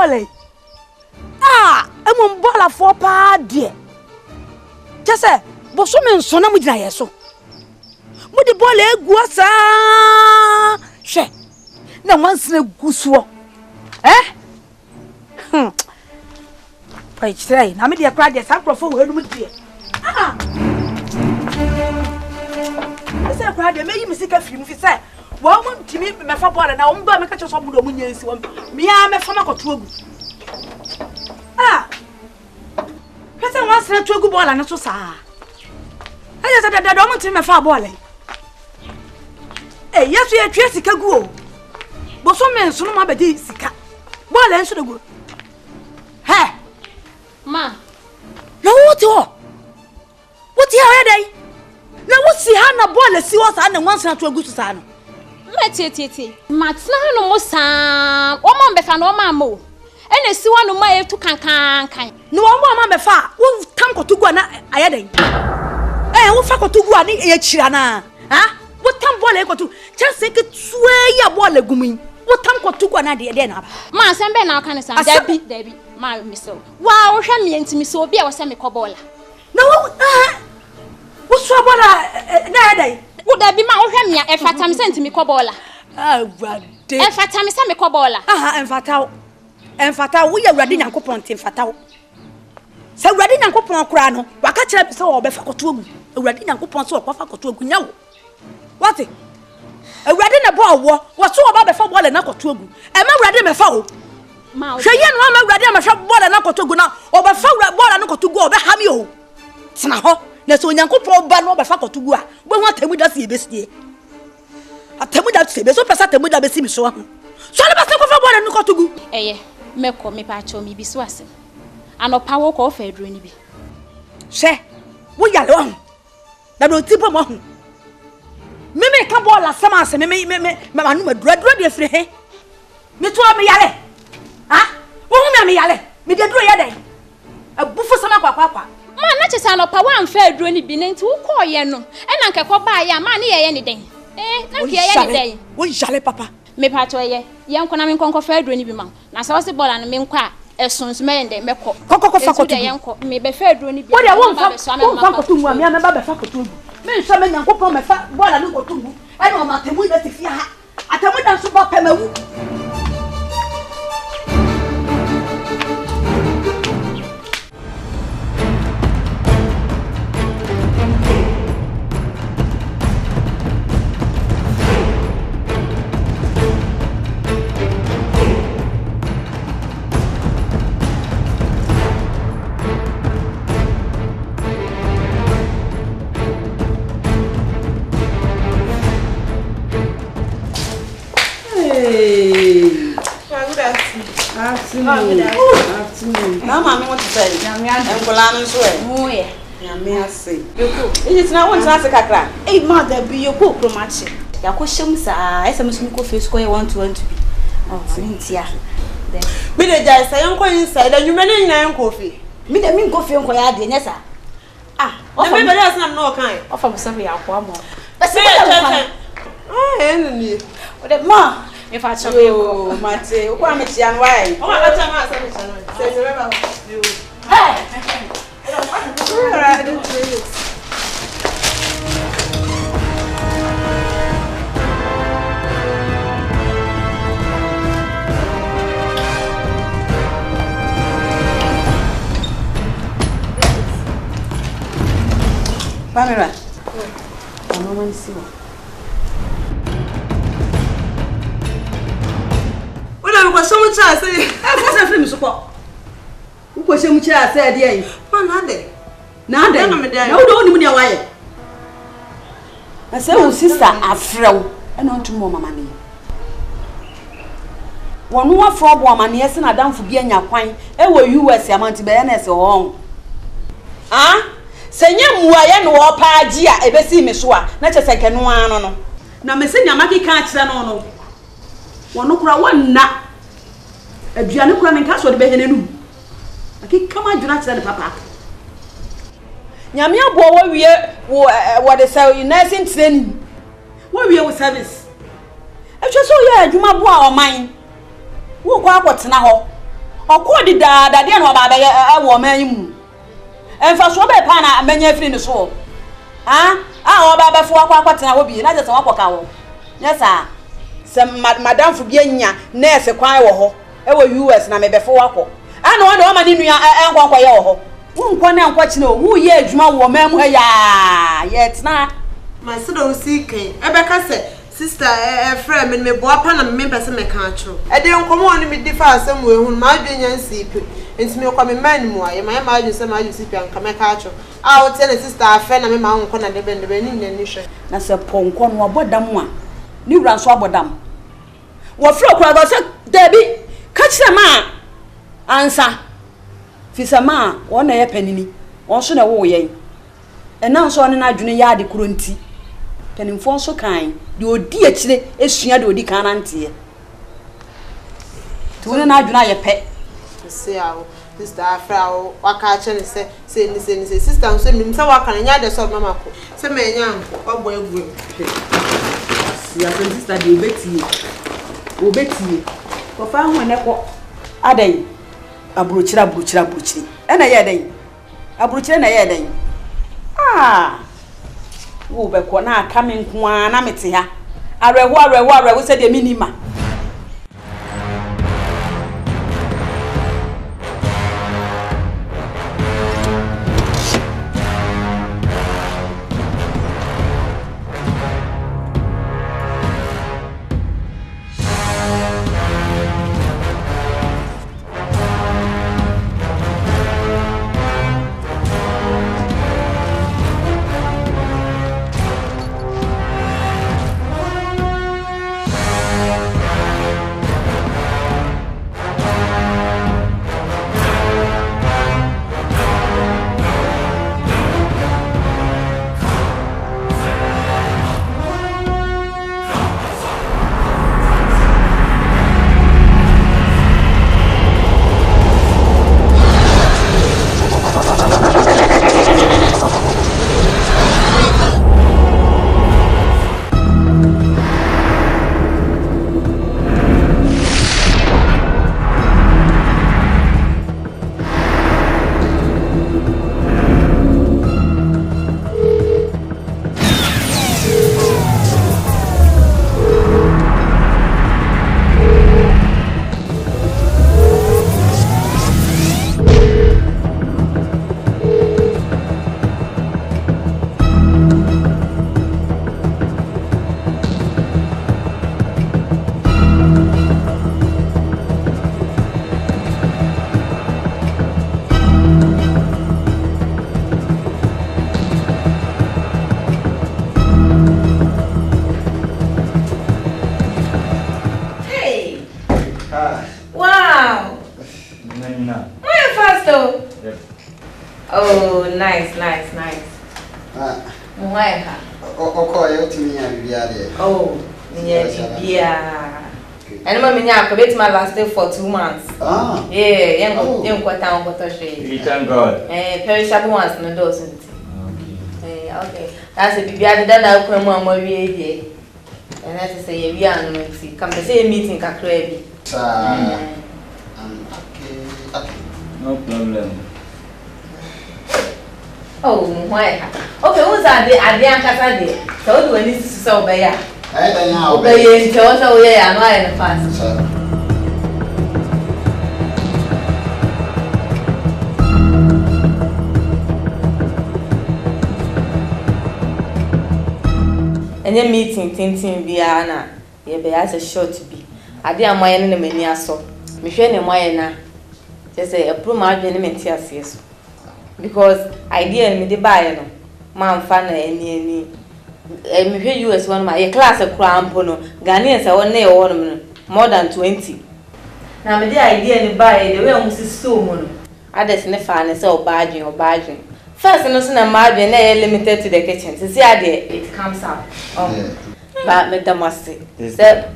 ball emu ball afọ pa de Jese boso me nso na mugina yeso mudi ball egu asa hwe na wansene gusuo Pai trai na me de kra de sakrofo wo enu mudie Ese kra de me yi misika firi mu fi sai wo mu ntimi me fa ball na wo mba me ka cheso budo mu nyansi wo me ya me fa makoto ogu Pese wansene to ogu ball na so saa Aye sa da do mu ntimi me fa ball yesu ye twa sika gu o Boso me nso no ma bedi sika ball enso de gu Ma Na wuti ho Wuti ha dai Na wusi ha na ball si wo sa na wansana to agu sa no Metietiti matna no mo sa o ma be fa no ma mo ene si wa no ma etu kankan No wo ma be fa wo tam kotugu na aye dai wo fa kotugu ani e chira na wo tam ball e kotu chance ke tue ya ball agumi wo tam kotugu na de na ma se be na aka ne sa dabi ma miso wa wo hwa me ntimi so obi a wo se me kobola Na wo so bola na dai wo dabi ma wo hwa me e fata me se ntimi kobola awade e fata me se me kobola enfata wo ya awrade nyankopon te enfata wo se awrade nyankopon kora no waka kire se wo be fa koto ogu awrade nyankopon se wo fa koto ogu nyawo wate awrade na bo wo so wo ba be fa bole na koto ogu e ma awrade me fa wo ma hwe ye no ma awrade ma hwa bole na koto ogu na wo be fa bole na koto ogu wo be ha mi o tena ho na so nyankopon ba no be fa koto ogu a bo hu atemu da se besie atemu da se be so pesa atemu da be si mi so so le ba se ko fa bole na koto ogu meko me pa cho mi biso ase anopa wo ko fa aduro ni bi hwe wo yale wo na do tipo mo ho meme ka ball asama ase me manu maduro de fire he me to me yale wo hu me yale me de duro ye den abufu sama kwakwa ma na che sa anopa wa amfa aduro ni bi nti wo ko ye no e na nkekọ ba ya ma ne ye ni den na nke ye ni den wo yale papa me pa cho ye nko na me nkonko fa aduro ni bi ma na sa wo se ball na me nkwa esonso me ndem meko kokoko fa kotu ye nko me be fa aduro ni bi wo de wo fa kotu mu me ba be fa kotu me nso me nyankopon me fa ball na kotu mu e no ma temu da tifia ha atemu da so ba pemawu Mama, me want to say, I'm going to Yamia say, you cook. It is not one to ask a crack. A mother be your cook, Romachi. Yakushums, I some coffee square 1 to 1 to be. Oh, Cynthia. Be the dice, I am going inside, and you may name coffee. Me the mean coffee on Koyadi, yes, sir. Remember, there's no kind of from something I'll come on. But enemy. What ma? If I show you, Mate, what am I saying? Why? Oh, I'm saying, remember you. Hey! I don't know. Pamela. I'm not going to see you. So much I say, I was a film support. Who was so much I said, yeah, now don't know why. I said, sister, I frown and not to more money. One more frog woman, yes, and I don't forget your wine. Ever you were Samantha Baroness or home. Say, young war pagia, ever see me swa, not a second one. Now, Miss Yamaki can't stand on. One one na. Aduane kura men kaso de behenenu aki kama adwuna kire de papa nyame abo wo wie wo de say nursing training wo wie wo service e twa so ye adwuma bo a oman wo kwa akotena ho Okodi da de no ba be wo man mu. Emfa so be pa na manya firi ne so. Ah, oba be fo akwatena ho bi na je se wakoka wo. Yes sir. Se madam fu bi anya nurse kwan wo ho. E wo US na me be fo wako. Ana wo na o ma ni nua enkwankwa ye wo ho. Wo nkwa na nkwa chine wo ye adwuma wo man mu ya. Yetna. My sister will see Ken. Ebeka say sister friend me boa pa na me pese me kan atro. E de nkomo oni me difa asem we hun ma adwenya nsipe. Enti me kwa me man mu aye ma ma adwese ma adwese anka me ka atro. Ah o tie na sister afa na me ma nko na de be ni na ni hwe. Na se ponko no abodam a. Ni wura so abodam. Wo fro kwa go se Debi ka kire ma ansa. Fisa ma wo na ye panini. Wo so na wo yen. E na so ne na adwene ya de kuro nti. Penimfo so kan de odi akire esua de odi kan nante to ne na adwuna ye pe say awo sister afra o waka che ne say sister so mi say waka nya de so mama ko say me nya nko obo egwu ya sister de obeti ko fa ho ne ko adan aburuchira ena ye dan aburuchira na ye dan wo be ko na aka me nko a na mete ha arewo se de minima Oh, nice. Oh, yeah. And my minya commit my last day for 2 months. Ah. Yeah, young town what Thank God. Perishable ones no doesn't. Okay. That's a baby I done I come on my way. And that's to say we are no see. Come to say meeting Kakrebi. Okay. No problem. Oh, why? Okay, who's that? I didn't catch it. So do we need to sell by ya? I don't know. Okay, you tell us how we are not in the past. And your meeting, Tintin Viana, you be as a short to be. I did my enemy near so. Michelle and Mayana just say a pro margin yes. Because I didn't me buy no. Man fan any me US one my class of crampono. Ghanaians are one day more than 20. Now me the idea ni buy the way almost so mono. Others ne fan so barging. First no so na margin na limited to the kitchen. See how it comes out. But me the must say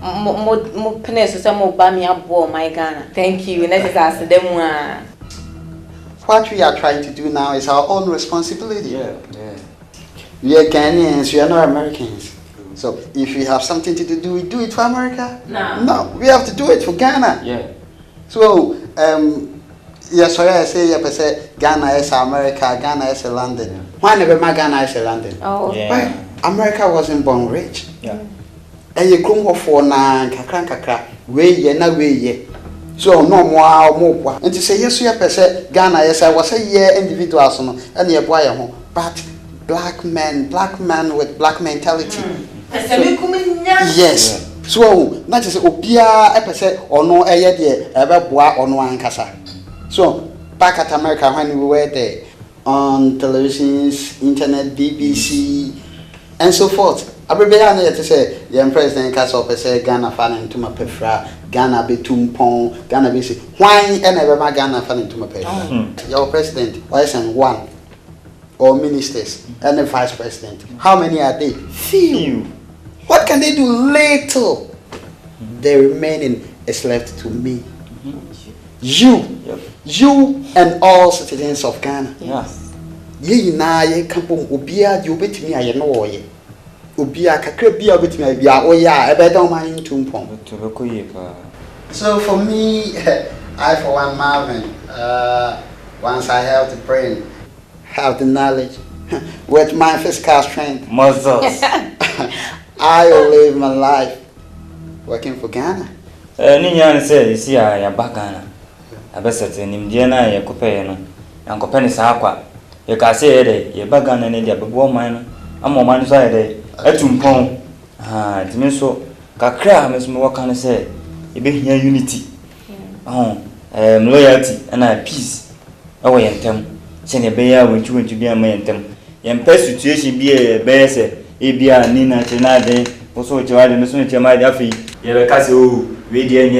mo penis so mo ba me abo my Ghana. Thank you. Let us ask them What we are trying to do now is our own responsibility. Yeah. We are Ghanaians, we are not Americans. So if we have something to do, we do it for America? No. No, we have to do it for Ghana. Yeah. So yes, I say, Ghana is America, Ghana is London. Why never my Ghana is London? Oh, yeah. America wasn't born rich. Yeah. And you come for na kakra, way na way. So no more. And to say yes, you have Ghana, yes, I was a year individuals, and your boy, but black man with black mentality. Yes. So not just Opia, episode or no, a year, ever boy or no ankasa. So back at America when we were there on televisions, internet, BBC, and so forth. I prepare to say the president Castle say Ghana fan into my pefra, Ghana be tumpon, Ghana be say why and ever my Ghana fan into my pefra. Your president, why send one or ministers and the vice president. How many are they? Few. What can they do? Little. The remaining is left to me. You and all citizens of Ghana. Yes. Ye na ye kampong ubia di obetimi aye no ye. Ubia kakra bia obetimi bia oya ebe don man tumpon. So for me, I for one Marvin, once I have the brain, have the knowledge, with my physical strength, muscles, I will live my life working for Ghana. Ninyan say you see ya back Ghana. Abesete nimdie na ye kopeye no. Yankopɛ ne saa kwa. Ye ka say ye ye back Ghana ne dia bebo man no. Ama man so ye dey atumpon. Timi so kakra mesmo waka ne say ye be hia unity. Loyalty and peace. Ewo yentem. Se ne be ya wontu bia ma yentem. Yempa situation bi e be se e bia ni na chenade. Oso chewade meso chemade afi. Ye be ka say o we die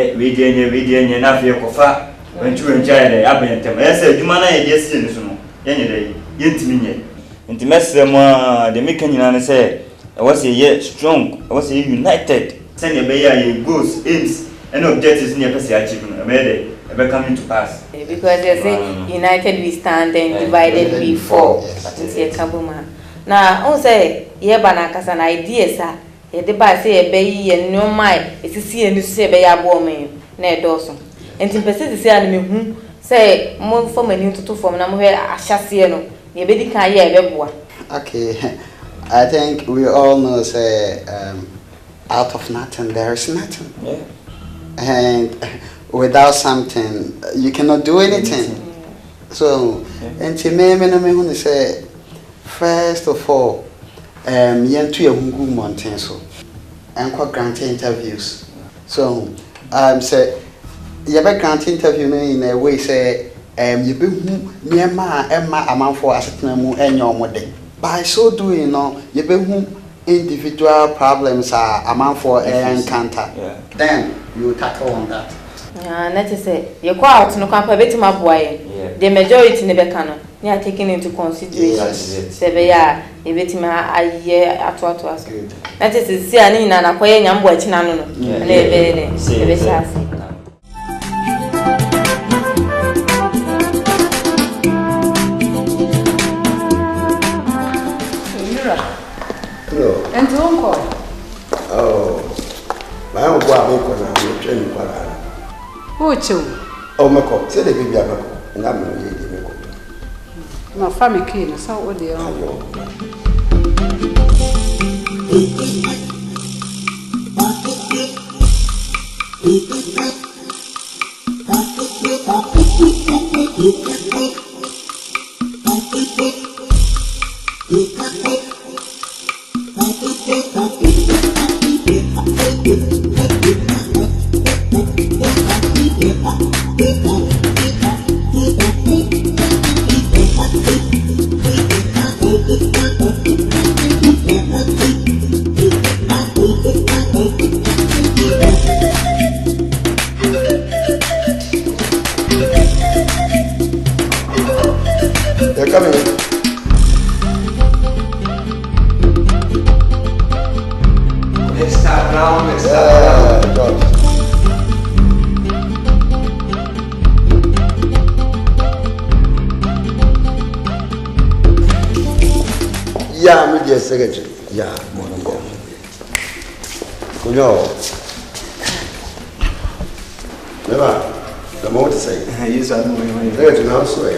nye na fi kofa wentu enjaye abentem ese adwuma na ye die sie ne so no ye nye dey ye ntimi nye ntimesem a de mekanyina ne say e was ye strong e was ye united say ne be ye goals aims and objectives ne pese achieve no be dey e be coming to pass because they say united we stand and divided we fall. It's ye kabuma na on say ye bana kasa na ideas a ye de ba say e be ye no mai esisi enu say be ya bo me na e do so enti pese say an me hu say mo for mani to form na mo he ahyase no ye be di kan ye e be boa. Okay, I think we all know say out of nothing there is nothing. Yeah. And without something you cannot do anything. So enti me hu say first of all yentu ye hungu mountain so and kwa grant interviews. So say you be grant interview in a way say you be hu niema emma amanfo asetena mu enyo omode. By so doing no you be hu individual problems are amanfo encounter. Then you tackle on that. Yeah, that is it. You go out no camp beti maboye. The majority ne be kano. They are taken into consideration. Sebeya ebeti ma aye ato as. That is see ani na koye nyambo achi na no no. Na ebe shase. No. And Donkor. Oh. My own boy, I'm going to train you. Who you? Oh, my God. Say the baby, I'm going to My family king, so what they are. They're coming. Let's start now, God. Yeah, I'm the secretary. Yeah, Monongo. You know. Never. I'm out to say. Yes, I know. There's an house way.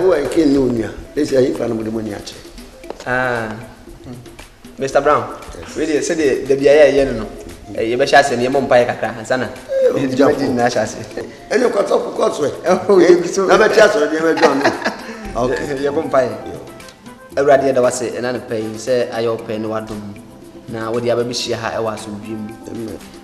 Why can't you know? They say if I'm the money at Mr. Brown, really said the BIA, you better ask me, Mom Pike, and Sana. It's jumping Nashas. And you got up, of course. Oh, you never just never done. Okay, you're bumping. A radiator was it, and I pay, say, I open one room. Now, what the other Miss I was with him.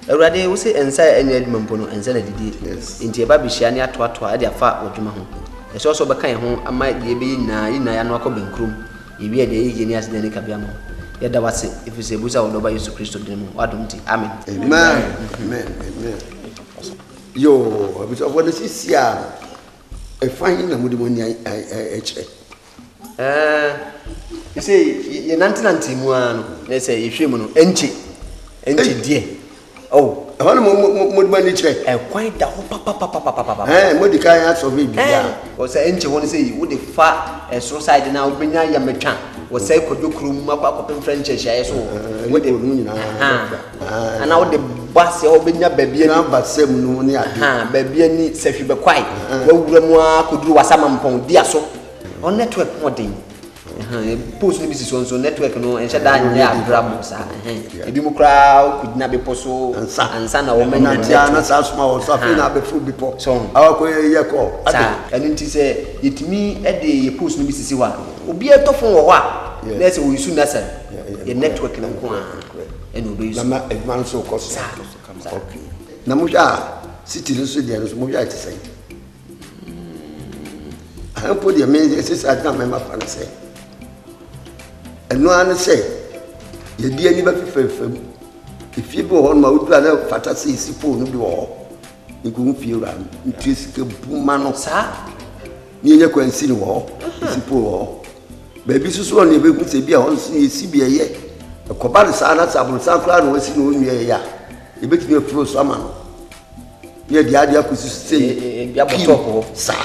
A radiator was it, and say, any Edmund Bono, and said it did. Into a baby shania to a their fat or to my home. It's also a kind home, I might be in Nayanako Bencrum. You be a day, genius, then a cabiamo. Yet that was it. If you say, Busa or nobody used to Christo demo, I don't think. Amen. Amen. Yo, what is this? Yeah, I find them with the money I check. You say, you're not one. Let's say, if you know, enchi dear. Oh, I want more money check. Quite the papa. Modica answer me. Was the enchi want to say, would the fat and society now bring a yamachan? Was say, could you crew up in French? I saw what they mean. And now the bus, your baby, but same no near. Baby, need safe you be quiet. Well, could do a salmon pond, dear so. On network, what thing? Post Mrs. on network, no, and shut down there, Bramos. A big crowd could not be possible, and son or woman, and Tiana's small, something up before before. So, our call, and it is it me at the post Mrs. Siwa. Will be a tough for what? Let's we soon answer a network and man so cost. Okay. Namuja, city, Muja to say. I put the amazing sister, I can't remember what I say. And no one say, you dear never feel if you go on my wood, I have fantasy, suppose no war. You couldn't feel that. It is a boom, sir. You can see the war, suppose. Baby, so only we could say, be on CBA. A copper sana, Sabon Sanclan was in one year. You bet me a flow summer. Yet the idea could say, sir.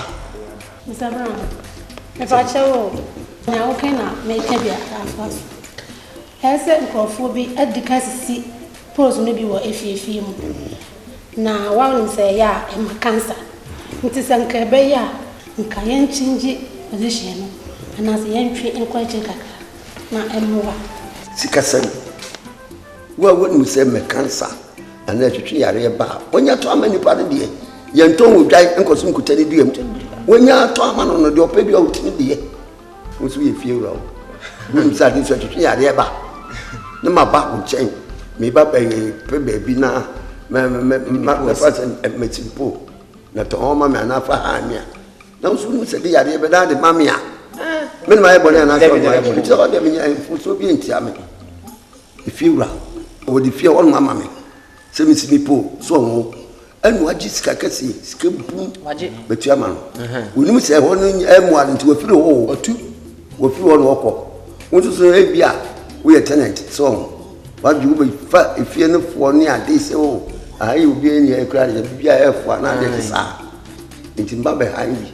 Mr. Brown, if I show now, can I make a beer? Has a microphobia at the Cassie pros maybe what if you feel. Now, one say, yeah, I'm a cancer. It is Uncle Beya, and can change position, and as the entry in quite a now I'm more. Sikasen, well, wouldn't we say me cancer and let you tree a bar when you're too many party? Yanton will die and consume could tell you. When you are talking on the baby out in the air, which we feel room satisfaction at the bar. No, my back will change. Me baby now, my person at Mexico. Not all my man after Hamia. No sooner said the idea, but the mamma. When my body and I saw them in so being Tiamin. If you run, or the fear on my mammy. Send me so. And what Jessica can see, skip boom, but your man. We need to say M1 into a few or two, or few on walk. Want to say, we are tenant, so what you will be fat if you're not for near this. Oh, I will be in your crowd, be a F1 and desire. It's in Baba behind me.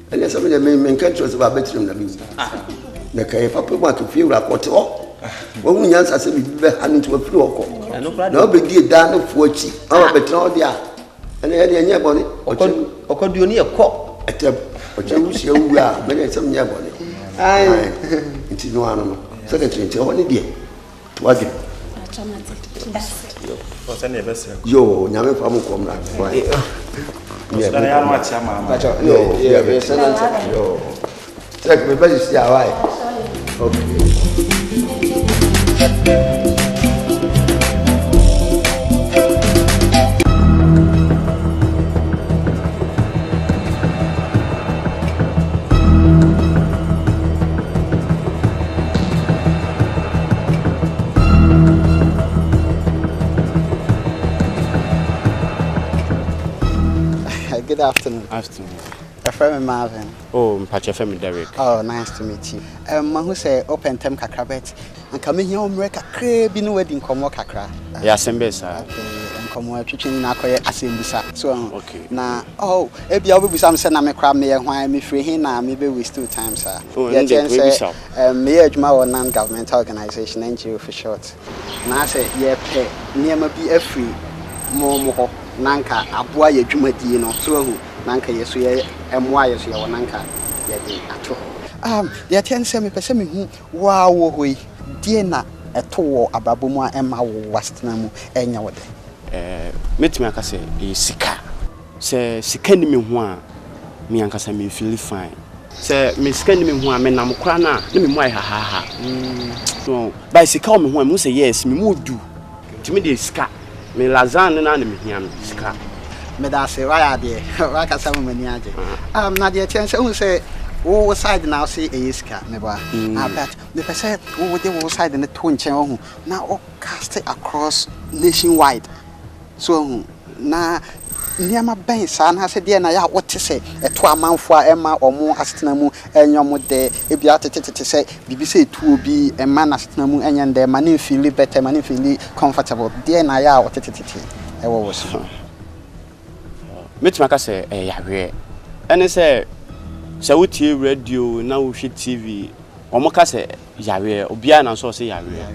And there's some of the main countries of our bedroom. The Kyeiwaa want to feel like what all. When we answer, we be handing to a floor. Nobody done for cheap. Our better. And I had a body, or could you near a cop? A tub, or choose your way, many some near body. Aye, it is no animal. Secretary, only dear. What? Yo, never from Comrade. Yeah, take me, but you see how I. Okay. Good afternoon. Afternoon. Your friend Marvin. Oh, Mpacha friend Derek. Oh, nice to meet you. Who say open term kakrabet and come in here on kakra bi no wedding komo kakra. Yeah, sembesa. Okay, komo twetwen na koye asembisa. So okay. Na ebia obebisa say na me kra me hwan me free hin na me be waste two times sir. Oh, yeah, say me adwuma or non-governmental organization NGO for short. Na say ye pay niam bi afri mo nanka aboa ye dwumadi no so ahu nanka yeso ye emoa yeso ye wonanka ye de ato ye tian se me pese me hu wa wo hoi die na eto wo ababomu a ema wo wastena mu enya wode metimi aka se sika se sika ni me hu a me ankasa me feel fine se me sika ni me hu a me nam kra na me mu ai ha so by sika o me hu a me say yes me mu du timi de sika me lazan na me hia me sika me da se wa ya de wa ka sa mo ni age na de tian se hu se wo side now say sika me ba but the person wo de wo side na to nchen ho na o cast across nationwide so na niama ben sa na se de na ya wote se eto amanfo a ema omo asetena mu enyom de ebia tetete se bibi se etu obi ema na asetena mu enyen de ma na feel better ma na feel comfortable de na ya wote tetete e wo so metimi aka se yahwe ene se wuti radio na wo hwe TV omo ka se yahwe obia na so se yahwe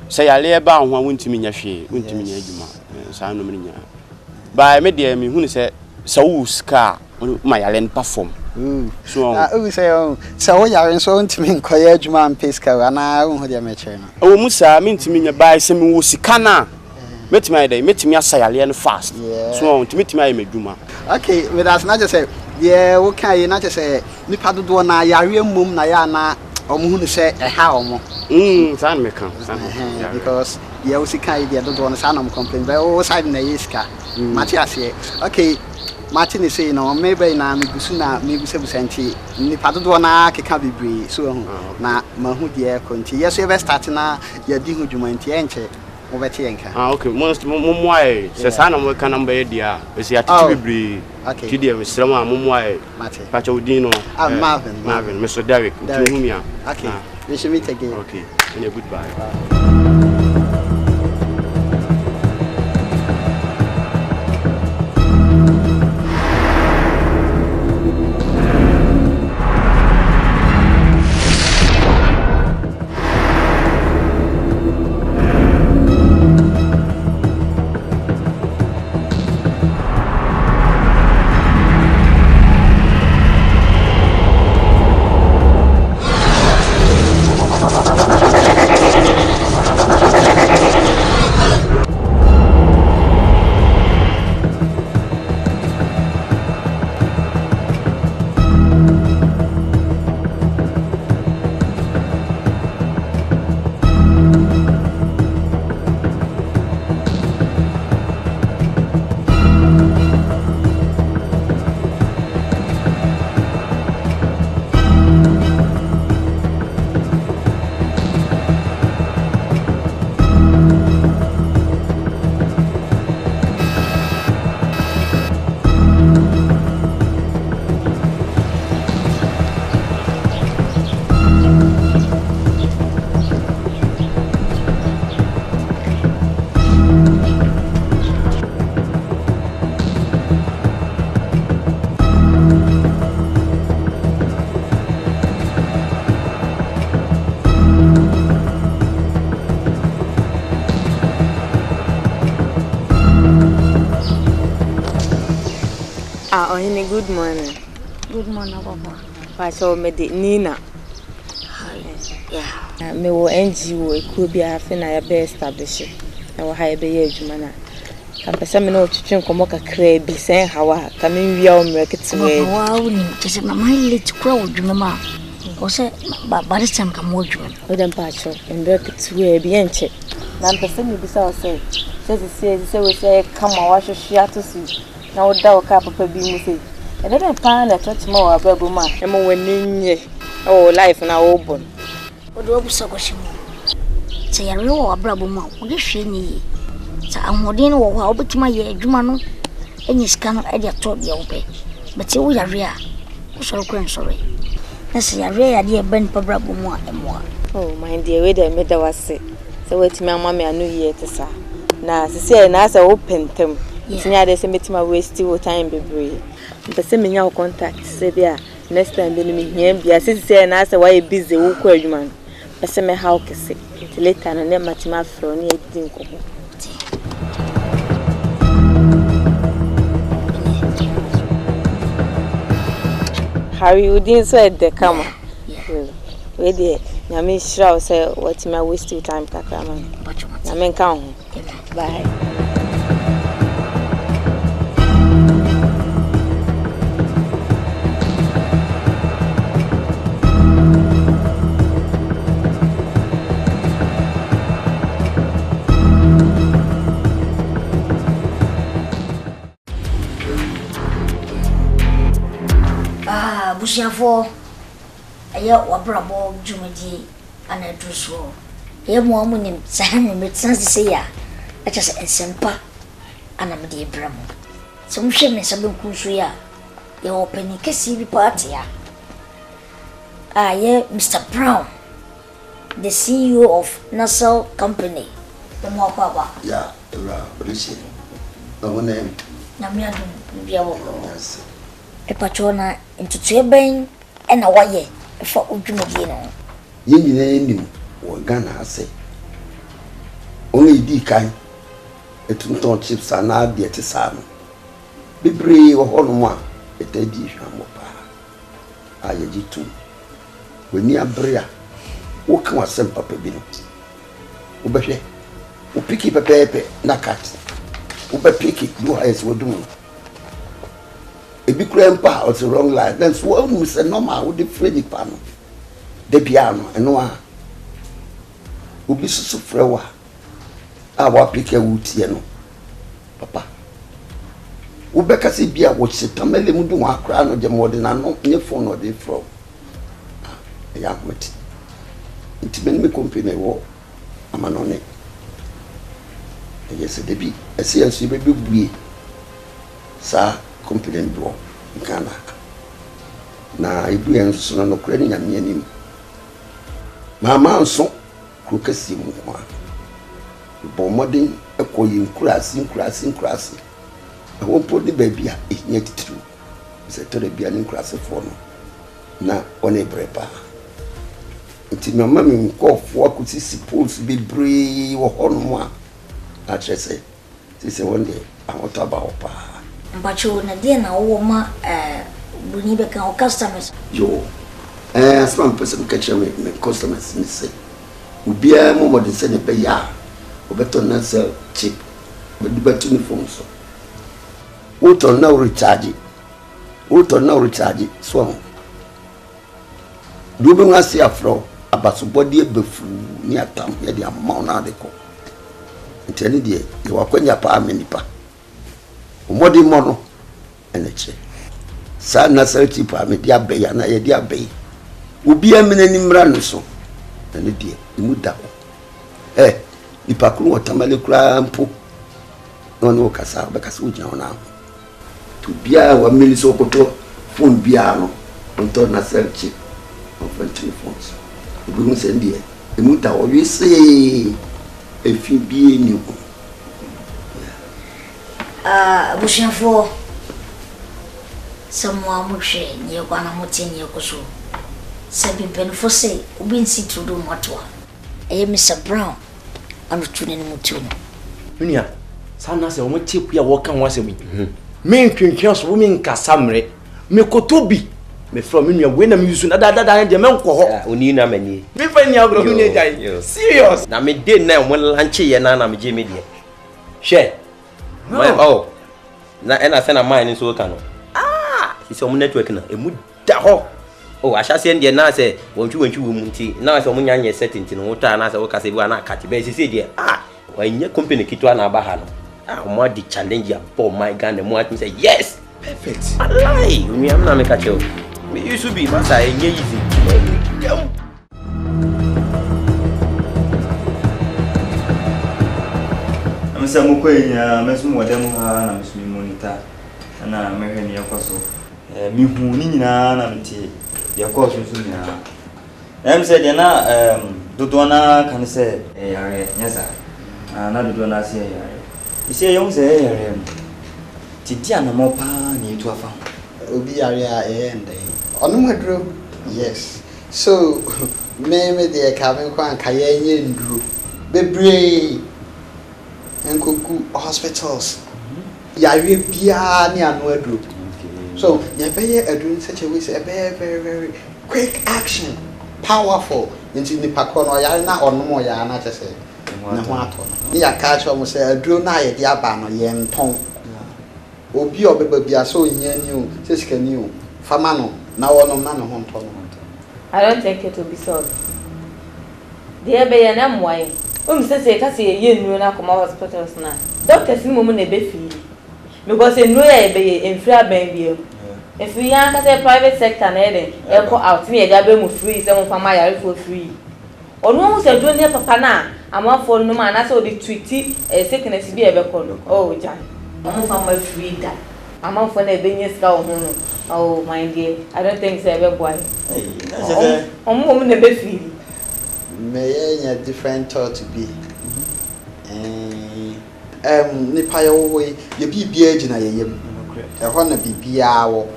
se yale ba ho a wontimi nya hwe wontimi nya adwuma sa no menya ba me de me hunu se wo ska ma yale n perform so o say so wo yare so wontimi nkoye adwuma ampeska ana wo ho de me chere no o mu sa me ntimi nya ba se me wo sika na metimi ai dai metimi asa yale n fast so ntimi ai medwuma okay with us na just say yeah wo kai na just say nipa dodo na yare mum na ya na omo hunu se ha omo san me kan because yeah we see kai dia dodo na san am complain but o side na yiska Matias here okay Martin is saying no maybe na me gusu na me gusu busanti nipa dodo na keka bebre so na mahu dia konti yes we start na ya di hu dwumanti enche wo beti enka okay most momoai se sana mo kana mba dia we see atiti bebre ti dia we srama momoai pacha udino Marvin Mr. Derek tuhumia okay we should meet again okay and a goodbye Good morning. Good morning, Papa. I saw me the Nina. Yeah. Me wo NGO ekubia afi na ya be establish. Na wo ha be ye adwuma na. Kan pese me no twetwe nkomo kakra bi sen hawa. Kan me wia o mreketwe. Wa woni tese na my late kura odwuma ma. O se ba this time kam odwuma. O dem pa cho. Mreketwe bi enche. Na pese me bisa o se. Se we say come wa hwehwe atosi. Na wo da o ka papa bi mu se. E dey pan na touch mo wa babu ma. E mo wani nye. Oh life na wo bon. O do obusa kwashimo. Se ya rewo abrabo ma. O de hwe ni. Sa amodin wo ha obetima ye adwuma no. Enyi sika no e de to bia wo be. But wo ya re a. Wo soro kwen soro. Na se ya re ya de ben pabrabo mu a emo. Oh my dear, we dey me da wase. Se wetimi ama me anu ye te sa. Na se se na asa wo pentem. Tinya de se metima waste wo time bebre. Mpese me nya contact se bia next time be me hia bia se na asa why busy wo kwa adwuma. Pese me how kese. Later na matima fro na edi nkomo. Harry wouldn't say the camera. Wait there. Yami Shroud say what my wasting time Kakraman. Yamen count. Bye. Bushafo aye wabrabo dwumadi ana druso ye mo amunim sahan metsanse se ya acha se ensempa ana mede bramo so mhwe me sabe kunsu ya ye openi kesi bi party ya aye Mr. Brown, the CEO of Nassau Company. The mo kwaba yeah Priscilla no name na me adu biawo yes e patrona ntutu ben e na waye e fa odwumadi no ye nyina enim wo Ghana ase only di kan etunton chips ana de te sa no bibre wo hono mo a etadi hwamo pa aye jitu weni abrea wo kan wasem papa bi no wo behwe wo piki pepepe na kat wo be piki do hayes wo dum ebi krempa or the wrong line then so we say normal with the free pa no de piano eno a obi susu frewa a wa pike wutie no papa wo be ka se bia wo chitamele mu du wa akra no de mode na no nye phone no de from ya kwet intimeni me company wo amanone yes de bi ese ansu be bue sa complain do Ghana na ibu enso no kura ni nyame anim mama nso krokasi mu kwa bo modern ekoyi nkurasi ho podi baby a ehnya titru se tore bia ni nkurasi fo no na one brepa nti mama mi nkofo akuti sipos bebre wo hono a chese se one day awotaba opa Mbacho na dia na wo ma buni be kan customers yo asman person catch me customers me say ubia mo modern say ne be ya obeto na sell cheap be beto ni phone so uto na recharge so do be ngasi afro abaso body ebefu ni atam ye dia ma na de ko nteni die ye wakwanya pa amenipa umodi mono eneche sa na selti pa me dia be ya na ye dia be ubi amene ni mra no so ene die imuda ho nipa kru watamale kra mpo no no kasa be kasa uja ona to bia wa miliso koto phone bia no onto na selti on telephones ubi mu se ndie imuda ho yesi efi bie ni ko Bushafo someone mushe ni kwa na mutini yokoso sabi benfo say obi nsi tudo motwa Mr. Brown anu tune ni mutuno Unia sana se omo tepu ya woka ho asemi me ntwentwe so me nkasa mre me kotobi me from unia we na me use na da de me nko ho oni na mani me fa ni agro unia jai serious na me dey na mo lanche ye na me je me de she my na ena se na mine so ka no isi omo network na emu da ho ahyase ndie na se wontwi wo mu nti na se omo nyanye setting no wuta na se wo ka se bi na kati be sisi de wanye company kitwa na abaha no omo di challenge ya for my Ghana mo at me say yes perfect alai umi am na me ka cheo me used to be masa enye easy Mensah mukwenya mesum wadam ha na mesum monitor na mehwani yakoso mihu ni nyina na mti yakoso so nyina Mensah de na dodo na kan se yare nyasa na dodo na se yare ise yong se yare ti dia na mo pa ni tu afa obi yare a ende onu madro yes so me de ka me kwa kaye nye ndru bebre enkoku hospitals yare bia ni anu adro So you better doing such a way say very very quick action, powerful. Into the pakono ya na ono mo ya na chese. Na ho ato. Ni ya ka cho mo say aduro na ye dia ba no ye nton. Obi obeba bia so nya ni o, se sika ni o. Fama no na wono na no ho nton. I don't think it will be solved. Dear be na mwai. Say ka say ye nuru na koma hospitals na. Doctors ni mo na be fi. Because nuru ya be enfra ban bi. If we are say private sector na dey, e ko out ni e ga be mu free, say mo fama yare for free. Onu say do ne papa na, amafo no ma na say o di treaty sickness bi e be ko no. Oh jan. Mo fama free that. Amafo na e be nyesa o hu no. Oh my dear, I don't think say be boy. Omo na be free. May a different thought to be. Nipa yo we ye bi bia gina ye yem. E ho na bibia wo.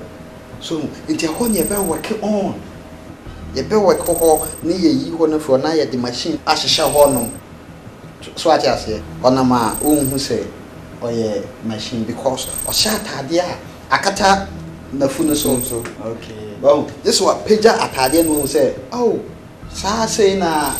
So nti e ho ne be work on. Ye be work ho ne ye yi ho na fo na ye the machine ahihye ho no. So ati ase. Ona ma unhu say oye machine because o sha atade a akata na fu no so. Okay. Well, this what pager atade no say, oh say na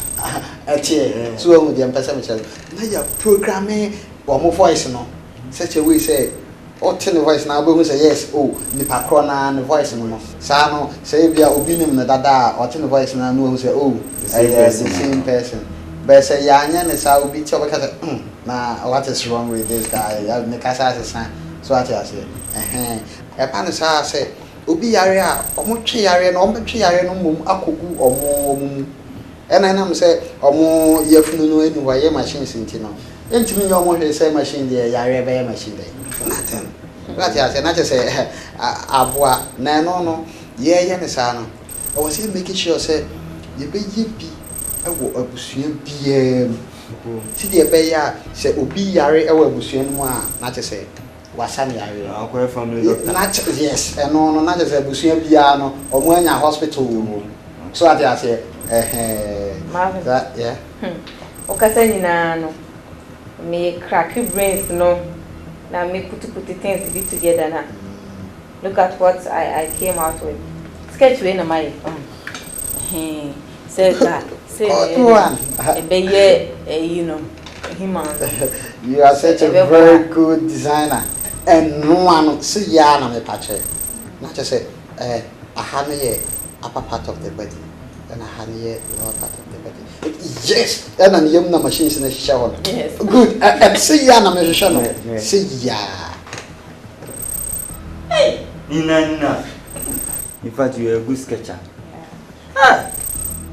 atie so we dey empesa me say na ya programming or voice no such a way say or tell the voice na be say yes oh nipa kro na the voice no sa no say bia obi nim na dada or tell the voice na no say oh the same person but say ya anya ne sa obi che obi ka say na what is wrong with this guy ya me ka say so ati ase e pa no sa say obi yare a omo twe yare no omo twe yare no mum akogu omo ena na me say omo yafunu no eni wa ye machines nti no entimi yo omo hwe say machine dey yare be machine dey nothing right ya say na say aboa na no ye ne sa no I was here making sure say ye be ye bi e wo abusua bia ti dey be ya say obi yare e wo abusua no a na say wasani yare akwa family doctor not yes no na just abusua bia no omo anya hospital wo so ati ase that yeah okasa nyina no me crack brains no na me put things be together na look at what I came out with sketch we na my say that say one you know human you are such a very good designer and no one see ya na me pache not just say ahane ye upper part of the body and ahane ye lower part of the body yes and yem na machines na shisha one yes good and see ya na me shisha no see ya hey nina in fact you are a good sketcher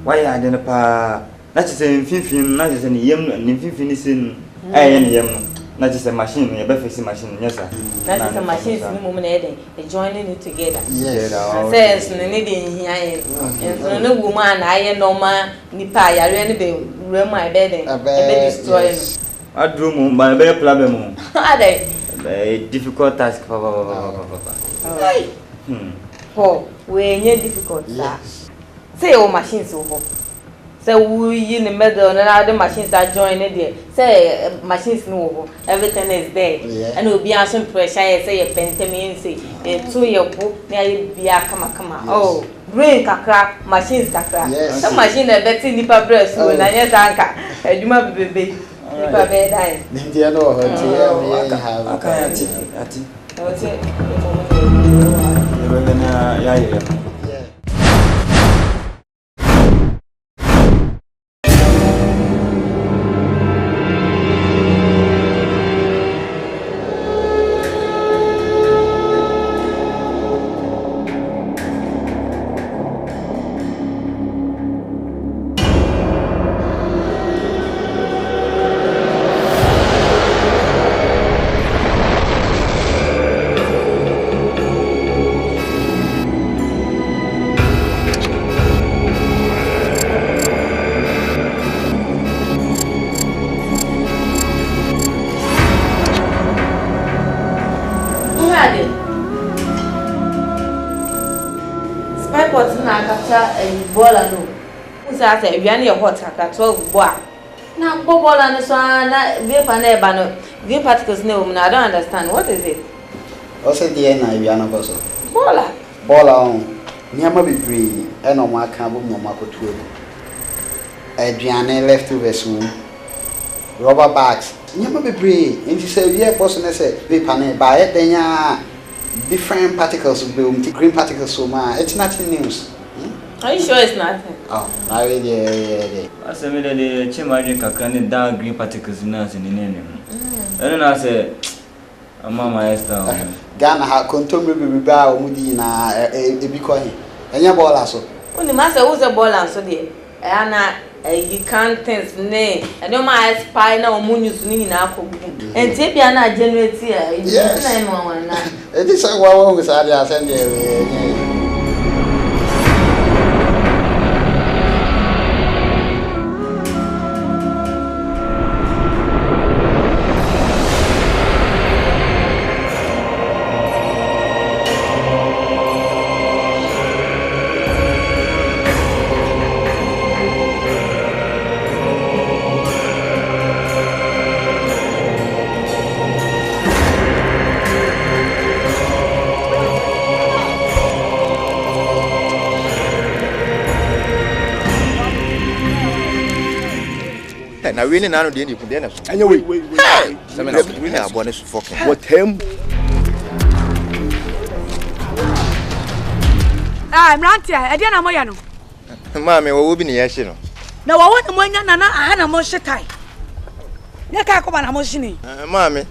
why I didn't pa na say finfin na say ni yem ni finfin sin ni yem na say machine you be fix machine yes sir na say machine ni mo na dey joining it together yes says ni dey hia en no woman na aye normal ni pa yare ni be rem I be dey be destroy adro mo ba be problem mo ade difficult task hey we nye difficult task say o machines wo say we in the middle and the machines are joining there say machines no everything is there and we be asking pressure say you pentemi say to your book na bia kama oh brain kakra machines kakra some machine na better nipa breast so na nya tanka aduma bebe nipa be dai ndia no ho ti me have ati o say ya bola no usa say wiane ye hot aka 12 bo a na bola no so na vapor na e ba no vapor particles na I don't understand what is it also the na wiane go so Bola on. Niama bebree e no ma kan bo mo makoto egu. Aduane leftovers mu. Rubber bags. Niama bebree. Nti say we boss na say paper na ba e denya different particles green particles so ma it's nothing news. Are you sure it's nothing? Oh, I really yeah. I say me the chimage kakane dark green particles na se ni nene. And I say mama Esther. Ghana ha kontomre bibiba omudi na ebiko hin. Enya bola so. Oni ma say who's a ball so there. Ana you can't things ne. I don't my spy na omunus ni na akogu. Enti bia na generate here. Na eno wan na. E dis wa wo say dia send there. Now we need to do the dinner. Anyway, we are born as fucking. What him? I'm not here. I didn't know you know. Mammy, what will be the issue? No, I want the money and I had a motion tie. Neka come on a motion. Mammy,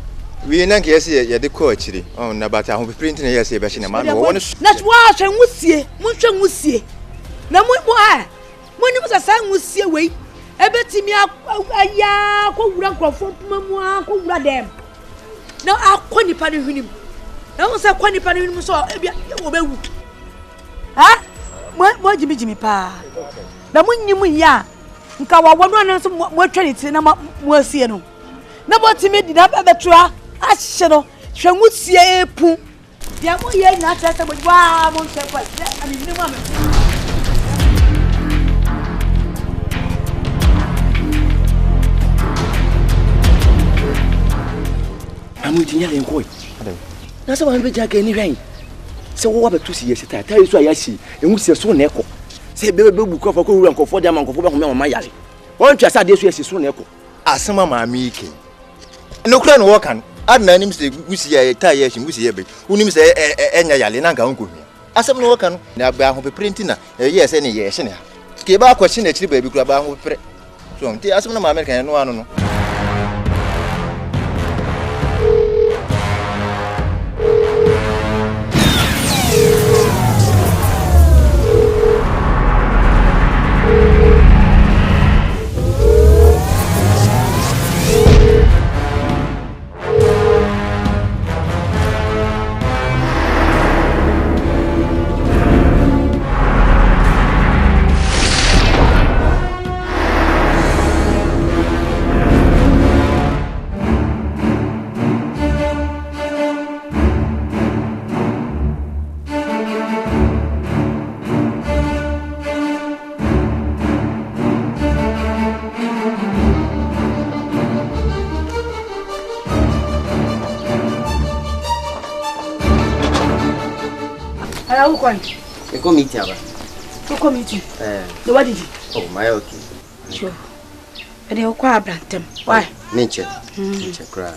we not guess yet the coach. Oh, no, but I will be printing a essay, but in a man. That's why I would see. Muncha would see. No more. When it was a son would see away. Ebetimi aya ko wura krofo mamu ko wura dem na akoni pa ne hwinim na wo se akoni pa ne hwinim so ebia wo bewu ha mo jimi pa na munyimu ya nka wa wono anan so mo twaniti na mo asie no na botimi di na betua ahye no hwenwusie epu dia mo ye nya tata bo wa mo nse kwa ani ni mo am Amuntinya lenkoi. Na se wa mbe jaga ni hwan. Se wo wa betu si yesi ta so ayashi. Enwu se so na eko. Se be bu krofo ko wura nkofo de amankofo be home ma yare. Won twa sa de so yesi so na eko. Asema ma mi ike. No kura no work an. Adna nim se gusi ya ta yashi gusi ya be. Unim se enya yale na nka nko hia. Asem no work an. Na ba ho be printing na yes ene ye hye na. Ke ba kwachi na chiri ba bi kura ba ho pre. So nti asem na ma American no anu no. A committee. To committee. What did you? Oh, my okay. Sure. And they'll cry them. Why? Nature. Nature cry.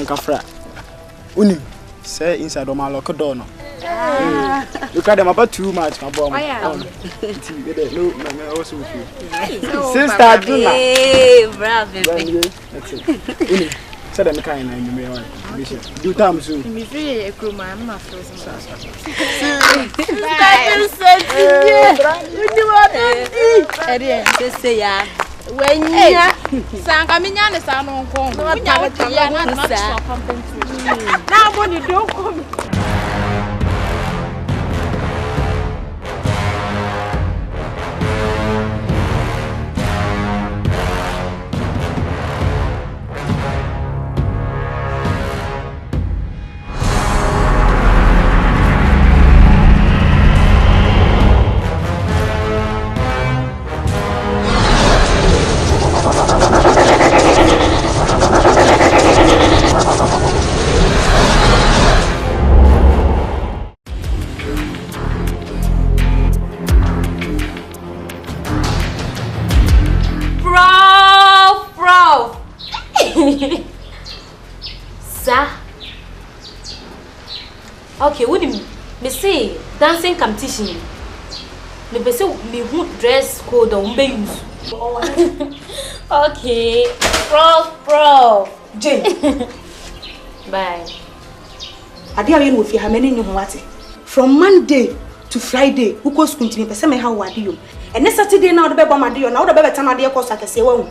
Munkafra. Uni, say inside of my locker door. Look at them about too much, my boy. No, also with you. Sister, bravo. That's it. Said I'm kind and you may want do time soon. Me free a crew, I'm not frozen. Just say, yeah. When you Sankamian is on home, now when you don't come. Okay, what do me say? Dancing competition. Me say me who dress code on be use. Okay, prof. Jane. Bye. Ade awe no fi ha mani nyu ho ate. From Monday to Friday, who go school me pese me ha wo ade yo. And Saturday na wo be bom ade yo na wo be betam ade ko so akese wa hu.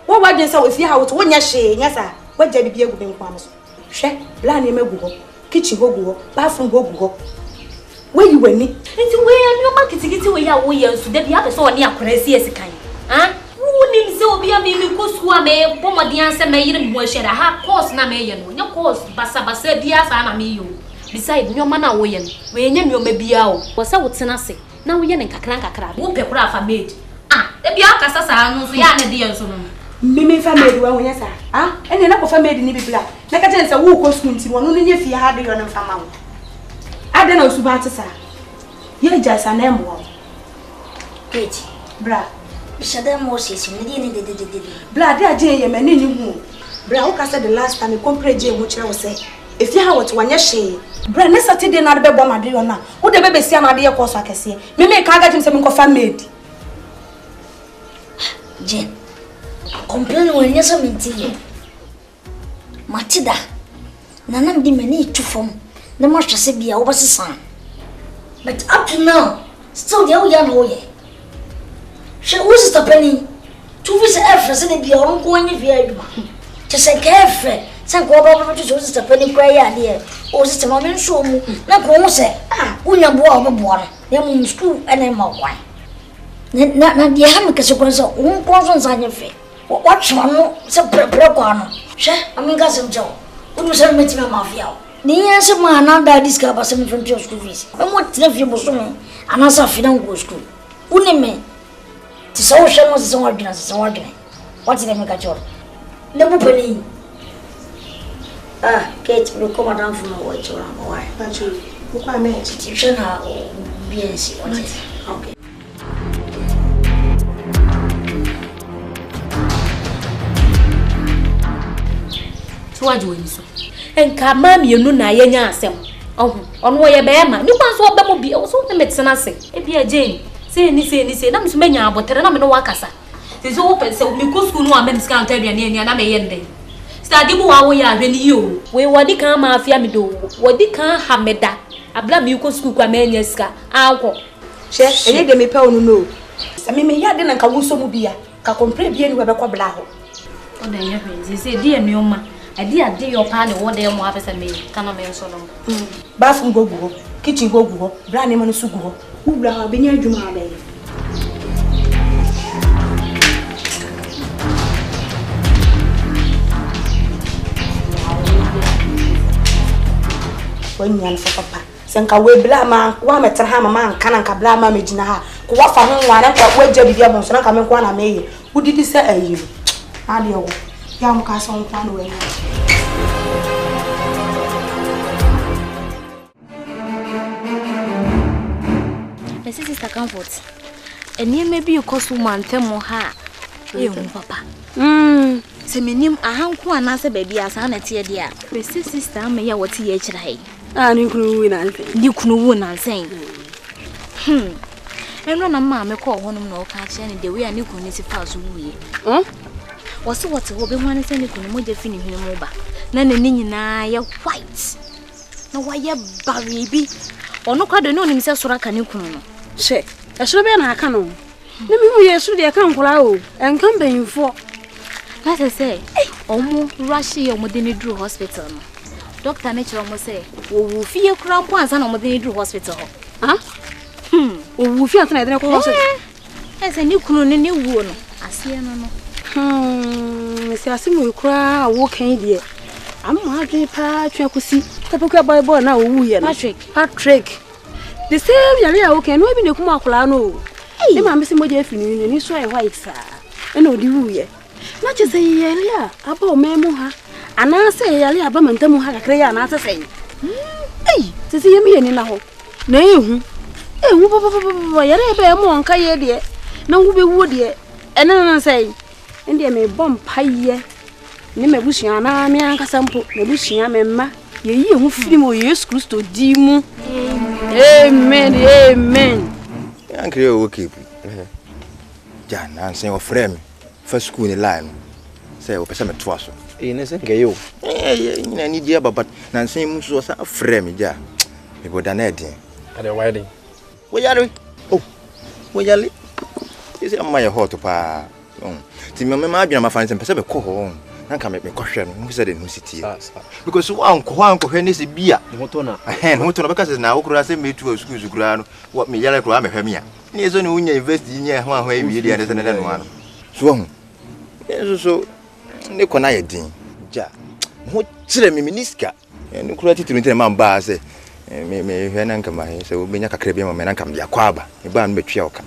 Wo wa den say wo fi ha wo to wonya hye nya sa. Wa ja bibia gu be nkwa am so. Hwe, bla na emagu ho. Kitchen go go, bathroom go go. Where you went? It's where you market we are we are so that you have so near crazy as a kind. Huh? Who names so be a baby go school me, Pomadian say may even more share a half course na me, no course, Bassa dias and me you. Besides, your man away, when you may be out. Was I would say? Now we are in Kakranka crab, whoop a craft made. Ah, the Bianca Sassa, so yana dear so. Mimi family when yes, ah, and enough of family in the black. Like a chance a woo costume to one only if you had the on family. I don't know Subata. You're just an emerald. Katie, bra. Shadam Moses, Bra, dear Jay, and many new. Bra, who said the last time you compare Jay, which I was say. If you have what one year shade, Bra, next Saturday not be bomb at now. Would the baby see an idea course I can see? Maybe can't get him some coffee made. Jane. Complain when you're some tea. Matilda, none of the many to form the master said be over the sun. But up to now, still the old young boy. She was a penny. 2 weeks after, said be all going if you just say careful. Some go over to choose a penny cry idea. Or sister Mamma show me. Not go say, ah, when you're born, then school and I'm out wine. Not the hammock was own persons on your face. Watch one, some prepare. She, I mean, got some job. Who was a meeting of mafia? The answer man not that discover some from your school fees. And what if you was me? And as if you don't go to school. Who name me? To social was some ordinance, What's the make a job? Never penny. Ah, Kate will come down from a watch around. Why? But you, who can make institution her BNC? What is okay. What do you so? And come, mammy, you know, na yenya asem. Oh, on where you bear man. You can't swap them will be also the medicine. I say, if you are Jane, say, I'm so many about Terra no Wakasa. This open so me go school no men's can't tell you and I may end day. Study more we are when you. We what they can't mafia me do. What they can't have me that. I blame you go school kwa menyeska. I'll She, and they may pay no. I mean, me had then Kawuso Mubia, ka compre bien with a coblaho. Oh, then you say, dear Mioma. I did your pan one day more office and me. Can I mention them? Bathroom go go, kitchen go go, brand name on sugo. Who have been your Juma baby? When you're for papa, Sanka we blama, one meter hammer man, Kanaka blama Majina, Kuafa home, one and wait Jabby Diamond, and come and one may. Who did he say you? Adio, young castle one way. Sister Comfort. And you maybe you cost woman tell more her. You papa. Se minim ahanko anase baby asa na tie dia. Presi sister me ya wote ye kira hai. Ni kunu wu na nsen. Ni kunu wu na nsen. Eno na ma me ko honum na o ka kire ne de we ani kunu si fa so wuye. Wose wote wo be ho ane se ne kunu mo je fini hwene mo ba. Na ne nyina ye white. Na wa ye baby. Ono kwa do ne onim se soro aka ne kunu no. She, e soro be na aka no. Na mi hu ye soro de aka nkola o. Enka mbenfo. Na say, omo rush ye omo de ne dru hospital no. Doctor na chiro mo say, wo wu fie kura mpo ansa na omo de ne dru hospital ho. Wo wu fie ansa na de ne ko hospital. Ese ni kunu ne wuo no. Ase no no. Me say asimu kura wo kan die. Amma adwe pa twa kosi. Tapoku boy na wo wu ye no. Patrick. The same yare ya wo kan no bi ne kuma akola no. E ma me se moja afini ni so e white sa. E na odi wu ye. Na chese yale a aba o memu ha ana se yale aba mantamu ha kakre ya na se sei sisi yemi ye ni na ho na ehu baba yare ebe mo nka ye de na hu be wu de ena na sei ndi me bom paye ni me busua na me anka sampo me busua me ma ye yi hu firi mo Yesu Kristo di mu amen Ankre o keep ja na nsen o frame for school in line say o pese me toaso ne se nke yo nyina ni dia baba na nsen mu so sa frame ja me boda na edin ade wide wo yare ise amma ye hot pa ti me ma adwena ma fanse pese be ko ho na ka me kohwe no mu se de no sitie because one kohwe ne se bia moto na be ka se na wo kura se me tu school zukura no me yare kura me hwamia ni eso ne unya university nya ho ahwa ewie dia de se ne no ano so so ne kona ye din ja ho kire me miniska ne kura titiri ntene ma ba se me hwe na nka ma he se obenya kakra bi ma me na nka me akwa aba e ba no metwa oka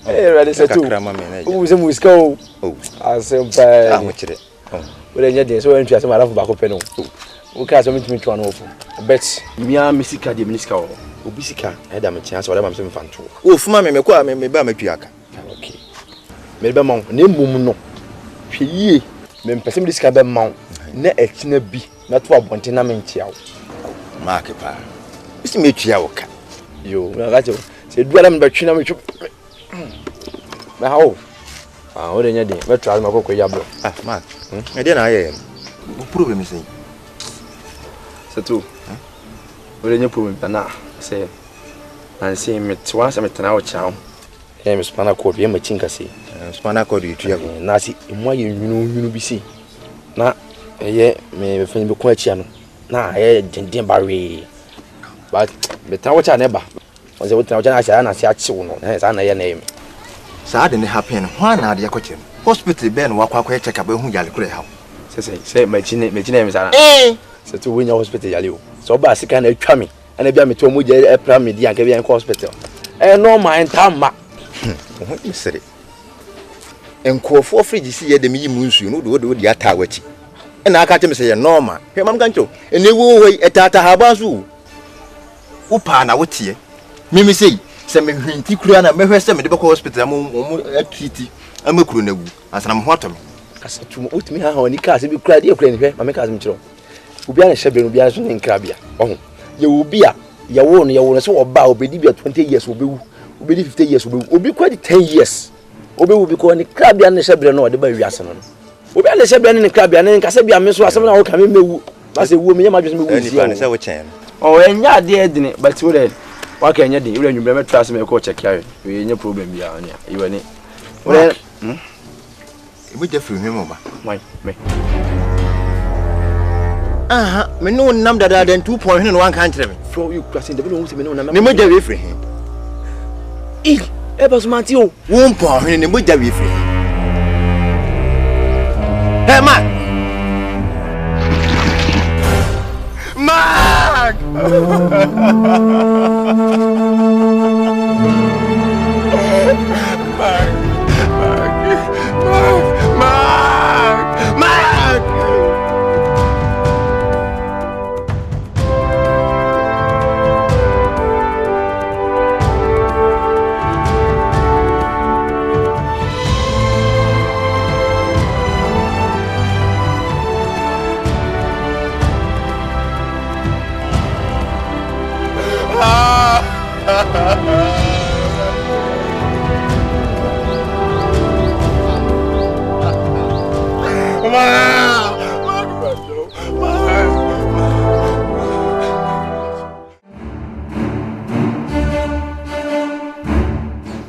ready set to who is muska o asempa ho kire we nya din so ntwa se mara fo ba ko pe no o ka so mitimi twa no ofo bet bia misika de miniska o obisika e da me tia so wala ma se mfanto o fuma me ko me ba matwa aka okay me be mon na mbum no hweyie me mpese me disika be mon na etina bi na to abonte na me ntia wo mark pa isi me twa wo ka yo na ga je se duala me batwi na me twu na hawo o de nya de me twa ma kokko ya bro mark e de na aye o problem sei se tu o de nya problem na se na se me twa se me tana wo chao e me spana ko bi e ma chinka se spana ko di tuya na si mo ye nwunu bi si na eye me fe bi ko achia no na aye denden bawe but me ta wo cha ne ba o se wo ta wo cha na sha na se achi wo no na sa na ye na ye me sa de ne happen ho na de yakoche hospital be no wakwa kwa check up hu yale kure ha se machine me sa na se to wo nya hospital yale o so ba sika na atwa me ana bia me to mo je e pra me di anka bia ko hospital no mind tamma ho misere enkofo fridge si ye de mi yimu nsu no do de ata wachi na aka teme se ye normal he mam kancho enewu hoi etata haba so upa na wotie mimi sei se me hwinti kura na mehwe se me de beko hospital mo atiti amakuru na gu asana mo hoto me kasa tumo utimi ha ha ni ka se bi kura de kura ni hwe mame ka se mchiro obi ana hye be no bi ana so ne nkra bia oho ye obi a ye wo no so oba obedi bia 20 years obewu obedi 50 years obewu obi kwa di 10 years obewu bi ko ni kra bia ne hye bre no de ba wiase no obi ana hye bre ne kra bia ne nkase bia me so asem na wo ka me mewu ba se wo me yema dwese me wu si ni pa wo chen o enya de edine but wo de wa ka enya de ure nwumbre me trust me ko check ya we enya problem bia anya iwe ni wo de e je free hwemo ba mai me aha me no nam dada den 2 point no wan kan kire me from you class in the no se me no na me mo ja we free e ba so manti o 1 point ne mo ja we free hey man Mark!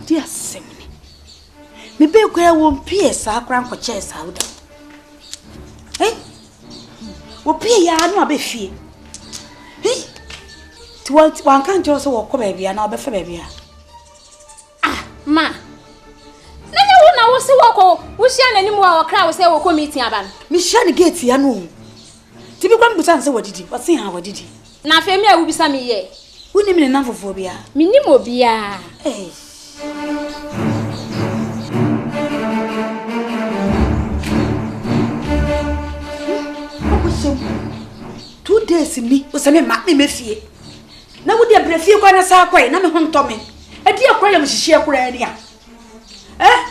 Dear Simony, me be queer won't pierce our crank or chest out. Eh? Will be ya no be fear. Eh? To what one can't also walk baby and I'll be for baby. Ah, ma. Na wo se wako wo hia nanim wa wakra wo se wo committee aban me hia ne gate ya no ti bi kwam busan se wadidi wo se ha wadidi na fa mi a wo bisa me ye woni me ne nan fofo bia me nim obia eh ko so 2 days mi wo se me ma me fie na wo de brefie kwa na sa kwai na me honto me e di akwa yam hihie akura ni a eh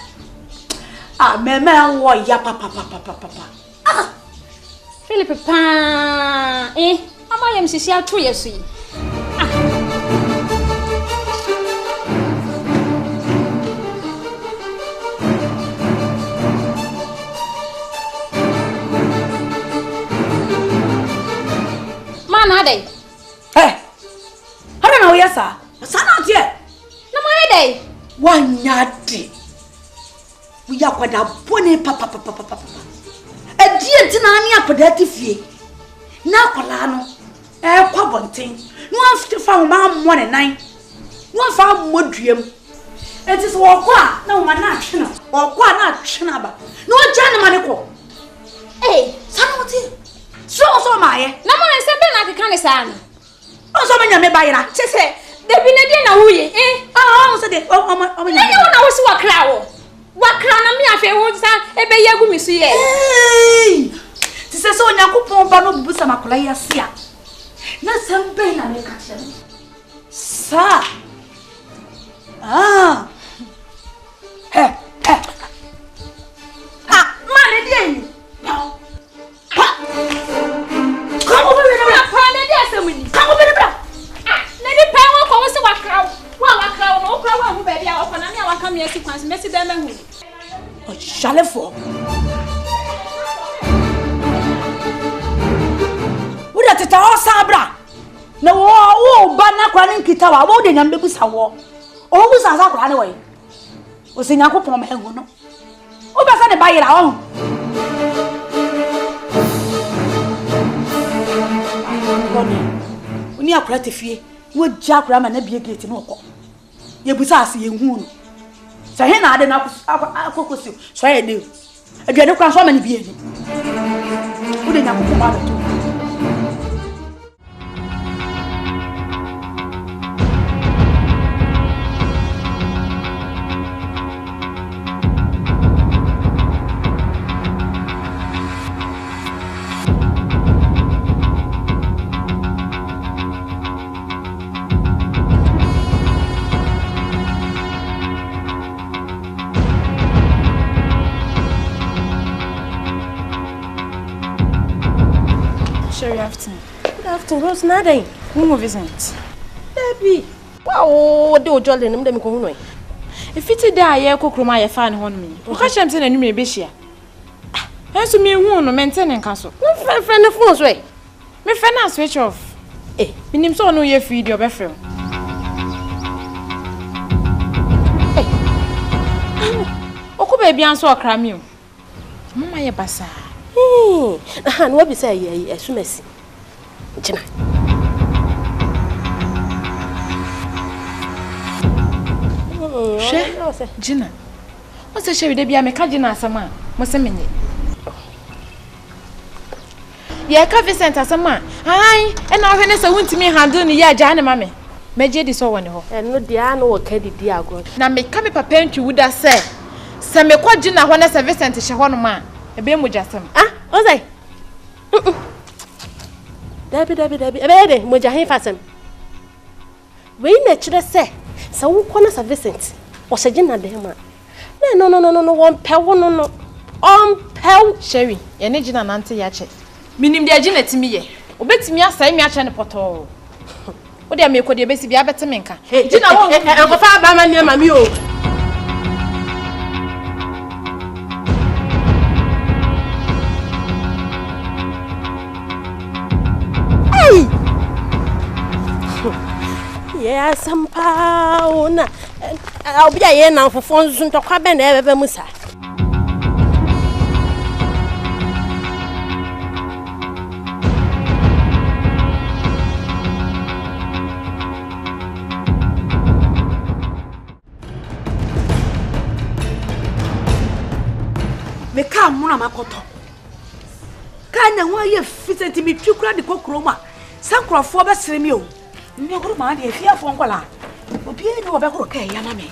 ah, mama wo ya papa. Ah, Philip pa. Ama yam sisi atu yesu yi. Ah. Mana dai. Eh. Hara na wo yasa. Sana tie. Na mana dai. Wanyati. We are quite a bonny papa. A dear Tinani apodati fee. Now, Colano, a quabonting. No after found Mam 1 and 9. No found more dream. It is walk no man action or qua not chinaba. No Janamanico. Eh, Sanoti. So my. No more is something like a kind of son. Oh, so many may buy it. Say, there be a dinner, eh? Oh, said it. Oh, my, I was what crowd. What crown me afi wo sa ebe yegu mi so ye eh ti se so Yakobon ba no bubusa makola ya sia na sembe na me ka chere sa ah ah ma le die ni pa come over here pa le die asemuni come over here na ni pa wo ko wo se wa crown no okra wa hu baby a wo na me a waka me asi kwanse me si dem hu o chale fo wuda teta o sabra na wo ba na kwa ni kita wa wo de nyambe busa wo o busa sa kwa ne wo o se Yakobon ma hu no o ba sa ne ba yira wo oni akura te fie wo ja akura ma na bie gate no ko ye busa ase ye hu no so he na ade na akokosi so ye de aduane kwa so ma ne bie ni wo de Yakobon ma to Good afternoon, Rose Nadine. Who Vincent? Debbie. Wow, do jolly them dem ko huno. If it die ye kokroma ye fan hon me. O ka hyem se na numi e be hia. Enso me hu no maintain nka so. No friend of phone so e. Me friend na switch off. Eh, minim so no ye free di obefrem. Eh. Oko ba bia so okra me o. Mama ye basa. No wa bi say ye esumasi. Gina. She Gina. What's the she de bia me ka Gina asama. Mo se menye. Ye ka Vincent asama. Ai, e na ohwe ne se wuntimi handle ni ye agya ne mame. Meje di so woni ho. No dia no wo ka didi ago. Na me ka me papa ntwi wuda se me kwa Gina ho na se Vincent hye ho no ma. Ebe mo jasem. Ah, Osei. Debbie. Ebe mo jahin fasem. We na kire se wo kona sa Vincent. O se Gina de ma. No, won pewo no. Pew Sherry, ye ne Gina nante ya che. Minim de Gina timi ye. Obetimi asai mi ache ne poto. Wo de me ko de besi bia bete menka. Jina wo enkofa ba ma ne mami o. Yeah, somehow na I'll be a now for phones to come and ever musa. Me come muna makoto. Kana wa ye fisenti mi twukura de kokroma. Sankrofo be sere mi o. Me goro ma de afia fo nkwala. Obi ni wo be goro kai ya na me.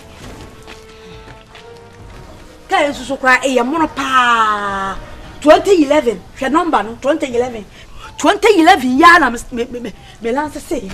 Kai susu kra e ye mono pa. 2011, hwe number no 2011. 2011 ya na me lance say.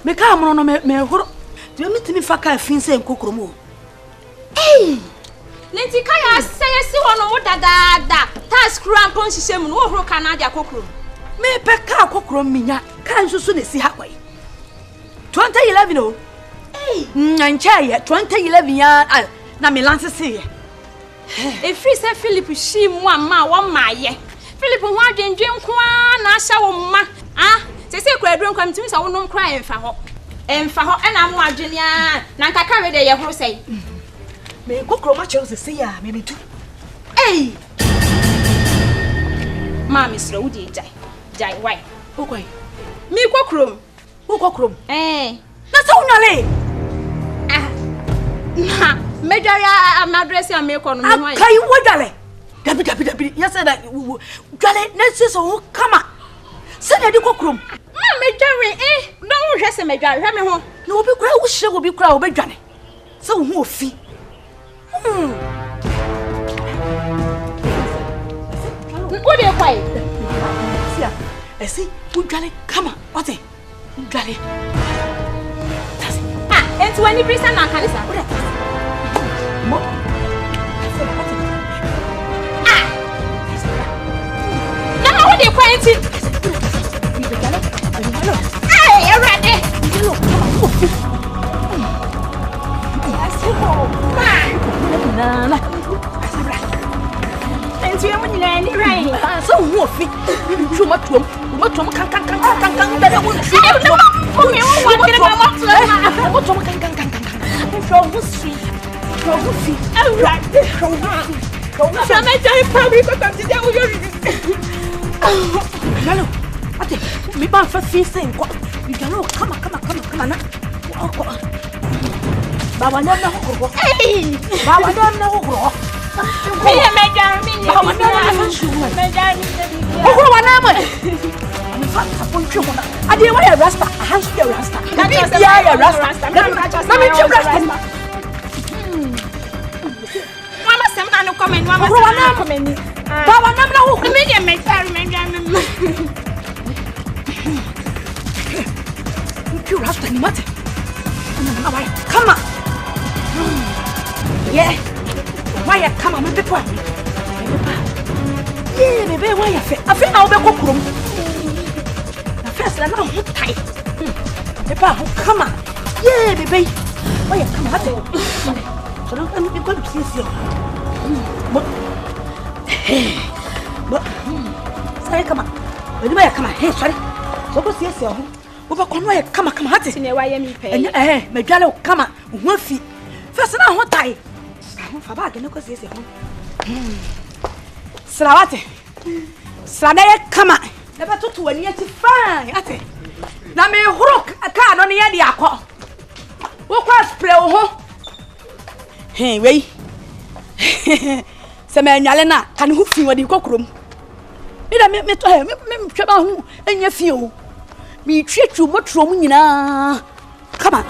Me ka mo no me horo de me timi fa ka fin se nkokromo lenti ka ya sey si wono mo dadaada task kran kon hihye mu no horo ka na dia kokro me pe ka kokro minya ka nsusu ne si ha kwai 2011 o ncha ye 2011 ya na me lance se ye e free se Philip shi mu ama wo maye Philip ho adwendwen ko na ahya wo ma se kura drum kwam timi sa wonom kra emfa ho ena mo adwene a na nkaka we de ye horo sei me kokro ma chero se ya me metu ma mi sro wudi jai why okoi mi kokrom na sa unale na medware amadress ya me kono me ho ai kai wodale dabi ya say that dwale na se so kama se na di kokrom ma medware no hwe se medware hwe me ho na obi kura wo hye obi kura obi dwane se wo ho ofi What do you fight? I see, Udale, come on, what's it? Udale. And 20 percent on Canisa. Now, what do you fight? Hey, you're ready. You want to learn right? So what? You must come I didn't wear a rasta. I have to rasta. Yeah, rasta. Let me check rasta. Mama, some kind of comment. Mama, comment. Baba, no, the medium may you rasta, what? Come on. Yeah. Why come on with the point? Yeah, baby, why I feel I'll be cookroom. The first and I'm tight. Come on. Yeah, baby. Why you come on? So don't be going to see you. Sorry, come on. When you come on, hey, sorry. So go see you. Over Conway, come on, hot in a way, me pay. Eh, my gallow, come on, 1 feet. First and I'm tight. Fabag no cause ese Slawate Slade kama Neba tutu wani ati fine ate Na me huro ka no ne ye de akọ Wo kwa spray wo ho wei Se me nyale na kan hu fi wadi kokrom Ida me to me hwe ba hu anya fi o Me twetwu motro mu nyina Come on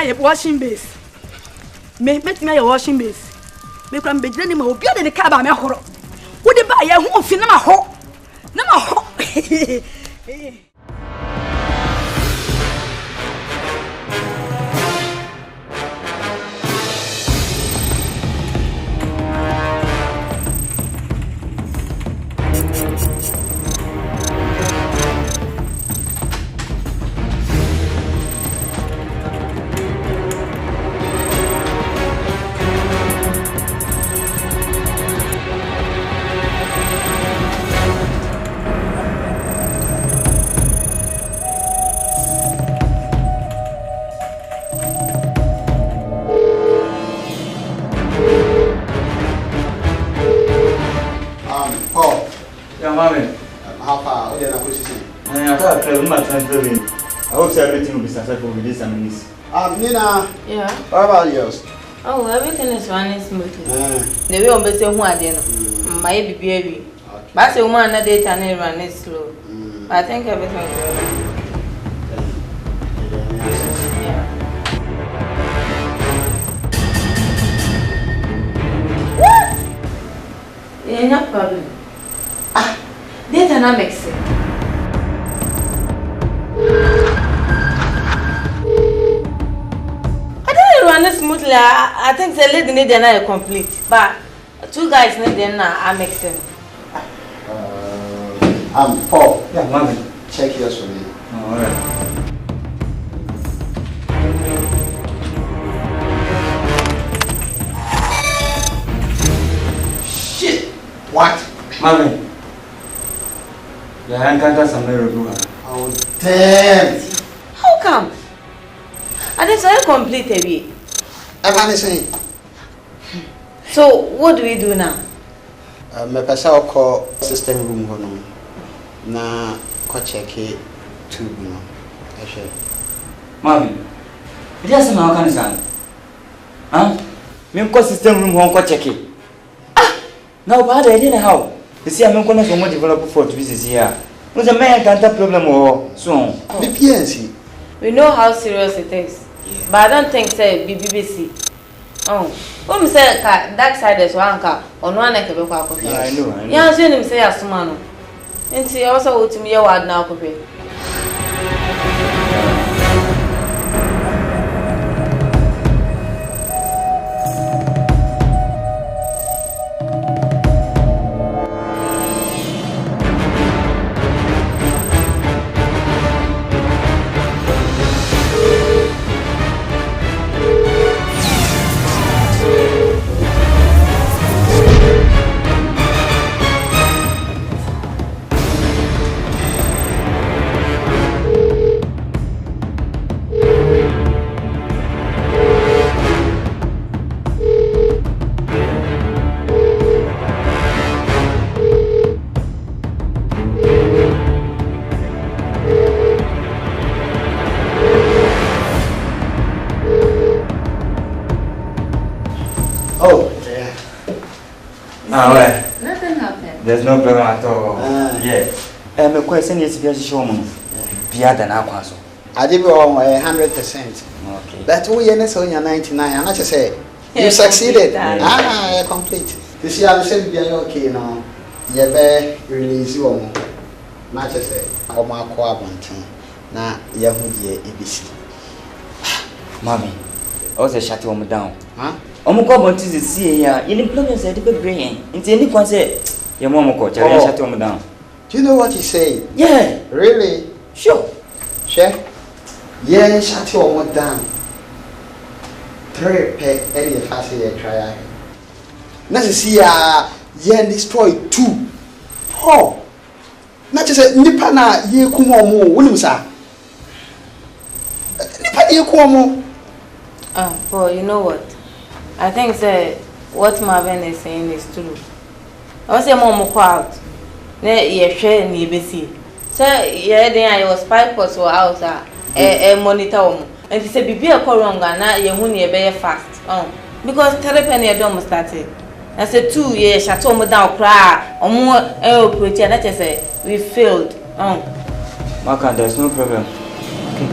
a washing base. Met me a washing base. Make them be dreaming of being in the cab. I'm a horror. Would you buy a home for number ho? Number ho. I hope everything will be successful with this amenities. Nina. Yeah. What about yours? Oh, everything is running smoothly. The way on better who I didn't. My baby. But the woman that they turn running slow. I think everything is ready. What? Yeah, no problem. They turn make sense. Running smoothly. I think the lady need are complete, but 2 guys need them are mixing. Paul. Yeah, mommy. Check yours for me. All right. Shit. What? Mommy. Yeah, I can't some mirror. Oh damn. How come? I didn't say complete a bit. Ebenezer. So what do we do now? My person call system room hono. Na ko check it tube no. Mommy. It has no can stand. Huh? Me ko system room hon ko check it. Now bad I didn't how. You see I'm going to so develop for to business here. What's a man can't have problem or so. BPNC. We know how serious it is. But I don't think say BBC. Oh, when me say that side is one car on one neck of a car. I know. Yeah, I see him say as man. And see also to me a word now, Coffee. Nothing happened. There's no problem at all. Yeah. My question is to be show me. Bigger than our council. I did 100%. Okay. But we are not only 99. And I just say you succeeded. You're complete. You see, I'm saying you're okay now. You're very release you. Not just say, oh my quadrant. Now, you're ABC. Mommy, I was a shut home down. Huh? I'm going to see here. In employment, I did bring into any concert. Your mom coach, I shut him down. Do you know what he say? Yeah. Really? Sure. Sure. Yeah, shut your down. 3 pay any fast try. Now see yeah destroy 2. Oh. Not just a nipa na ye kumomo wonu sa. Nipa ye kumomo. Well, you know what? I think what Marvin is saying is true. I was a mom out. Ne share ni besi. So yeah, then I was pipe was out monitor. And he said, "Be a coronga na ye huni be fast." Because therapy na don started. I said 2 years chateau mo down cry. Omo operate and that say we failed. Maka, there's no problem. Okay.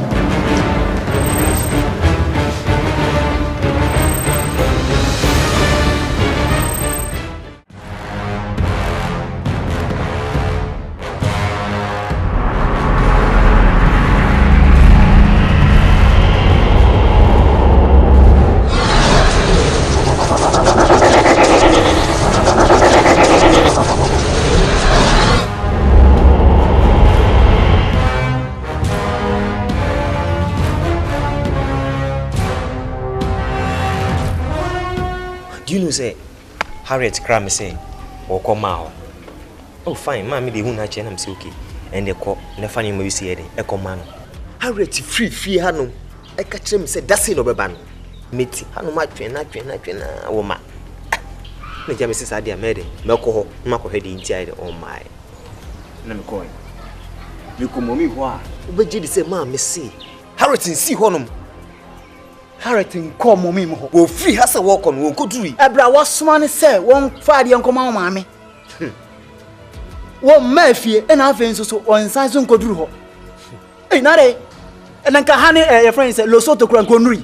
say Harriet cram say or come out. Oh fine, mammy the one I am say okay. And the cop the funny movie see it a command. Harriet free hano. I catch him say that's it over Meti hano ma twena woman. Me jam Mrs. Adia made Melko Mako head inside oh my. Let me call him. You come mommy why? But Jidi say ma me see. Harriet see honum. Harriet call mommy mo. Wo free has a walk on won ko duri. Ebra was man say won faade en koma maame. Wo mafie e na afen so onsan so nkoduru ho. Eh na re. And nka ha ne your friend say Losoto kura nkonuri.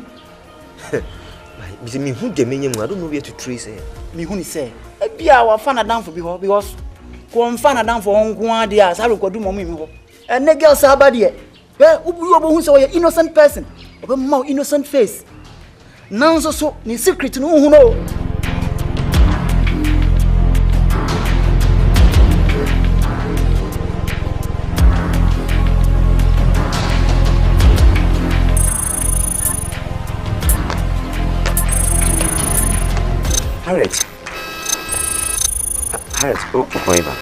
Me hu de menyem I don't know where to trace eh. Me hu ni say e bia wa fa na dan for bi ho because ko fa na dan for honko ade a sa rekodu mommy mi ho. And the girl say abade e. Ubu obo hu say we innocent person. Obe ma innocent face. Now so ni secret no hu no. Harriet, oh, Kyeiwaa.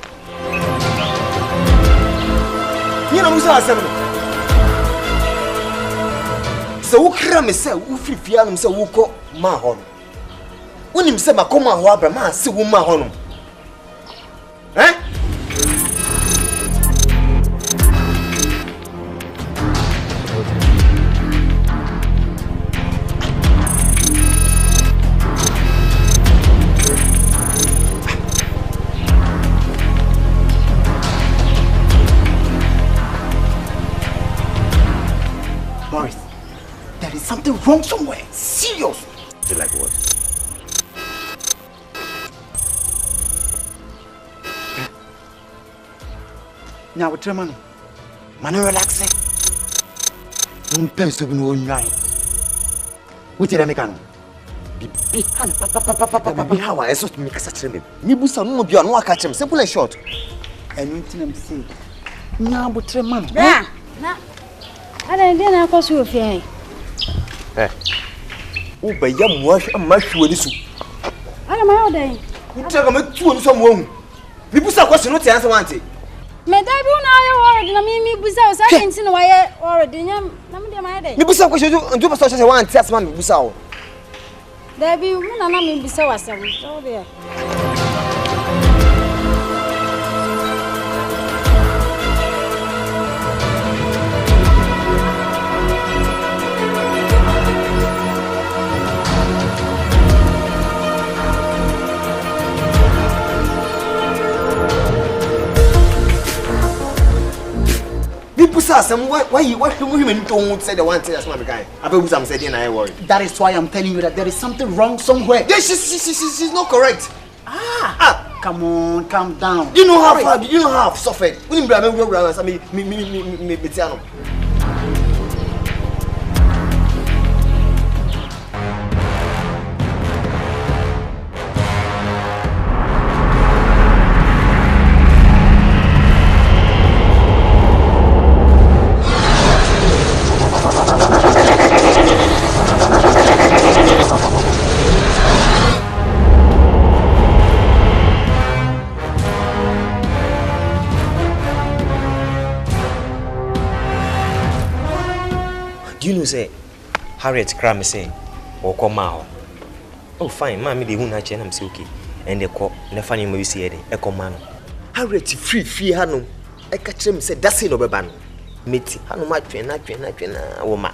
You know, Mensah said, so who cram me say, who free fianum say, who call my home. When him say, my come on, who man, see who my home. Eh? Something wrong somewhere. Serious. Feel like what? Now we try man relax. Don't pen to be no nine. We tell them can. Be how I so make such a me. Me busa no be no catch him simple and short. And we tell them say. Now we try man. Yeah. Na. Ada ndie na akoso ofie. O ba ya muash amahwe ni so. Ana ma yoden. Ntega me tuo ni so mo hu. Mi busa kwase no tia answer wante. Me dai bi una aye already na mi busa o sa enti na waye already nyam na me de ma yede. Mi busa kwase ndu busa so say wante asma mi busa o. Dai bi una na mi busa wasam. So there. Why you women don't say the one thing that's my guy? I bet I'm saying I worry. That is why I'm telling you that there is something wrong somewhere. Yes, she's not correct. Come on, calm down. You know how far, you know how I've suffered. Me. Do you know say Harriet cram say or come out? Oh fine, mammy the one I am say okay. And the cop the funny movie see it a command. Harriet free hano. I catch him say that's it over ban. Meti hano ma twena woman.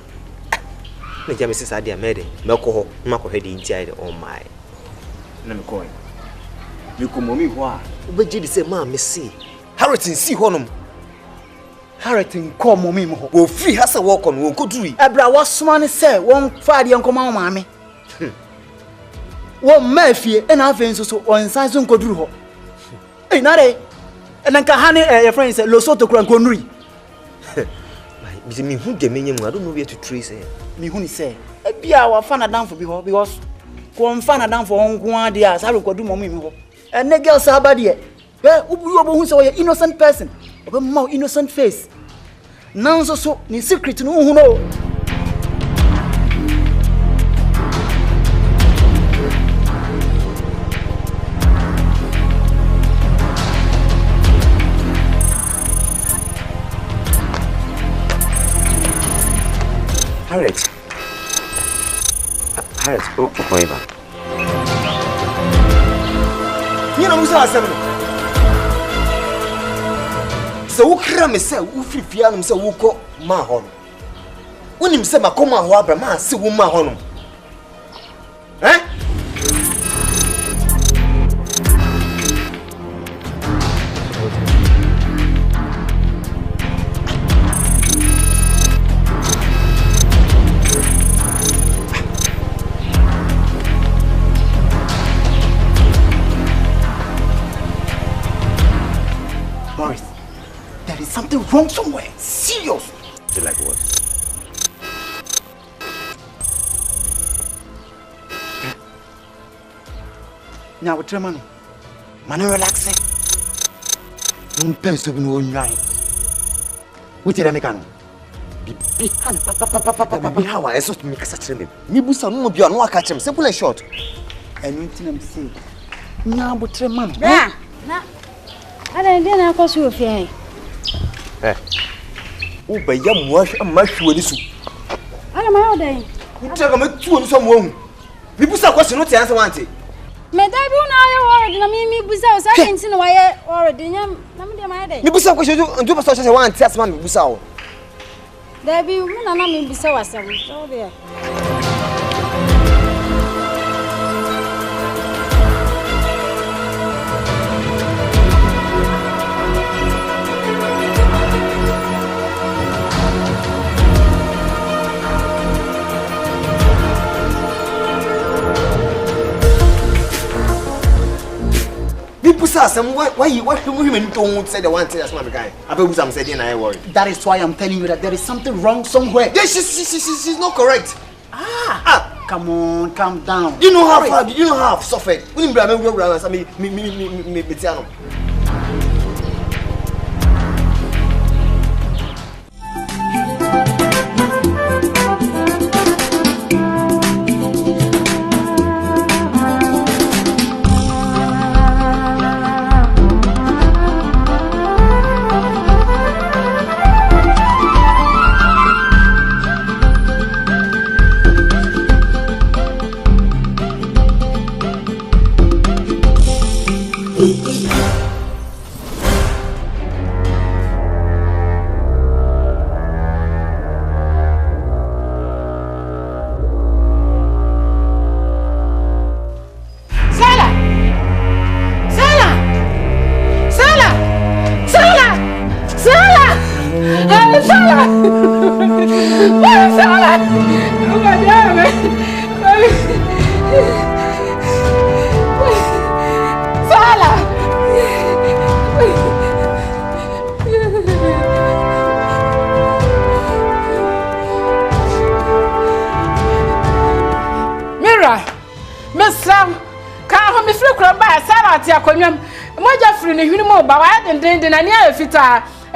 Me jam Mrs. Adia made Melko Mako head inside oh my. Let me call him. You come mommy why? But Jidi say ma me see. Harriet see honum. Harriet call mommy mo. Wo free has a walk on won ko duri. Ebra was man say won faade en koma maame. Wo mafie e na afen so onsan so nkoduru ho. Eh na re. And nka ha ne your friend say Losoto kura nkonuri. Me hu de menyem I don't know where to trace eh. Me hu ni say e bia wa fa na dan for bi ho because ko fa na dan for honko ade a sa rekodu mommy mi ho. And the girl say abade e. Ubu obo hu say we innocent person. Obe ma innocent face. Now so ni secret no hu no. Oh, forever. You know, Musa 7. So, who cram is say, who free piano, so who call Mahon? When him say, Macoma, who are man, see woman honor. Eh? Morris, there is something wrong somewhere. Serious. Like what? Now, what's your money? Man, relax. Don't pay to be no right. What did I make? How I saw to make such a name. Nibusa no be on one catch him, simple and short. And anything I'm saying. Now, what's your money? Yeah. I didn't cause you a fear. Eh. Oh, by young wash and mush with this. I am my old day. You tell me 2 and some woman. Nibusa was not the answer wanted. May I be now? Me, Busa, I didn't see no way or a dinner. Nibusa was you do such as I want, test man, Busa. There be one, and I mean, Busa, so there. Why you women don't say the one thing that's my guy? I bet I'm saying I worry. That is why I'm telling you that there is something wrong somewhere. Yes, she's not correct. Come on, calm down. You know how far, you know how I've suffered. Me.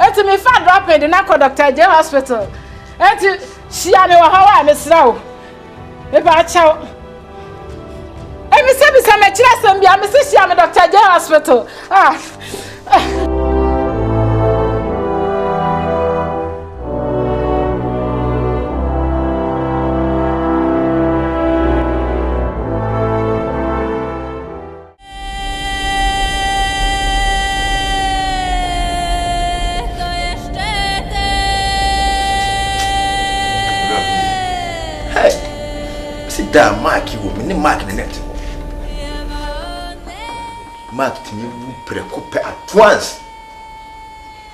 Eti me fa drop in the Nako Dr. J Hospital. Eti she ane wa hawa me srawo. Me ba chaw. E me se bi sa me kire sem bia me se she ame Dr. J Hospital. Da mark you me mark the net. Mark to me precope at once.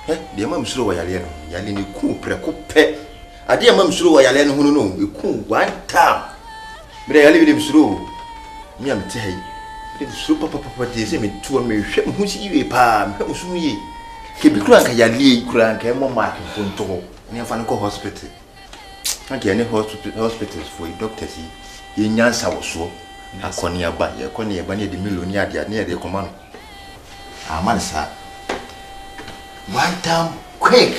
The mam slow yale no yale ni ku precope. Ade mam slow yale no hunu no e ku one time. Me yale bi slow. Me am te hay. Bi slow papa de se me tu me hwe hu si yie pa me hu su yie. Ke bi kura nka yale kura nka mo mark fonto. Me afa no ko hospital. Anke any hospitals for doctors yi. Nyansa woso akoni aba ye koni eba ne de million ya de ne de command amansa one time quick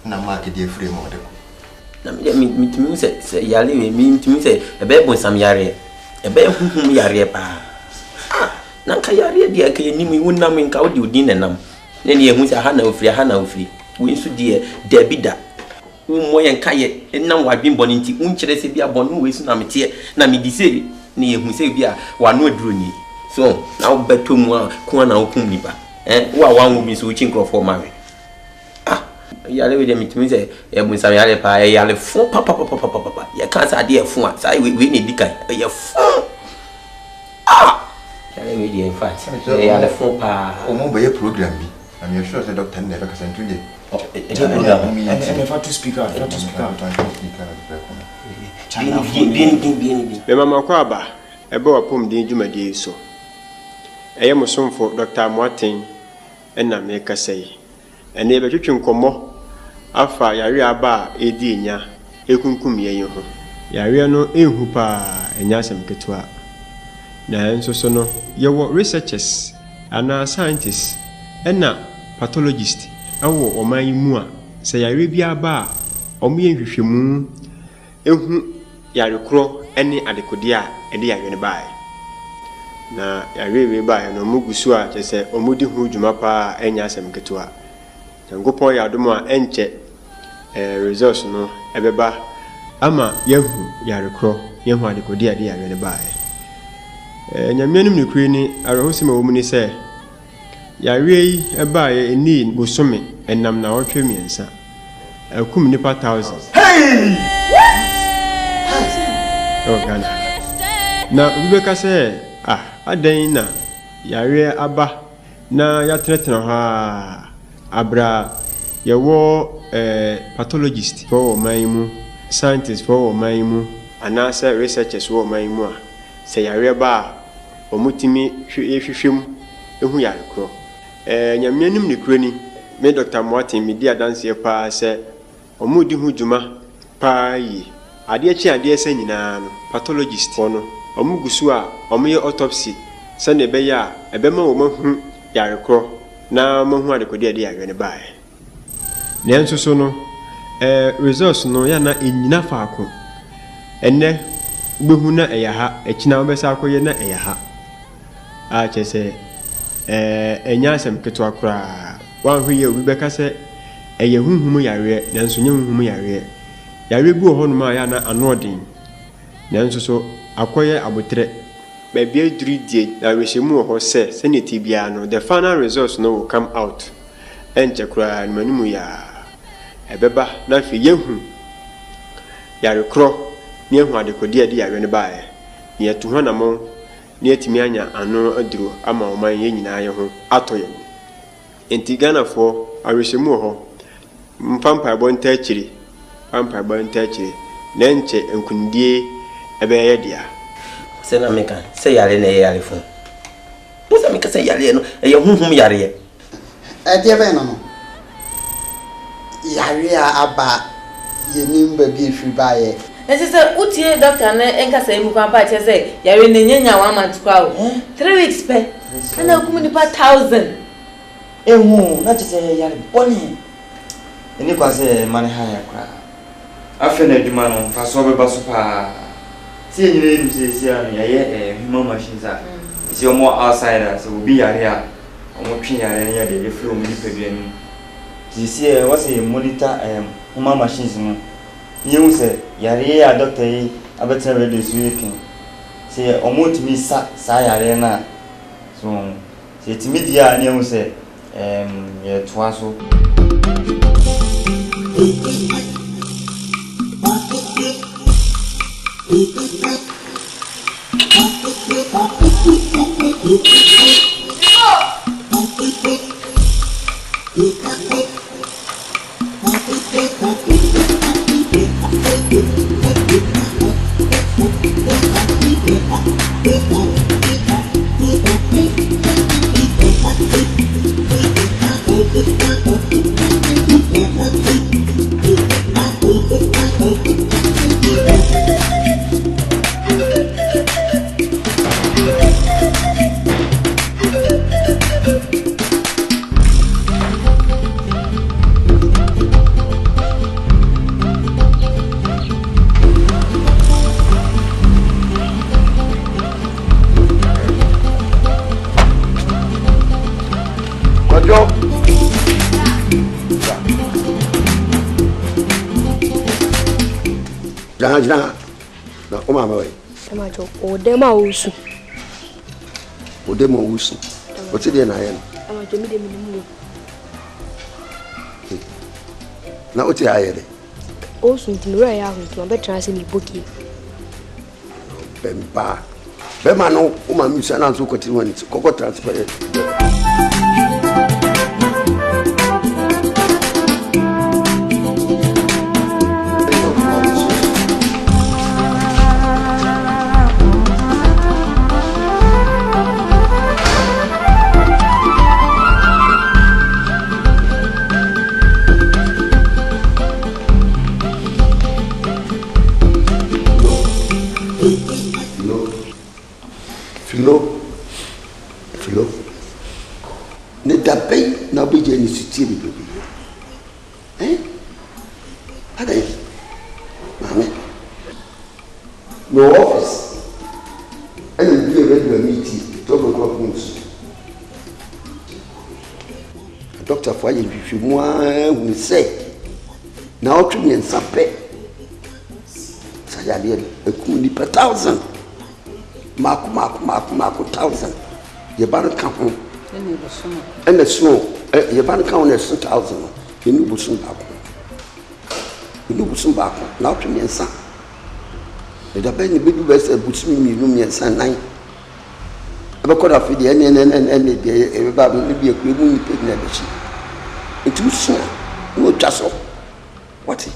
na market dey free mo de na me say yale me say e be bon sam yare e be huhum yare pa na ka yare de ka ni mu wonnam nka wo de odin nenam ne ne ehu say ha na ofri we nso de bida Umoya Kaye, and now I've been born into Uncheres be a bon ways Namitia, Namidise, near who say be a one word druni. So now bet 2 more Kwana Okuniba, and one woman is wishing for marry. Ah, Yale with them to me say, Musayale Pie, Yale 4 papa, you can't idea for once. I will need the guy. You fool. Ah, Yale with you in fact. They are the 4 pa. Mobile program. I'm sure the doctor never can do it. I have to speak out. Me mama kwaba ebe wapom din dwumadi so. Eye mosomfo Dr. Martin na me kasai. Ene be twetwe nkomo afa yare aba edi nya ekunkum ye ho. Yare no ehu pa enya asem ketwa. Na enso so no ye wo researchers ana scientists na pathologist awo oman mu a se yare bia ba omo ye hwehwemu ehu yare kro ene adekodi a ede yare ne bae na yare we bae no mugusu a chese omudi hu dwuma pa enya asem ketwa ngopon ya domo a enche results no ebeba ama yehu yare kro yehu adekodi a de yare ne bae nyamianum ne kuri ni arahosima wo mu ni se yare yi ebae eni bosome enam na otwe miensa akum nipa 1000. Hey! Oh Ghana. Na ubeka se adan na yare aba na ya tretena ha abra yewo pathologist for maimu, scientist for maimu, anasa researchers for maimu a se yare ba omutimi hwehwem ehu yare kro. Nyamianim ne kroni me Dr. Martin me dia dance pa se omudi hu dwuma pa yi ade chi ade ese nyina no pathologist no omugusu a omoye autopsy se ne be ya ebema wo mahu yare kro na mahu ade kodi ade yare ne bae ne enso so no results no ya na enyina faako enne behu na eya ha echina obesa akoye na eya ha a chese enya asem ketwa kura wan hwiye obi beka se eye hunhum yare nanso nye hunhum yare bi ho no ma ya na anodin nanso so akoye abotre ba bia dridie na rehemu ho se ne tibia no the final results no will come out enche kura manum ya ebeba na fi yehu yare kro ne hu adekodi ade yare ne bae ne tu hana mo ne atimi anya ano aduro ama oman ye nyina ye ho atoye enti Ghana fo arehemu ho mpampa bonta akiri na enche enkundie ebe ye dia se na meka se yare na yare fo musa meka se yare no ye hunhum yare ye dia be no yare aba ye nimba bi efiri bae Nti se utie doctor na enkasa emu kwa pa chese yare nyenya wa mantukwa o 3 weeks pe ana hukumu ni pa 1000 ehu na chese yare boni eni kwa se mane haya kwa afi na djuma no fa so be baso pa si nyire ni se ya ye human machines a si omo outside so bi yare a omo twi yare ya de free omo di pedua ni si what's a monitor human machines no you say yare ya doctor yi abetra radio so yekin say omotimi sa yare na so say timidia na you say ye twaso jina. Na o ma we. E ma jo o de ma wusu. O de ma wusu. O ti de na ye. E ma jo mi de mi mu. Na o ti aye de. O sun ti no ya hu to be tra se mi boki. Bemba. Bema no o ma mi sana so kwati wani kokko transfer. Philo. Ne dabe na obeje ni siti bi bebe. Ada yi. Mame. No office. Any be a regular meeting, to go go news. Doctor for you if you want say. Na o tumi nsape. Sayale e ku ni per 1000. Mark 1000. Ye ban kan ho. Ene so ye ban kan ho na 1000. Ye ni busun ba ko. Ye ni busun ba ko. Na otwe mensa. E da ba ni bedu ba se busun mi nu mensa nan. E ba ko da fi de ene de e ba ni bi e ku mu ni pe na be chi. Etu so no twa so. What?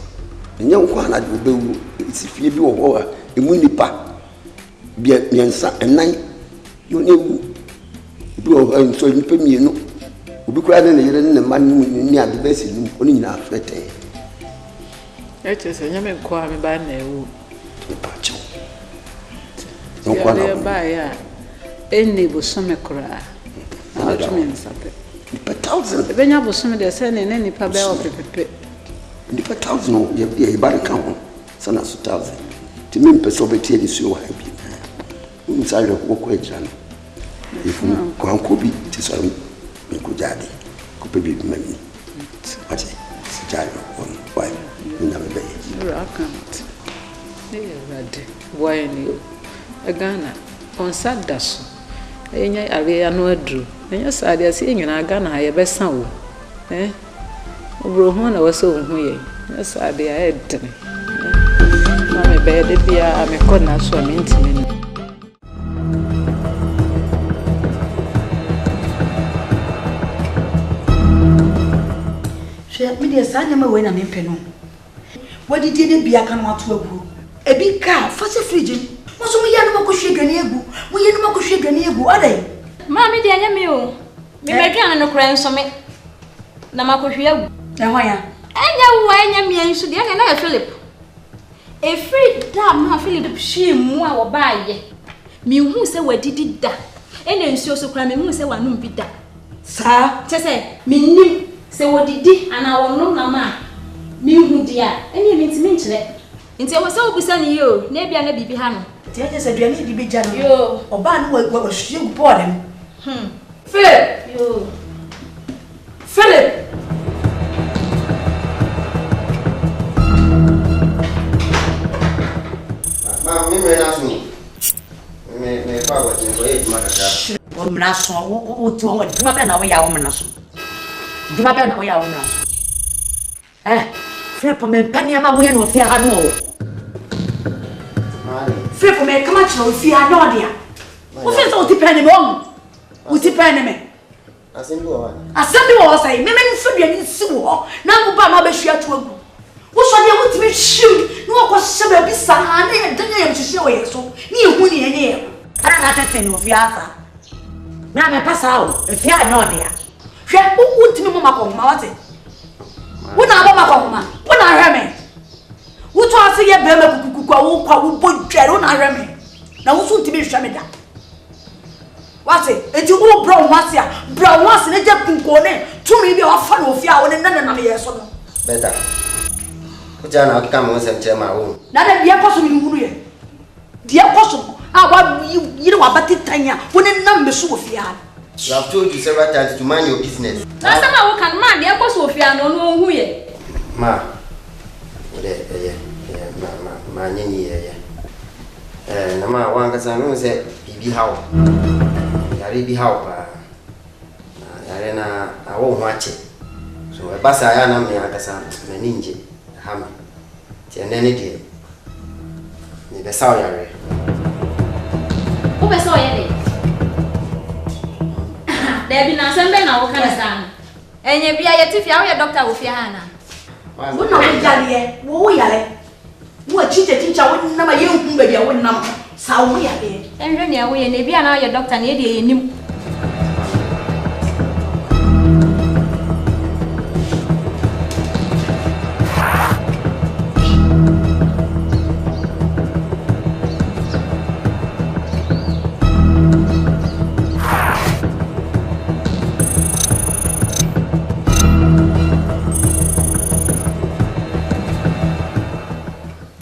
Enya nko ana de obewu isi fie bi wo ho a emu nipa bia mensa enan yo newu bi o so ni pe mienu obi kura ne yere ne man ni ade ba si ni oni nyina afete se nyame ko a me ba na ewu pa cho no kwa na ba ya eni bo so me kura na to mensa pe pa 1000 be nya bo so me de se ne ni pa ba o pepepe ni pa 1000 ye ba kan ho sana so 1000 ti me mpe so betie ni so wa bi inside of work with Jan. If you go Kobi, it is on Kujadi, Kobi Memi. What is Jai on why? You never bay. You are can't. Why you a Ghana on Sadash? Enya area no drew. And yes, I dare seeing in a Ghana, I best sound. Eh? Brohona was so here. Yes, I dare head. Mammy bed, be a corner so I'm intimate. Me dey sanya me we na me penu. What did you be aka no ato agu? E bi ka fa se fridge. Mo so me ya no makohwe adwane agu. Mo ye no makohwe adwane agu. Adai. Ma me dey anya me o. Me medwan no kra nso me. Na makohwe agu. E ho ya. Anya wo anya me nso dey na ya Philip. E free da ma Philip hwe mu a wo ba ye. Me hu se wadidi da. Ene nsuo so kra me hu se wanum bi da. Sa, chese me nim se wodidi ana wonno na ma mi hu dia eni mi ntimi nkyere nti e wo se obusa ni yo na bia na bibi ha no ti e se duane di beja no yo oba no wa hwie gu polem Philip yo Philip ma mi me na so me pa wa tin ko e ma ka ka o mna so o tu o duma be na wo ya wo mna so duma be na wo ya wo mna Philip me pania ma wo ya no fi ha no Philip me kama chiro fi ha no dia wo fi so ti pene me o ti pene me Asante wo Osei me nso bia ni si wo na wo ba ma be hwia to agu wo so dia wo ti me hwim no ko hye ba bi sa na ye danya ye hwehwe wo ye so ni ehu ni ye ye ara na tete ni wo fi asa na me pasa o fi ha no dia hwe wo ti me mama ko ma wate wo na ba ma ko ma wo na hwe me wo to ase ye be ma kukuku wo kwa wo bodware wo na hwe me na wo so ti me hwe me da What's it? It's you brown once ya. Brown once in a jet puncone. To me, you are fun of ya when none years on. Better. Put down come on and tell my own. Not a dear person in Hulu. Dear person, I want you know about it, Tanya, when a number so fear. You have told you several times to mind your business. That's how I can mind dear person of ya no who ye. Ma. Many and a man one can know that be how. Yari be how. Yarena, I won't watch it. So a pass I am me at a ninja, hammer. And then it is. The Sawyer. Who was saw it? There be no assembly now, can I stand? And you be a if you are a doctor with your hand. Wouldn't know Jolly, who yare. What teacher wouldn't know you, baby, I wouldn't know. So we are there. And when you are away, and if you are now your doctor, and you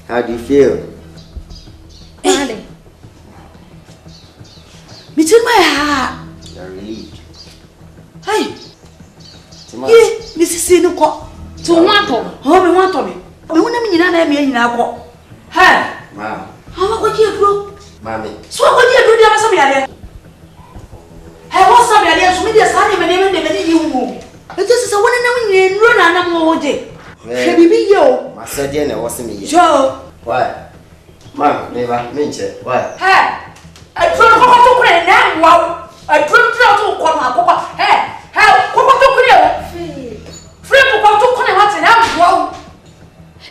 How do you feel? Between my heart. You're relieved. Hey, Mrs. Sinuko. To Wato. Oh, me want me. We want to mean an enemy in our. Hey, Ma'am. how about you, bro? Mammy. So, what do you do? There was somebody there. Hey, what's somebody there? So, me, there's honey, my name, and you move. It is a one and run and I'm all day. Baby, yo. I said, dinner wasn't me. Joe. Why? Ma'am, never mention. Why? Hey, I don't know how to pray now. Wow, I don't know to come. Hey, how? Come to Korea. Free to come to Korea. What's in our wow?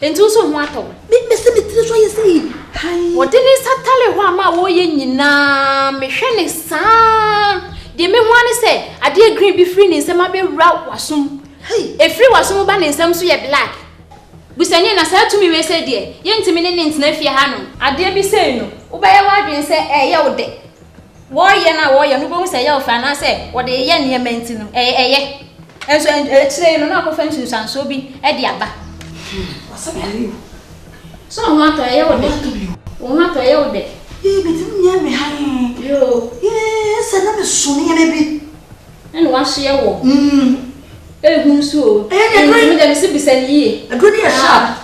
Into some water. Mr. Mitchell, what you say? Hi. What did he tell you? Wama, woyen na mechanic, son. The men want to say, I did agree be free in some of your route was soon. Hey, a free was some ban in some sweet black. Busanya na say to me we say there yentimi ne ntina fie ha no ade bi say no wo ba ya wadwen say ye wo de wo ye na wo ye no bo say ye wo fa na say wo de ye ne menti no ye enso chire no na ko fa nsu sanso bi e de aba wasabi so ho ato ye wo de wo ato ye wo de bitim nya me ha yo se na me sunu ye bi en wa hye wo Hunsu, and you didn't see beside ye. A good year shop.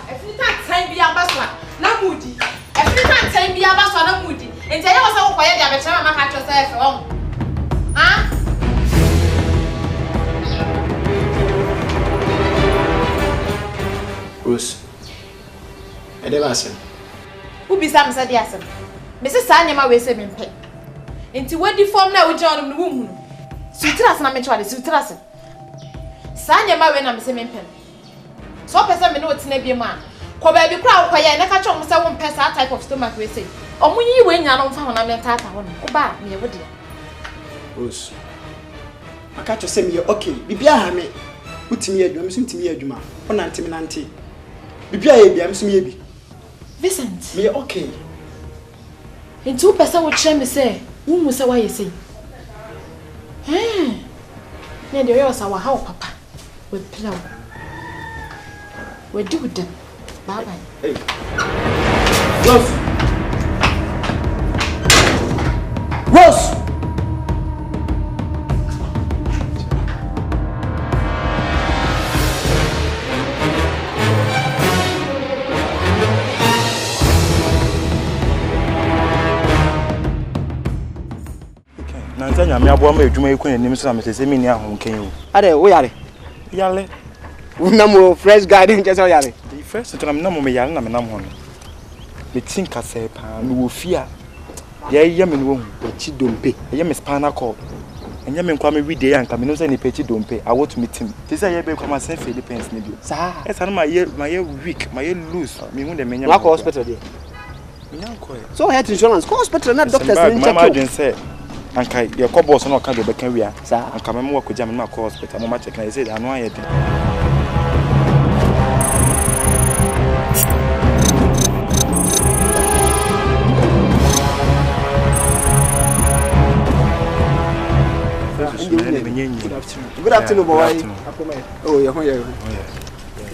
Every time be a baswa, na moody. Every time be a baswa, na moody. And tell us how quiet the better man had yourself home. Huh? Bruce. I never said. Who be some said yes? Mrs. Sanyama we say me pay. Into what the form now with John in the womb. Sutras na me try sutras. Sanyama when I'm saying pen. So person me know it's na be man. Ko ba bi kra kwa ya na ka chom say won pesa type of stomach we say. Omunyi we nya no mfa ho na me tata ho no. Ko ba me wo de. Bruce. Aka cho say me okay. Bibia ha me. Utimi adwuma, me so ntimi adwuma. Ona ntimi nante. Bibia ye bia me so me bi. Vincent. Me okay. Into person would share me say, who must say why you say? Near the yours our how papa with plow. We do with them. Bye bye. Hey. Rose. Rose. Nanya me aboa ma edwuma ekun enim so na me sese me ni ahonken o. Ade wo yare. Yale. Unamo fresh garden just yare. The first time na mo me yare na me nam ho no. Me think ase pa me wo fia. Ye me no hu echi dompe. Ye me spinal cord. Enye me nkwa me wide anka me no say ni pechi dompe. I want to meet him. This say ye be come say Philippines ni bio. Sa. Esa no ma ye weak, ma ye loose. Me hu de me nya. Wa ko hospital there. Me nya ko. So health insurance ko hospital na doctors ni check. Mama say anka ye ko boss no ka de be kan wia. Sa. Anka me mo akogya me na ko hospital. Mama check na ye say anu aye de. Good afternoon, boy. Oh, you're here.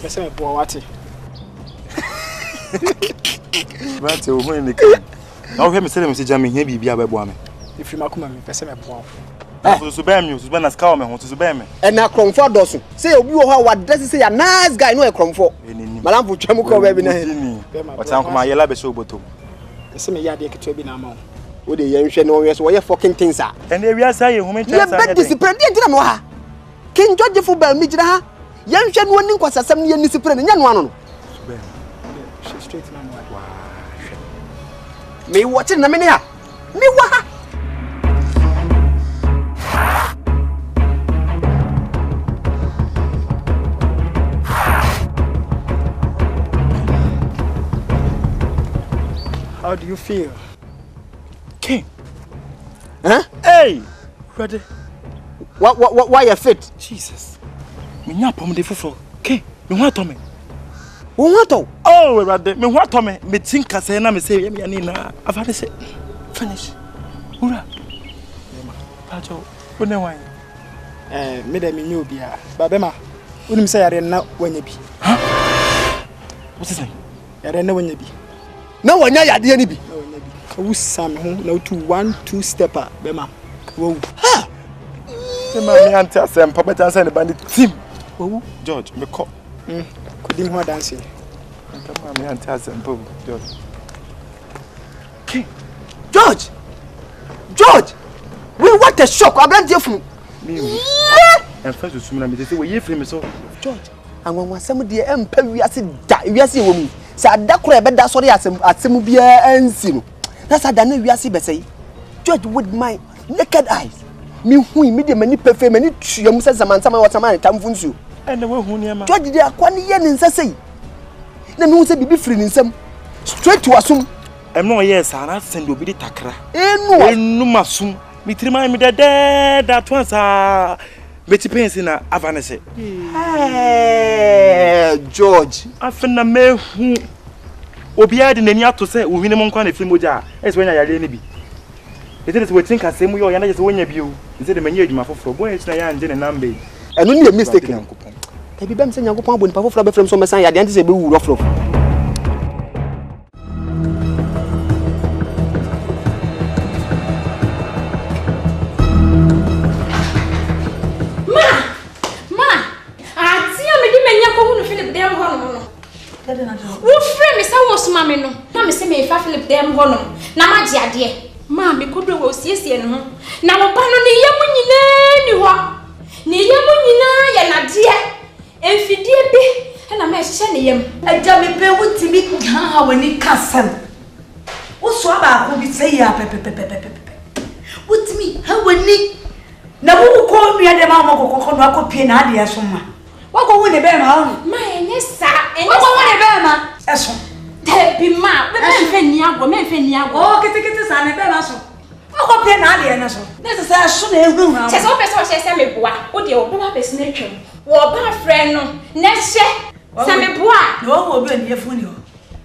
Let's say, boy, what? But when they come, now, let me say, Mr. Jamie, here be a baby. If you come, me, say, boy. So bam you, so ban as cow me ho so bam me. And na kromfo doso. Say obi wo ha wa dress say ya nice guy no e kromfo. Malamfo twam ko ba bi na he. Watan kuma yela be so botom. Ese me ya de keto bi na ma ho. Wo de yenhwe no we so wo ye fucking things ah. And e wi asa ye human chance. Ye be discipline dey ntina no ha. King George fo ba mi gira ha. Yenhwe no ni nkwasasam ni discipline nya no ano no. She straight na no. Wow. Me watching na me ne ha. Me wa ha. How do you feel? King. Huh? Hey! Ready? Why you fit? Jesus. Me nya pom de fofo. King, me ho atome. Wo ho ato? Oh, ready. Me ho atome. Me tinka say na me say me ani na. I've had to say finish. Ura. Pacho, one wine. Me da me nyu bia. Ba bema. Unim say yare na wanya bi. Huh? What's his name? Yare na wanya bi. Na wanya yade ni bi. Na wanya bi. Ka wusam ho na 2 stepper bema. Wo. Ha! Me auntie asem papa chance ne band team. Wo George, me call. Kudim ho dancing. Me auntie asem papa George. King. George. We what a shock. Abran je fun. Me. En fait je suis na me say we ye free me so. George. Anwan wasem de empa wiase da. Wiase wo mu. Sa adakora be da sori asem bia ansi no. Na sa da na wiase be say. George with my naked eyes. Me hu me de mani pefe mani tuam se zamantama watama tamfu nsu. Ene we hu ne ma. George de akwa ne ye ne nsasei. Na me hu se bibi free ne nsam. Straight to asum. Em no yes ana send obi de takra. Enu masum. Me trima me de that one sa me ti pensi na avanese. Hey George, afena me hu obi ade nani ato se wo hwene mo nkwa na firi moja. Ese wanya yale ne bi. Ese we think asem yo ya na je se wanya bi o. Ese de manya adwuma foforo. Bo ese na ya anje ne number. Enu ni mistake Nyankopon. Tabi bem se Nyankopon aboni pa foforo be frem so mesan ya de ante se be wuro foforo. Wo frame say wo soma me no na me say me fa Philip dem ho no na ma gi ade ma me kodro wo siesie ne ho na wo ba no ne yam nyina ni ho ne yam nyina ya na de enfidie bi na me hye ne yam aja me pe wutimi ha wani kasam wo so aba ko bi say ya pepepepepe wutimi ha wani na wo ko nua de ma mo kokko no akopie na ade so ma wako wo ne be ma ho ma enye sa enye wako wo ne be ma eso tebi ma be me ni agwo oh kete sa ne be ma so wako pie na ade ne so ne se sa so na ehu ha se so pese o se me boa wo de wo ba pese na twem wo ba friend no na hye se me boa no wo be ni efu ni ho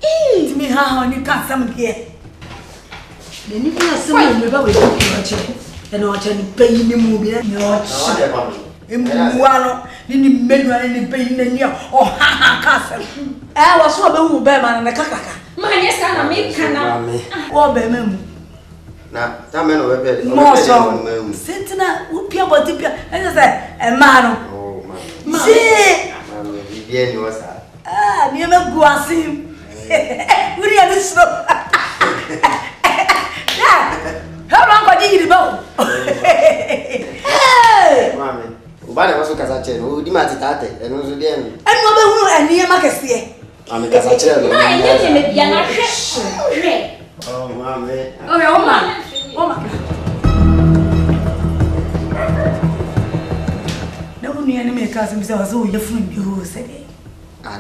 timi ha ni ka sam de ne ni ka sam me ba we ko ache ene o ache ni pe ni mu bi ni o emuano ni menu ani pe ni ni o ha kasa wo so be hu be ma na kakaka ma nye sa na me kana wo be memu na ta me no be pe mo so sentina wo pia body pia ene se e ma no oh ma si ma me bien no sa ni me guasim uri ani so ya how long go di ba mami ubale waso kasa cheno di matitate eno zo dia mi enu be hunu eni ma kese mami kasa cheno ma enye me bia na hwe oh mami oh ya oma na hunu eni me kasa mi se wazo ye funu bi ho se de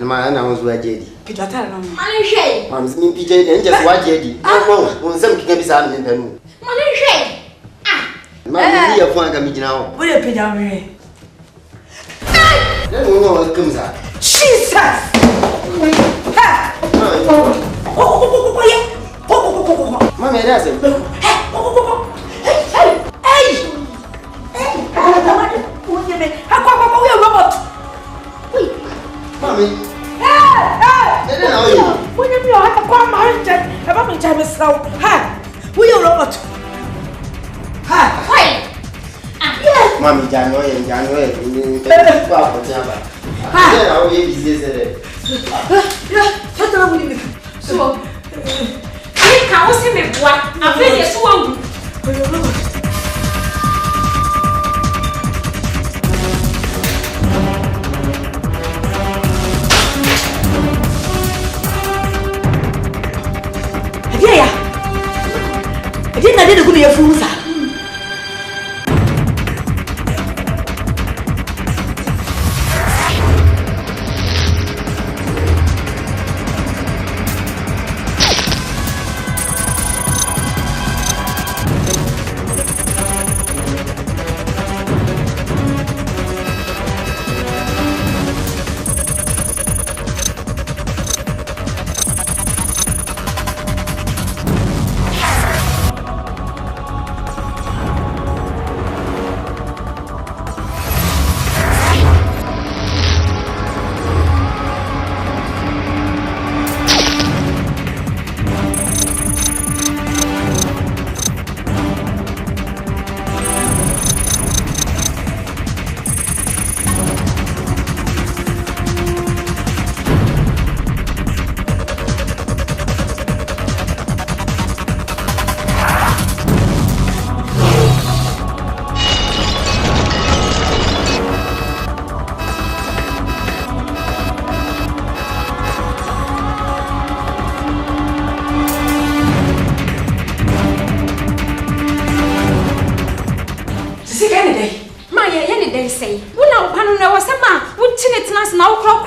ni ma na wazo ajedi kidata na ma ne hwe mami mi pije ni nje so ajedi won nsem kika bi sa na me panu ma ne hwe mami ya fun aga mi gina ho wo ye pija me no no come sa Jesus ha mami era se mami nene na oyi wonye mi o hata kwa ma nje e ba mi nje me saw ha wo ye robot ha wai ah Mami, January, you take a pop for Java. How you busy? Shut up with me. So, I can't see me. I'm very strong. I didn't go to your food.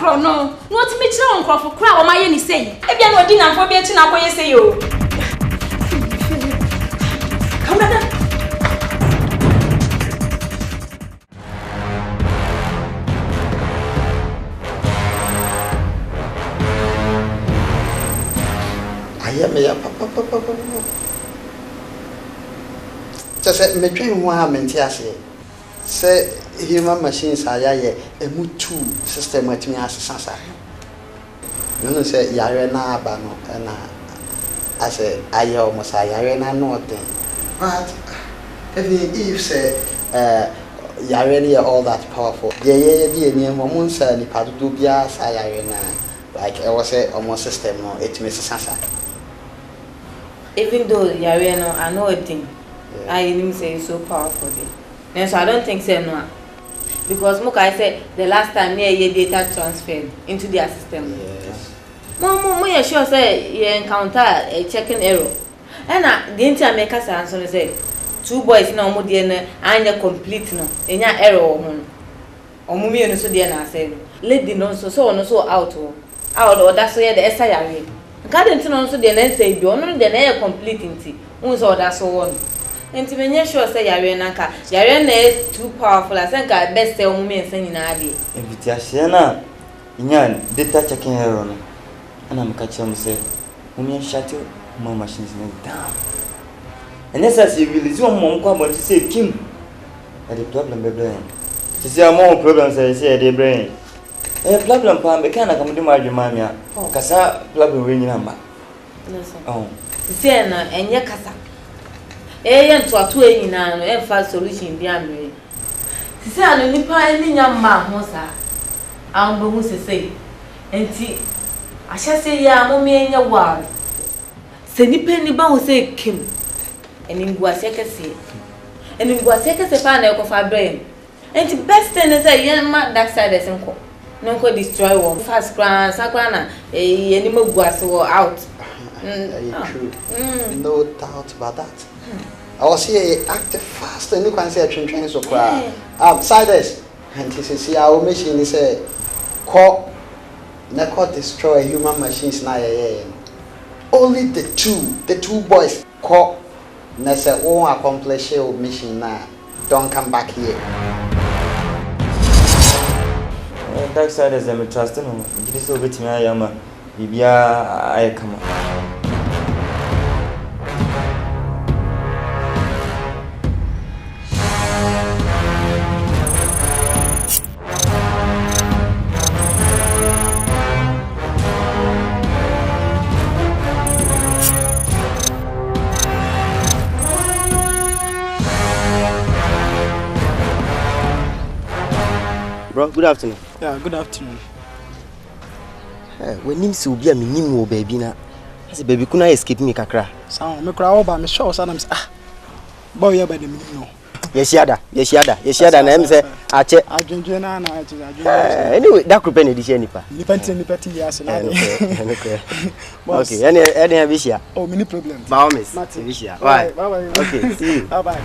No, what me children crop for crowd or my any say. If you are not dinner for being up, you say you. Come on. I am a papa. Just a between 1 and 2 say human machines are a mutu system with me as a sasa. You say Yarena Bano and I say I almost Yarena nothing. But if say Yarena all that powerful, yeah, Momunsa, the Padubia, Sayarena, like I was say almost system no, it makes sasa. Even though Yarena, I know a thing, I didn't say it's so powerful. And so I don't think so no. Because Moka said the last time your data transferred into their system. Yes. Mom, you sure say you encounter a checking error. And the entire maker answer say 2 boys no more DNA and complete no. And your error or mummy and so dear I said. Let the non so out or that's where the SIA. Garden to non so the next say do not the air completing. So that's all. And to be sure say Yarena is too powerful. I think I best say women saying Nadi. If it's a Yan data checking error, and I'm catching say, women shut your more machines down. And as I see, really, so mom come to say Kim. And the problem be brain. To see more problems, I say, they brain. A problem, Pam, can come to my mamma. Cassa problem ring number. Oh, Siena and Yakasa. And to a 2 and fast solution beyond me. Sister, any pie in your mouth, Mosa. I'm going to say, and see, I shall say, ya, mommy, and your word. Send the penny bound say Kim, and in Guaseka say, and in Guaseka say, panel of our brain. And the best thing is a young man that side as uncle. No could destroy one fast grand, Sagrana, a animal guasso out. True. No doubt about that. I was here active fast and you can say a train so cry. Side this. And he says, our mission is a call, not destroy human machines now. Only the two boys call, and say, oh, accomplish your mission now. Don't come back here. Dark side is a trust in him. This will be to me. I am a Bibia. I come. bro, good afternoon. Yeah, good afternoon. When him so be a minimum baby na. I say baby kuna escape me kakra. So me kura oba me show so na me boy ya by the minimum. Yes yada na em say ache. Adwendwe na ache adwendwe. Anyway, that group na di nipa. Nipa ti ya se na. Okay, any have issue. Oh, many problems. By all means. Bye. Bye. Okay, see you. Bye.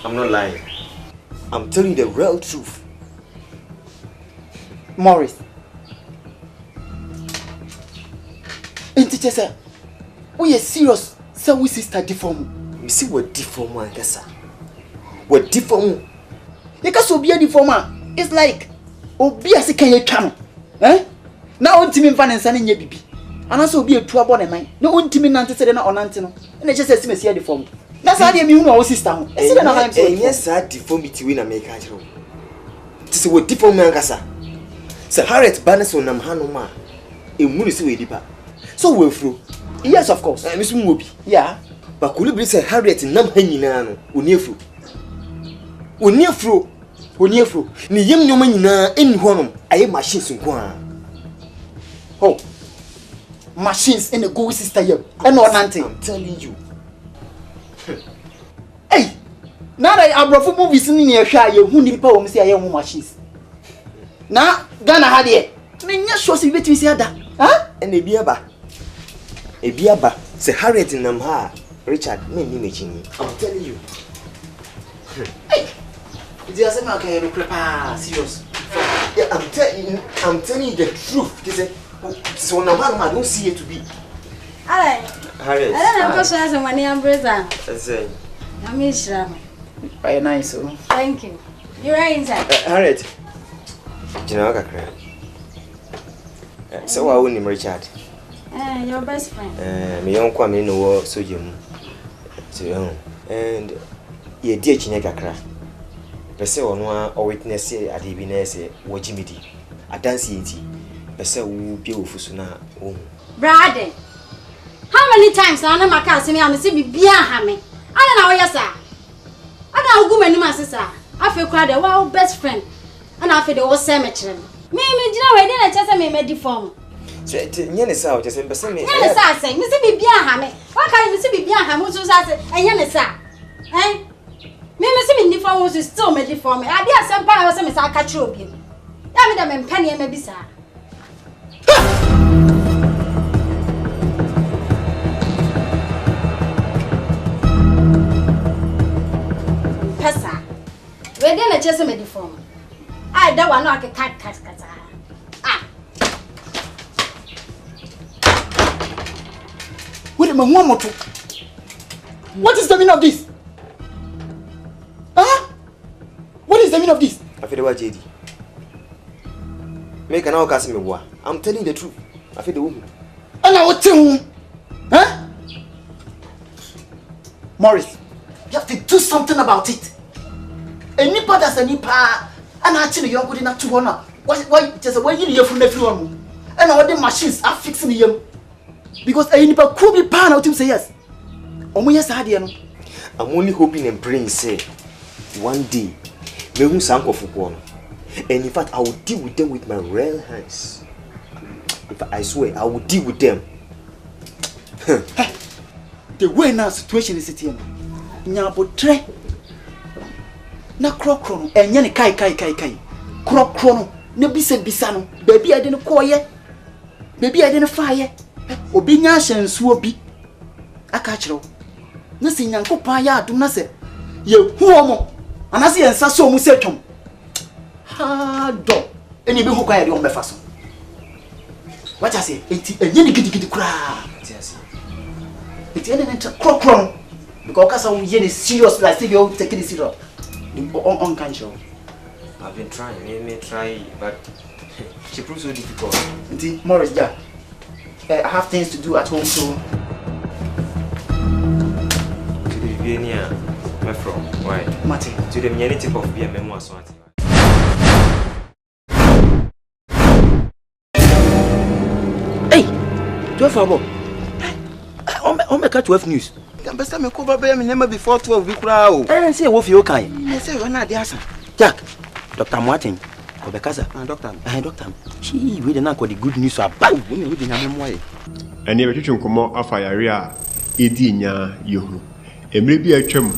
I'm not lying. I'm telling you the real truth. Morris. Ain't it just we are serious? So we sister deform. You see what deform one kasa. What deform? You can so be a deformer. It's like obi as can you channel. Eh? Now on team fan and son in your baby. And also be a two abon and mine. No one team in Nante said no on Antino. And I just said see deform. That's how they mean our sister. Yes, I deformity when I make a joke. This is what deform man kasa. Sir Harriet Bannes on Namhanoma. A municipal deeper. So we're through. Yes, of course. Miss Moby. Yeah. But could you be say Harriet Namhanino? Unifru. Ni yem no man na in honum. I am machines in Oh. Machines in the go sister here. And no nothing. I'm telling you. Hey, now that I brought movies in your shy, who need power, say I am machines. Now, Ghana had it. Men, yes, shows you between the other. Huh? And a biaba, say Harriet in Namha, Richard, men imaging. I'm telling you. Hey, it doesn't matter, serious. Yeah, I'm telling you the truth. They say, so Namha, I don't see it to be. Harriet. I don't know because I have money umbrella. Say. I miss Ram. Very nice. Thank you. You're right inside. Harriet. Jinaka cry. So I wouldn't Richard. Your best friend. Me young Kwame no war so you. So and ye dear Chinaka cry. Pese ono or witness at the Ebenezer Wajimidi. A dance it. Pese will be ufusuna. Brother. How many times I am a cast me and see me be a hammy? I don't know, yes, sir. I don't go many masses, sir. I feel quite a well best friend, and I feel the whole cemetery. Me, I didn't just make deform. Yes, out, just in Bassam. Yes, I say, Missy be a hammy. Why can't you see me be a hammy? So I say, and yes, sir. Eh? Me, Missy deform was still made deform. I did some power of some I catch you. I mean, I'm penny and maybe, sir. Pesa. We didn't just make deform. I don't want to cut. Ah. Wait a minute, one more talk. What is the meaning of this? Huh? What is the meaning of this? I feel the JD. Make an hour me boy. I'm telling the truth. I feel the woman. And I will tell you. Huh? Morris, you have to do something about it. Any part that's any part, and actually you're good enough to honor. Why just why you from everyone? And all the machines are fixing them. Because any part could be pan out to say yes. Yes, I'm only hoping and praying, say, one day, Me who sank of one. And in fact, I will deal with them with my real hands. If I swear, I will deal with them. The way now situation is sitting. Nyabotre. Na krokro no enye ne kai. Krokro no na bisa no. Baby I didn't call ye. Baby I didn't fire. Obi nya hyensu obi. Aka kire. Na se Nyankopon ya adom na se ye huo mo. Anase ye nsa so mu se twom. Ha do. Eni bi hu kwa ye de on befa so. What I say? Enti enye ne gidi kura. Enti ene nta krokro. Because kasa we ye serious like say you take it serious. On can show. I've been trying, me try, but she proves so difficult. Enti Morris ja. I have things to do at home so. To the Vienia, where from? Why? Martin. To the many tip of beer memoir Asante. Hey, 12 hour. On make 12 news. Best me cover be me never before 12 we crowd. I say wo fi o kan. I say we na dey asan. Jack, Dr. Martin, Obekasa. Doctor. Doctor. She we dey na the good news about we dey na memoir. Ene be twetwe nkomo afa yare a edi nya yehu. Emre bi atwam.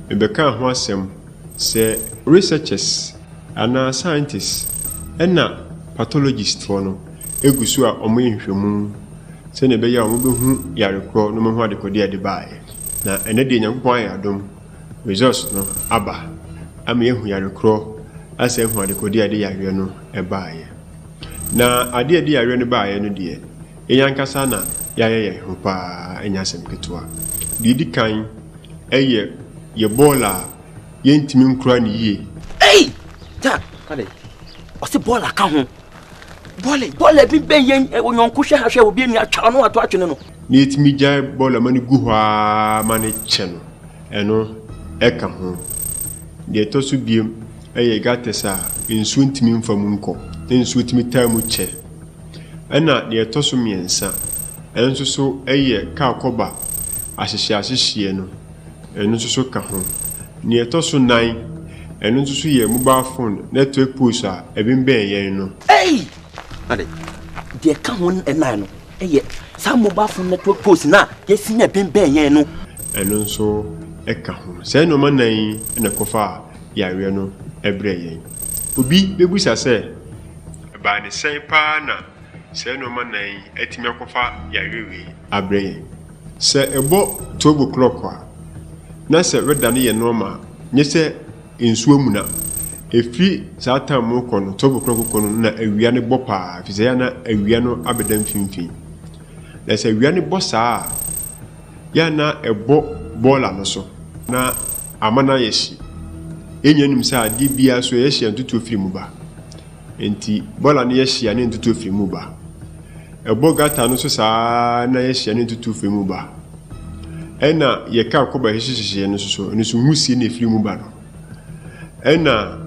Me beka ho asem se researchers ana scientists ena pathologists for no egusu a omo nhwemu se ne be ya omo be hu yare kro no mo hu adekode ade bae. Na ene de Nyankopon ya adom results no aba ama ehu yare kro asa ehu adekode ade yare no ebae. Na ade ade yare no bae no de eyankasa na yaye ho pa enya asem ketua didi kan eye ye bola yentimi nkura ni yie. Hey! Jack, kade. Ose bola ka ho. Bola bi ben yen onyanko hwe hwe obi enu atwa no ato atwene no. Ni etimi jai bola mani gu hwa mani che no. Eno eka ho. De to so biem eye gatesa nsu ntimi mfam nko. Nsu ntimi tamu che. Ena de to so miensa. Enso so eye ka koba ahyehyehye no. Eno so ka ho. Ni eto so nan eno so ye mobile phone network push a ebin ben yen no. Hey! Ade. De ka ho enan no. Eye sa mobile phone network post na yesi na ben yen no. Eno so eka ho. Se no manan na kofa yare no ebre yen. Obi bebusa se ba ne sen pa na se no manan etimi kofa yare we abre yen. Se ebo 12 o'clock a na se weda ne ye normal nye se ensuo mu na efi satan mu kono 12 o'clock kono na awia ne bopa fi se ya na awia no abedam finfin na se awia ne bosa ya na ebo bola no so na amana yeshi enyenim se ade bia so yeshi antutu ofiri mu ba enti bola ne yeshi ya ne antutu ofiri mu ba ebo gata no so sa na yeshi ya ne antutu ofiri mu ba ena ye ka koba hihihihie no so no so husie na efiri mu ba no ena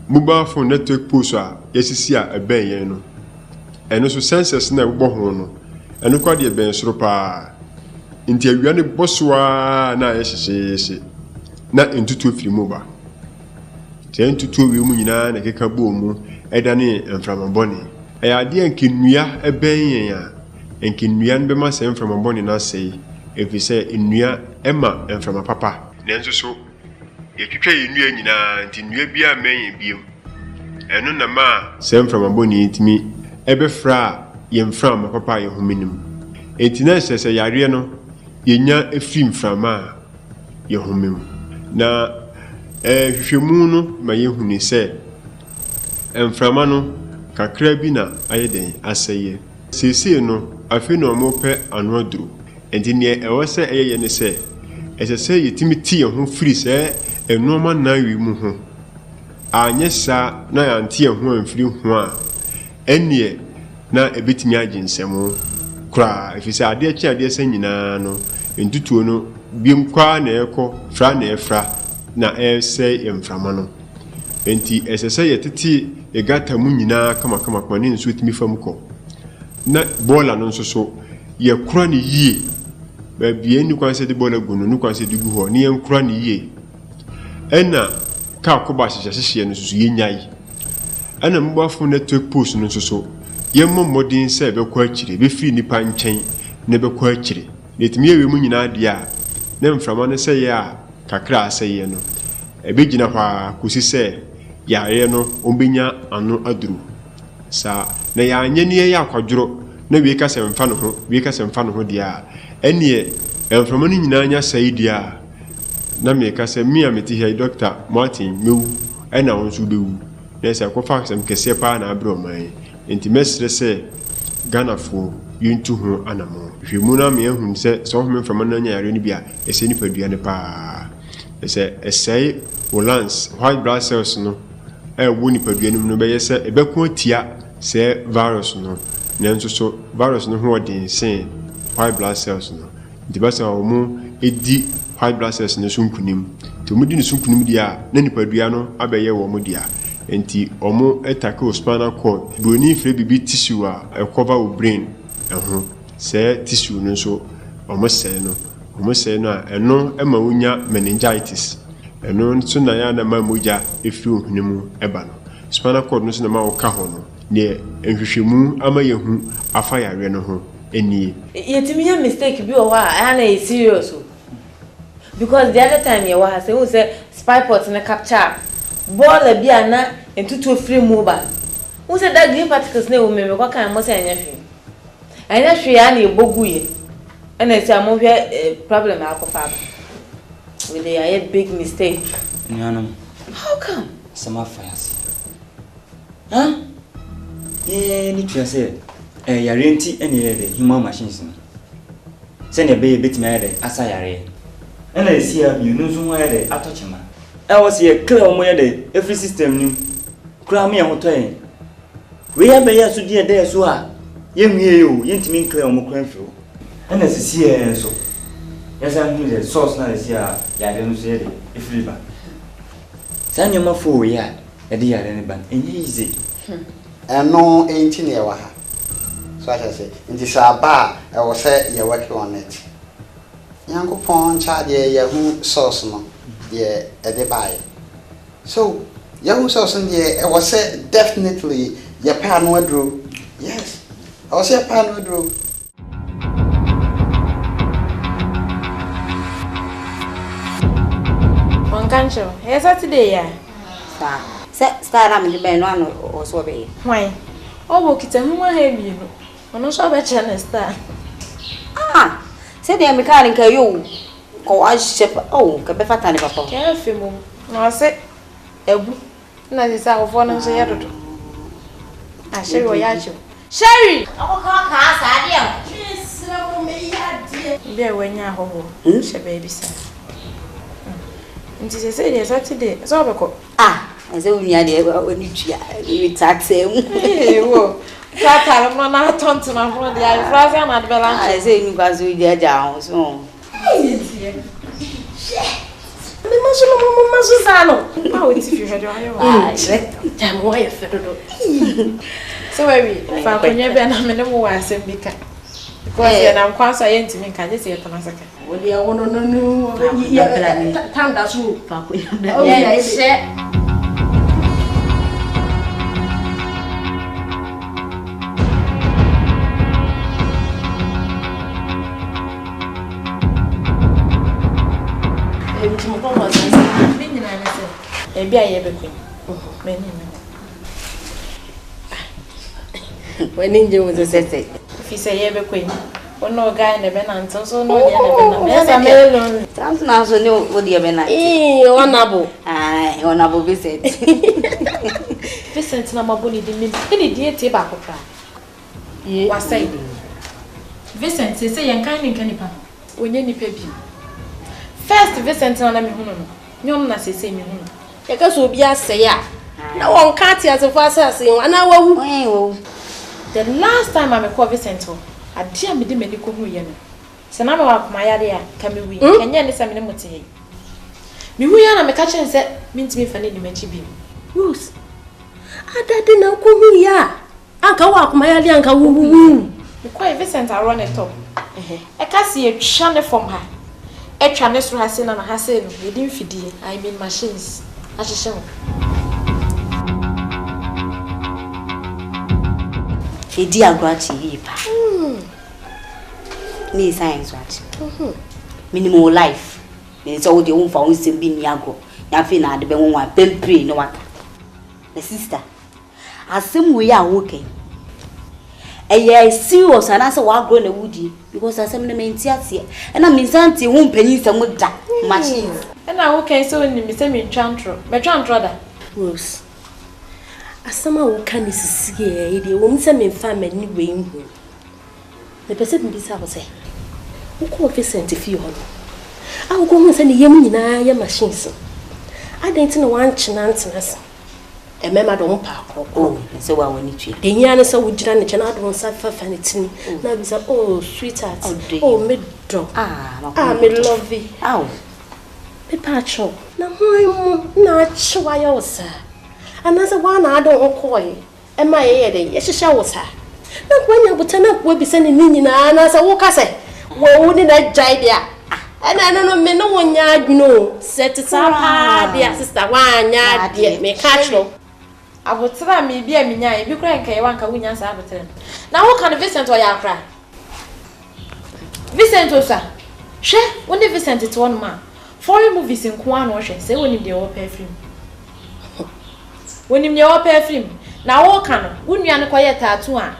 mobile phone network post a yesisi a ben yen no eno so sensors na egbo ho no eno kwa de ben soro pa nti awia ne bosoa na yehihihie na entutu efiri mu ba te entutu wi mu nyina na keka bo mu eda ne mframaboni eya ade enkinua eben yen a enkinua no be ma se mframaboni na sei efise nnua ema mframa papa nenso so yetwetwa nnua nyina nti nnua bia men biem eno na ma se mframa boni ntimi ebefra ye mframa papa ye hominim enti na sese yare no yenya efri mframa ye homim na hwehwemu no ma ye huni se mframa no kakra bi na ayeden aseye sese no afi no mo pe anodru enti ne ewo se eye ne se ese yetimi ti ho free se enoma na wi mu ho anyesa na yanti ho amfiri ho a enie na ebetimi aginsemo kra efise ade chi ade se nyina no entutuo no biem kwa na ekọ fra na efra na ese emframa no enti ese se yetiti egata mu nyina kama ne nso timi fam kọ na bola no nso so ye kura ni yie ba bie ni kwanse de bola gunu ni kwanse de gu ho ni en kura ni yie ena ka akoba hyehyɛ no so yenyai ana mbafo network post no so yemmo modin se be kwa akire be free nipa nkyɛn ne be kwa akire netimi yewe mu nyina de a ne mframa ne se ya kakra aseye no ebe gina hwa kusi se yare no ombenya ano aduru sa na ya anye ne ya akwadworo na wie ka se mfa no ho dia ene mframa no nyina anya sai dia na me ka se mi ameti here Dr. Martin mewu ena wonso bewu na se ko fa sem kese pa na abro man enti mesre se Ghana fo yuntu ho anamo hwemu na me ehun se so me mframa na nya yare ni bia ese ni padua ne pa ese esei Olans white blood cells no wo ni padua ni no be yese ebeko tia se virus no nanso so virus no ho odin sen white blood cells no di basa omo edi white blood cells no sunkunim to mudi ni sunkunim dia na nipadua no abeye wo mo dia enti omo etake spinal cord broni fre bibi tissue a cover o brain ho se tissue no so omo se no a eno ema wonya meningitis eno so na ya na mamoja efiri ohunimu eba no spinal cord no so na ma wo ka ho no ne enhwehwemu ama yehu afa yare no ho enie yetimi ya mistake bi o wa ana e serious because the other time you was say who say spy pot na capture ball bi ana entutu free mobile who say that green particles na wo me kwa kan mo say anya hwe ya na eboguye ana say am hwe problem akofa with a big mistake nyanam how come sama fires huh ni twa say yare nti ene yare human machines no say na be betimi yare asa yare ena esia yunu nso ho yare atochema was ye clear omo yare every system ni kura me ho toyen we ya be ya so die dey so a ye nwie yo yentimi clear omo kura mfiro ena sesie so yasa hu the source na esia yare no so yare every ba sanyoma fo ya yade yare ne ban enye easy eno enti ne wa ha so I say nti saba e wo say you work on it yankopon cha de ye hu source no ye e de buy so ye hu source no ye e wo say definitely ye pa no adro yes I was say pa no adro on kancho e Saturday ya star na me be no ano o so be hwan obo kita hu ma ha bi no ono so be chene star se de me kan ka yo ko a chef ka be fatane papa ke femu no se ebu na se sa ofo no so ye dodo a sheri o ya cho sheri ka sa de yes na mo me ya de be wanya ho she baby sa nti se de Saturday so be ko eze unia de oni tua we taxe wo tata no na tonto na ho de ai frase na de bela eze ni kwazo de aja ho so me maso sano o ti fi hedo ayo jam wo ye fedo so we fa konye be na me ne mo wa asem bi ka because ye na nkwanso ye ntimi ka je se to na saka wo de wo no tam da so fa ko ya she ebi aye be kwen meni wani nje wo sese fi se ye be kwen ono guy ne be na nton so no ye ne be na me sa melon tant na so ne wo de be na onabo onabo Vincent Vincent na maboni de mi e de tie ba kokra ye wasai Vincent se ye nkan ni nipa onye nipa bi first Vincent na me hunu no nyom na se me hunu e ka so bi ase ya na won ka ti asefo asase ana wawu the last time I call Vincent adia me de medical hu ye no se na me wa kuma yare ya ka me wi kenya ne se me ne mote me hu ya na me ka chen se me ntimi fa ne di machi bi Rose adade na ko hu ya anka wa kuma yare anka wu me call Vincent run it up e ka se e twa ne from ha etwa ne so ha se na ha se no we din fidie I mean machines Ahyehyɛ ho. Edi agrachi yipa. Ni science what? Minimal life. Me so de won fa won sem bi ni agro. Ya fe na de be won wa pempre no waka. The sister. Asem we ya wo ken. Eye serious and answer wa agro na wudi because asem na menti ate. E na Asante won panyin sem da machines. E na wo ken so ni me se me twantro. Me twantro da. Rose. Asama wo kan sisi e de wo mse me fa mani we nhu. Me pese bi sa wo se. Wo ko Vincent fi ho no. A wo ko hu se ne yem nyina ya machines. Adenti na wan chena ntenase. E mema do mpa akoko. Se wa wani twi. De nya ne se wo gira ne chena do nsa fa fa ne tini. Na bi sa oh sweetheart. Oh me do. Me love you. Ow. Me pacho. Na hoy na chwa ya osa. Anasa wana adon okoye e ma ye de ye hihye wo sa na kwanya butana kwa bi se ne nyina anasa wo ka se wo wuni na jai dia ana no me no wonya adwuno set sa pa dia sister wanya dia me catch no abotra me bia menya e bi kura Kyeiwaa nka wonya sa abotra na wo kan Vincent o ya kra Vincent osa hwe woni Vincent to on ma foreign movies nko an o hwe se woni de wo perfume when you your perfume na wo kan wo nua ne koye tattoo a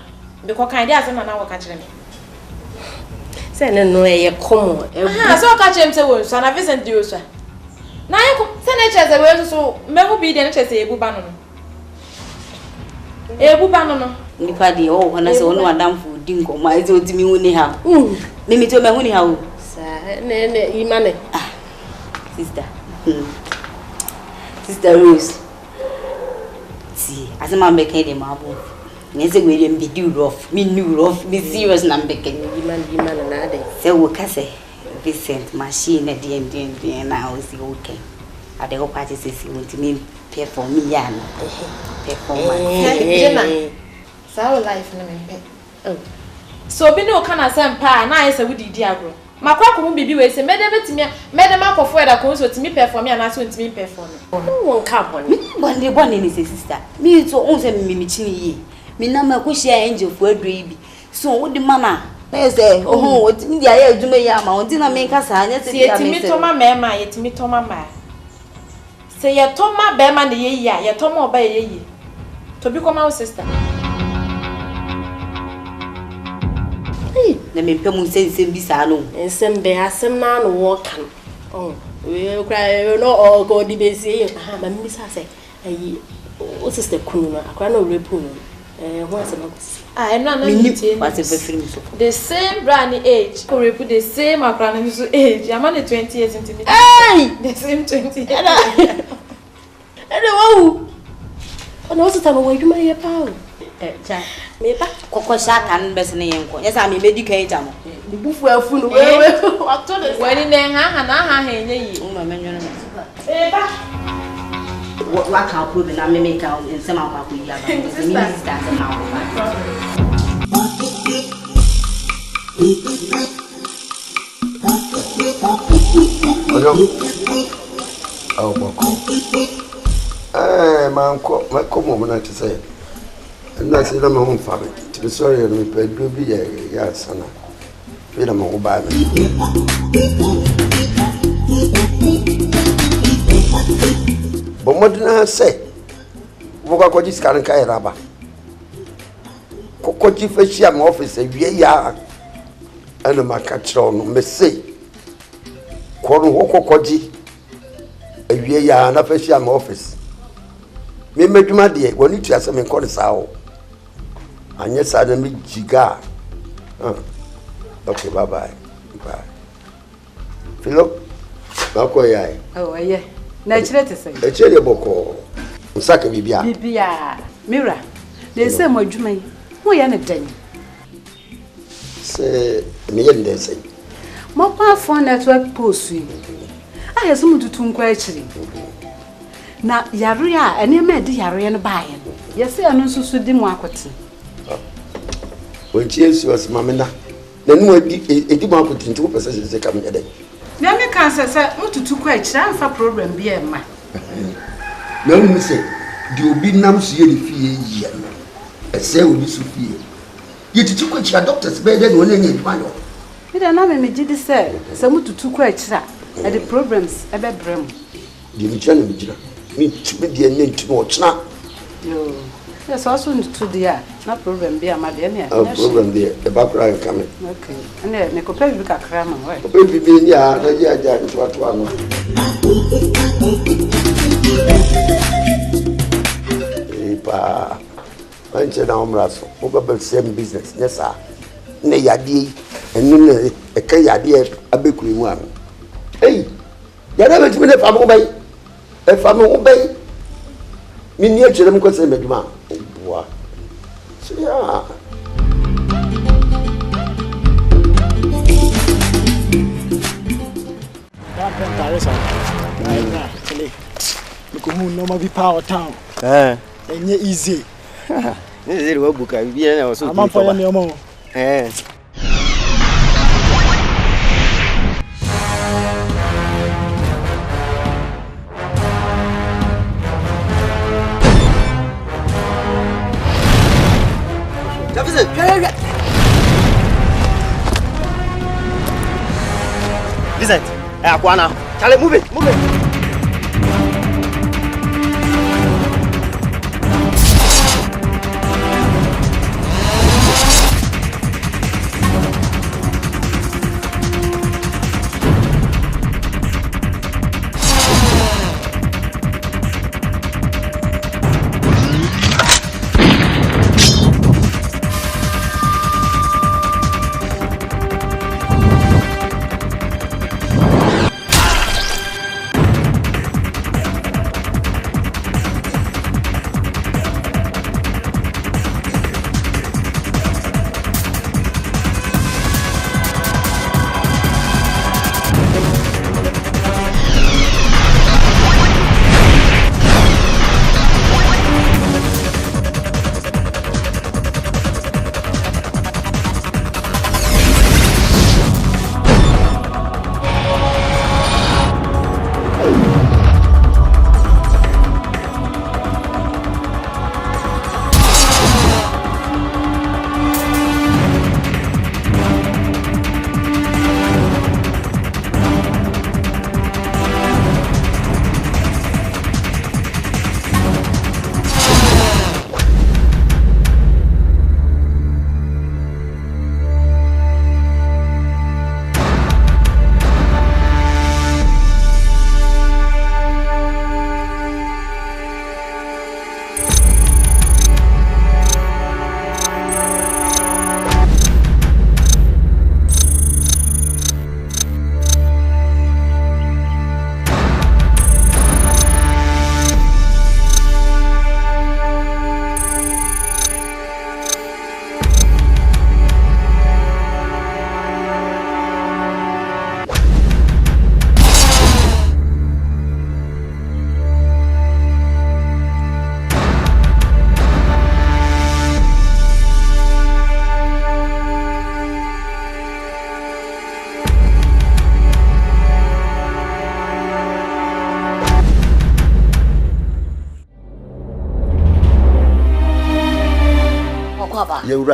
be ko kan dia asem na wo ka kire me se ne no ye komo so ka kire me se wo so na Vincent dio so na ye ko se ne cheze we so me mu bi de ne cheze ebu ba no nipa de o hona se wonu adamfo di nkomo eze odimi huni ha mimi to me huni ha o sa ne imane sister Rose. See, as a man became the marble. Nese we dem be do rough. Me new rough. Me serious na became man na dey. Say we ka say Vincent machine na DM na o si okay. I dey hope party say want me pay for me ya no. Performance. Sa life na me pay. So bi no kana say mpa na I say we di agro. Makwa ko mu bibi we say mede betimi mede makofo e da ko so timi perform ya na so timi perform. Won ka boni ni sister. Me to on say me chini yi. Me na ma ko share angel fo adro yi bi. So wo di mana na say oh timi dia ya aduma ya ma on di na me nka sa anya say timi to ma me ma ye timi to ma ma. Say ye to ma be ma na ye yi a ye to ma oba ye yi. To bi ko ma sister. Na me pem nsem bi sa no nsem be asem na no wo kan we cry no o go di be see ma mi sa say ayi o sister kunu na akwa na repu no ho asem ah no what if film so the same brand age ko repu the same akwa na so age am na 20 years into me the same 20 years wow ono sister no we duma ye pa cha me ba kokko shaka nbes ne yenko yesa me medical jamo bufu afu no we wato de wani ne ha na enye yi ma menyo no ba wa ka ko be na me make ka nsem akwa ko yi aba me sister se na wo ba boko manko makomo mona tse na se na me ho fa me ti sorry me pe do bi ya sana pe na mo ba me bo modna se wo kwa ji scan kai raba ko ji fa shi am office wie ya ana makachro no me se ko no ko ji wie ya na fa shi am office me meduma de woni tu ase me ko sa o anya sa na me jiga okay bye Philo bako yai oh yeah na chire te sai e chire boko nsaka bibia mira de se mo adwuma yi ho ya na dan se me ye nde sai mo pa phone network post yi aye so mututu nkwa achiri na yare a ene me de yare no baaye no yese anu susu di mu akote wonchi esu asmamena na nu edi mu akote nti wo pese se kam yede na me kan se mututu kwa achiri amfa problem bi e ma na wo say di obi nam so ye ni fie yi e say obi so fie ye titi ko kira doctors be dey no na nya adwuma yo me da na me gidi say mututu ko akira e the problems e be brem di mi kira na mi kira mi tumi di enya ntumi o kina yo yes also to dia na problem be ama de na problem there e ba kra come okay and ne ko pe bi kakra ma why pe bi ni a na ya ja nto ato ano pa anche na omraso o ba same business yes sir ne yade enu ne e ka yade abekuru mu am ei yade be timi ne fa mo bai e fa mo bai mi ni e chere mo ko se meduma boa so ya Taresa. Right, actually. Look who no be power town. Enye easy. This is what book I be na also. I'm for me omo. Vincent, Akwana. Charlie, move it.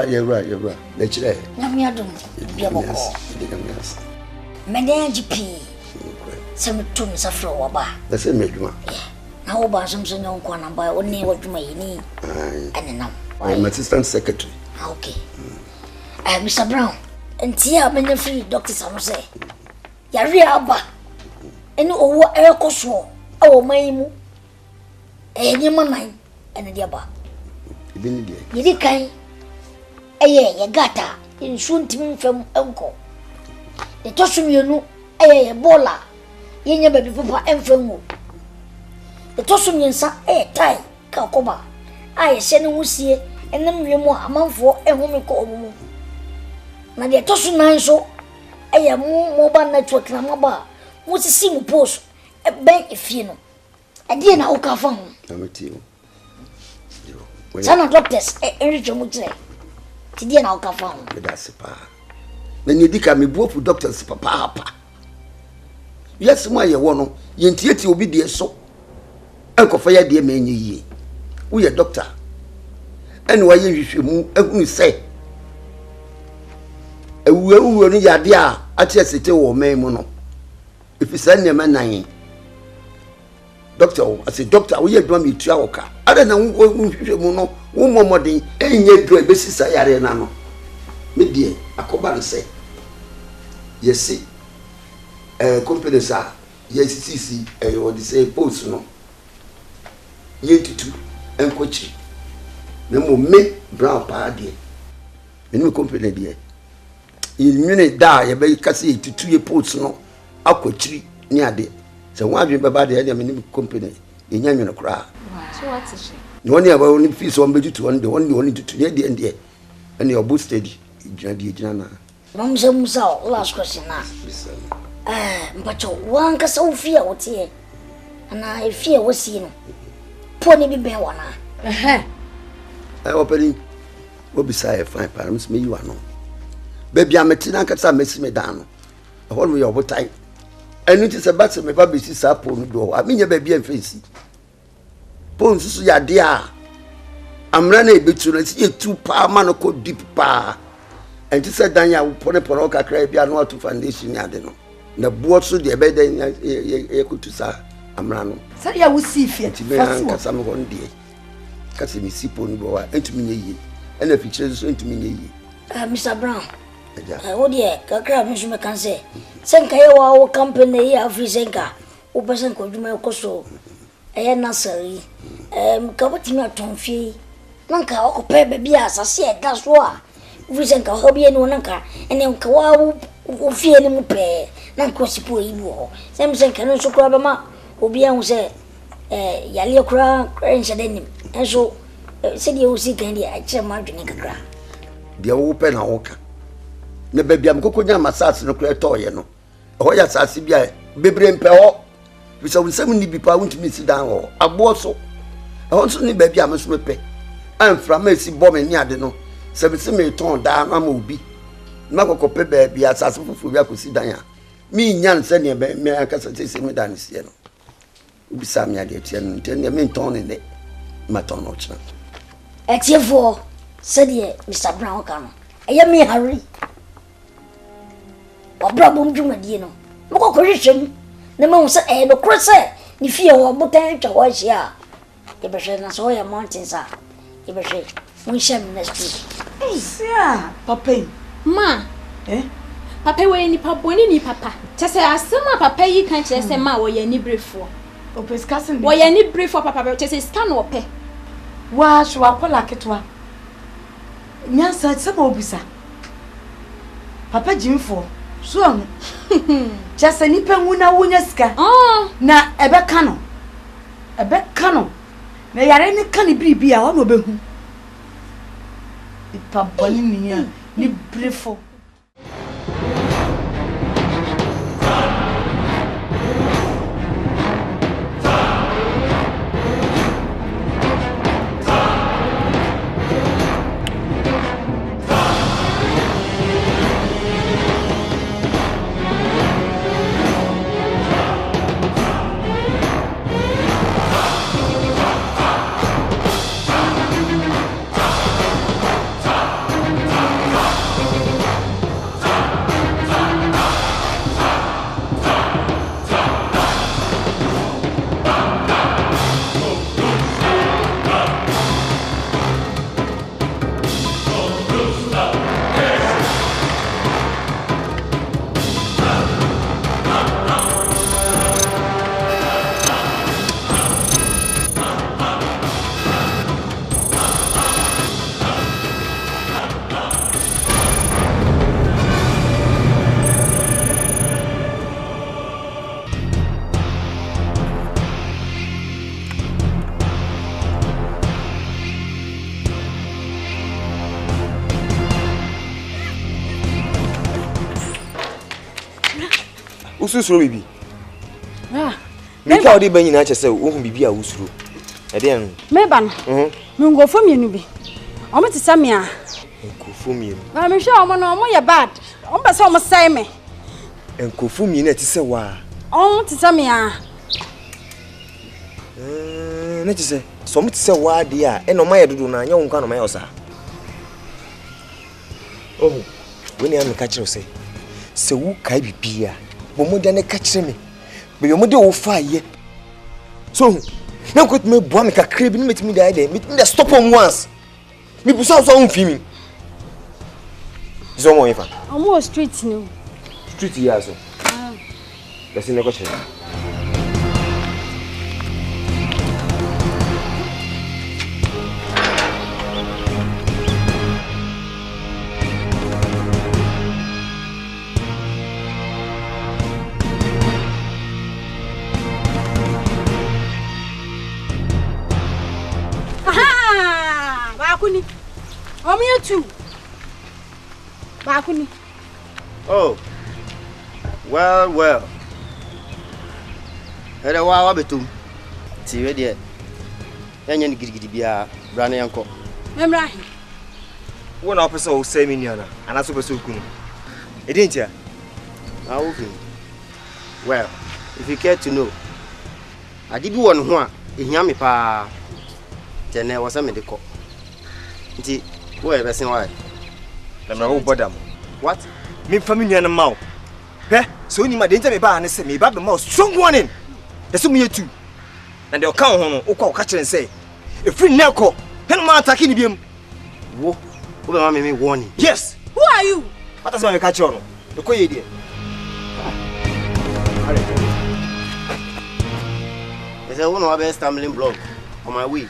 You're right. Let's try. Namiadum, Biamoko. Manage some tombs of Flowaba. That's a meduma. Now, about something on Kwana by only what you may need. And now, I'm assistant secretary. Okay. Mr. Brown, and Tia Benefree, Dr. Samose. Yariaba. And over air cosmo, our maimu. Any man, and the abba. You did kind. Aye, gata, in soon to from uncle. The tossum you know, aye, bola, ye baby papa and from the tossum yen sa, tie, Kakoba. I send you see, and then you more a month for a woman call. Now the tossum nine so, I am mobile network Namaba, what's a single post, a bank if you know. I didn't know how come. I'm with you. Son of doctors, a rich mutre. Tidia na ukafa ho. That's pa. Na ni dika me buofu doctors papa. Yes mo ye wo no, ye ntieti obi de so. enkofa ya de menye yi wo ye doctor ene wa ye hwehwemu ehunu se ewu ni yade a atie sete wo men mu no ifisa nyema nan doctor as a doctor wo ye dwa me tua wo ka ada na wo hwehwemu no wo momodin enye do ebesisa yare na no me die akoba no se yesi company sa yesi what they say post no ye tutu enkochi me mo me brown pa de me company de yinwene da ye be kase tutu ye post no akochiri ni ade se won adwen baba de ya me company ye nya nwene kura so what is she no ne aba oni fees on be tutu on de oni tutu ne de ende ene obu steady jina na Musa, last question now. But you want to so fear what here, and I fear what's seen. Pony be bear one. I opening what beside fine parents, me you are no. Baby, I'm a tinaka, miss me down. A whole way over time. And it is a battle, my baby is up on the door. I mean, your baby and face. Pons, ya dear. I'm running between you 2 power man or deep power. And she said, Danya, upon a poroka crabby, no to foundation yadeno. The board so the bed and to sa Amrano. Say, I will see fit. Some 1 day. Cassimi Sipon go into me, and the pictures into me. Mr. Brown, oh dear, Kakra, Mr. can say. Send Kyeiwaa company here, Frisenka, who person could do my coso. I am nursery. Coveting your tongue fee. Nanka, or baby, as I said, that's why. Frisenka, hobby and Wanaka, and then Kawa who fear them pay. Nanko Sipo Ibo. Samson cannot so grab a ma, who be on say, Yaliokra, Cranch and so said you see candy, I tell Martin Cra. The open a walker. The baby am cocoa massage no clear toy, no. Oh, yes, I see baby and peo. We shall 70 people want to miss down or a bosso. I also need baby, I must repay. I'm from Mercy bombing near the no. 70 ton down, I will be. Marco baby, as I could see down. Me, young sending me, I can say me down this year. Be some year, 10 mean ton in it. My ton or chan. At your 4, said ye, Mr. Brown come. I am me hurry. Or problem to my dear. No correction. The mouse and no crosser. If you are button to watch ya. Ebenezer and so your mountains are. Ebenezer, we shall next week. Yeah, Papa. Ma, Papa, when you papa, when you papa. Just say, I still my papa, you can't just say, ma, what you need brief for. Opus cousin, what you need brief for papa, just say, scan or pay. Wash, you are like it. Mensah, some obisa. Papa Jim for. So, just a nipper wuna oh, na ebe kano. Na yare ni kani bibi a ono behu. Ipa boni ni brefo. Usuru bibi. Me ka odi banyi na chese wo hu bibi a usuru. E de en. Me ba no. Me ngofo mienu bi. O me tisa me a. Ngofo mienu. Na me hwe o mo no mo ye bad. O be se o mo sai me. Ngofo mienu tise wa. O tisa me a. Na ti say so mo ti say wa de a e no ma ye dodo na anya won ka no ma ye osa. Oh, when you am ka kire say se wu kai bibia bo mo de na ka kire me. Be yo mo de wo fa ye. So, na ko me boa me kakra bi ni metimi da ide, metimi da stop on once. Me busa so on film. Zo mo ifa. Omo street no. Street here so. Let's see question. Bakuni. Omo too. Bakuni. Oh. Well. Era wa betum. Ti we de. Anya ni gidigidi bia bra na yanko. Memra. Wona opese o say me niana. Ana so pese okunu. E dey ntia. Ah okay. Well, if you care to know. Adi bi won ho a ehia me pa. Tene wasa me de ko. Nti wo e besen wa. Na me wo bodam. What? Me family niana ma. So ni ma danger me ba na say me ba be ma strong warning. That's me too. And they'll come home o catch and say, if free neko, hen ma attacking him. Wo be me warning. Yes. Who are you? What does my catch on? The ko ye there. There's a one of our stumbling block on my way.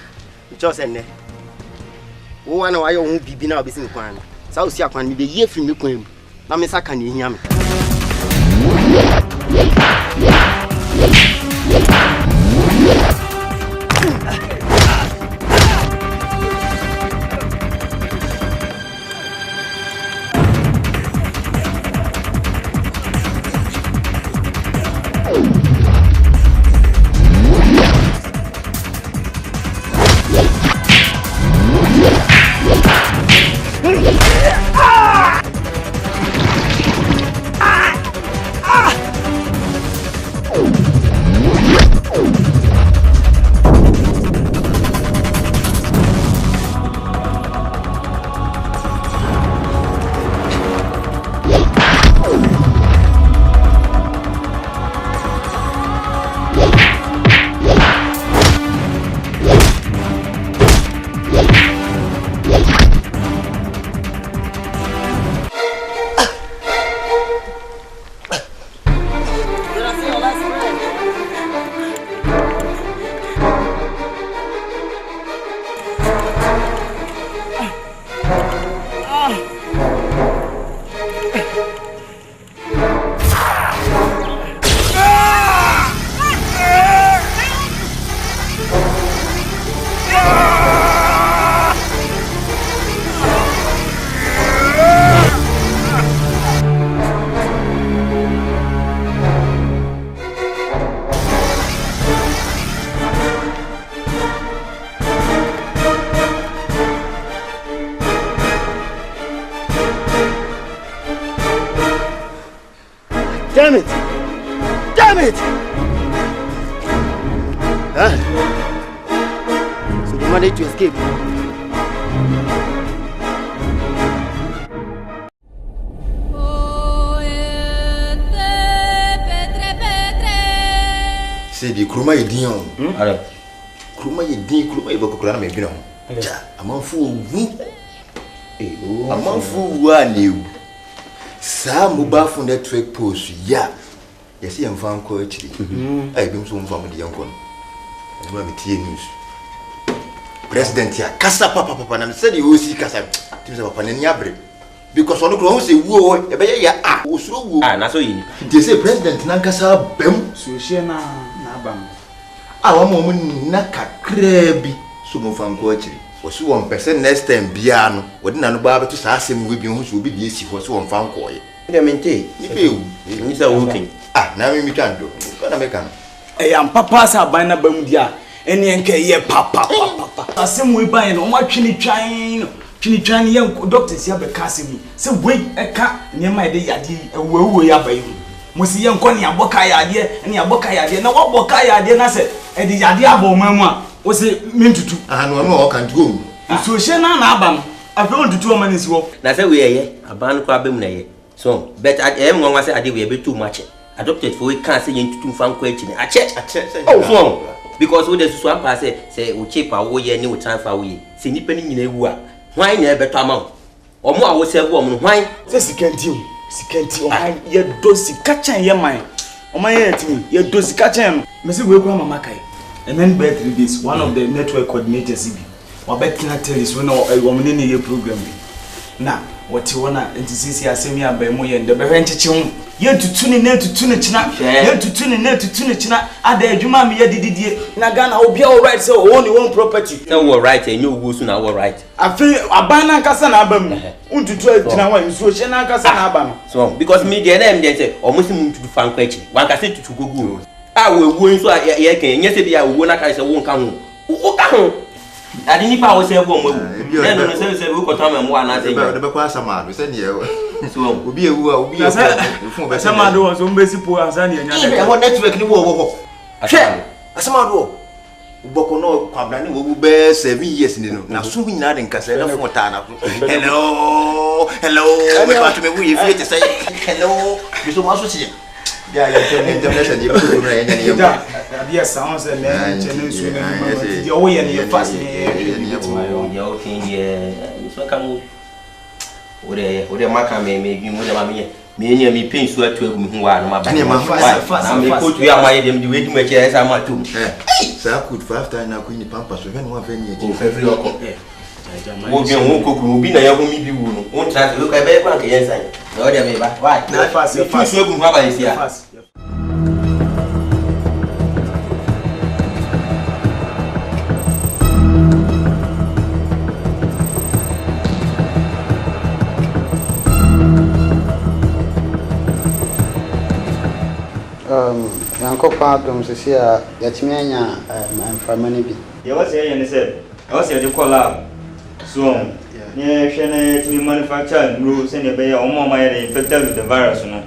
You just said ne. Wo wana wa yo hu bibi na obesin kwan. Sa o si akwan me be ye free me kwan. Na me saka ne hia me. Damn it! Huh? So you managed to escape? C'est des kruma yedion. Alors. Kruma yedin, kruma yebokokora na me bi no. Ja, amanfo ovu. Amanfo wa newu. Sa mobile phone network post ya. Yes, I'm found ko actually. I been so from the young one. I want to news. President ya kasa papa na said you see kasa. Timi papa na nyabre. Because on go say wo e be ya osuro wo. Na so yi. They say president na kasa bam so she na bam. Wa mo na kakra bi so mo fan ko actually. Wosi 1% next time bia no. Wodi na no ba beto sa asem we bi ho so obi bi esi ho so won fan ko ye. Mente. Ni pe wu. Ni sa working. Na me mitando. Kana me kan. Am papa sa ban na bam dia. Eni enke ye papa. Asem we ban no ma twini twan ye doctors ya be ka asem. Se we eka niema de yade ewo ya bayi. Mo si ye nko ne aboka yade, ne aboka yade na wo aboka yade na se edi yade abo mamu a wo se mentutu no no kan go so she na aba no afi on tutu o manisi wo na say we ye aban ko abem na ye so but nwa say ade we be too much adopted for we can say yentutu fan ko echi a che oh so because we dey so am pass say we cheap a wo ye ni we transfer we say nipa ni nyina ewu a hwan na ebeto ama omo a wo se bo omo hwan say sikanti o ye do sikachan ye man o man ye timi ye do sikachan me say we ko mama kai and then by 3 days one of the network coordinators bi wa betina tell us when o mo ne ye program bi na what you wanna NTCC asemi abai mo ye ndebe hwencheche hu ye tutuni ne tutuni china ye tutuni ne tutuni china ada adwuma me ye dididie na Ghana obi all right say own your property say we right and you go so na we right afi abana nkasa na abam untutu china wa nsuo che na nkasa na abam so because me dey na em dey say omosi mu tutu fan kwachi wan ka say tutu gogu a we wo nso ye kan nye se bia wo na ka say wo nka ho wo ka ho adi ni pa wo say bo mo e no say we ko ta me mo ana say de be kwa asama do say ne so obi ewu a obi ewu fun be asama do so mbesi po ansa ne anya e ho network ni wo wo asama do uboko no kwabra ni wo be 7 years ni no na so hu nyina de nkasa na fun ta na hello we want me we fit say hello you so much so yeah international you put na enya ni ya bia sound say me chene so na di owo ye ni fast ni ya o kin ye so kam ore maka me bi mo de ma me enya mi pen so atu agu mi hu wa no ma ba na me ko tu ya ma ye dem di we di ma che esa ma tu sa could 5 times na ku ni pampa so when one venue o fevri oko wo bi won ko ku bi na ya ho mi bi wu no won tra se lo ka be kwa ke yen san na o de me ba why na fast so agu ma ba yen sia Yankopa dom sisi a yatimi anya mframani bi ye was here ne say I was here the call so ne hwe to manufacture no say ne be ya omo ma ye infected with the virus no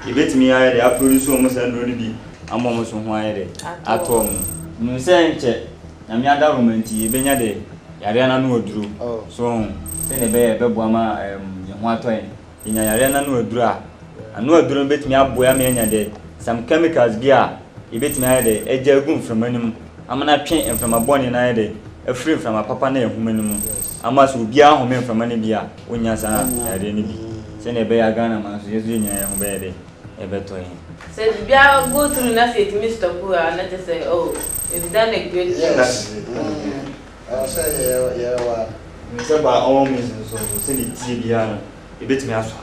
e betimi ya ye produce omo say no bi amom so ho aye de atom no say nche na mi ada romanti e benya de yare na no oduru so say ne be be boama ye ho atoy nya yare na no oduru a anu oduru betimi aboya me nya de some chemicals bia ibetimi ayede ejagum from anim amana twen from abone na ayede afri from papa na ehumanim ama so bia home from anim bia onya sa yare ni bi se ne be ya Ghana man so yesu nya ya ho be de ebeto yin se bia go through na faith Mr. Pua na te say oh it's done a great job I say yeah wa mi se ba all means so se ni tie bia no ebetimi aso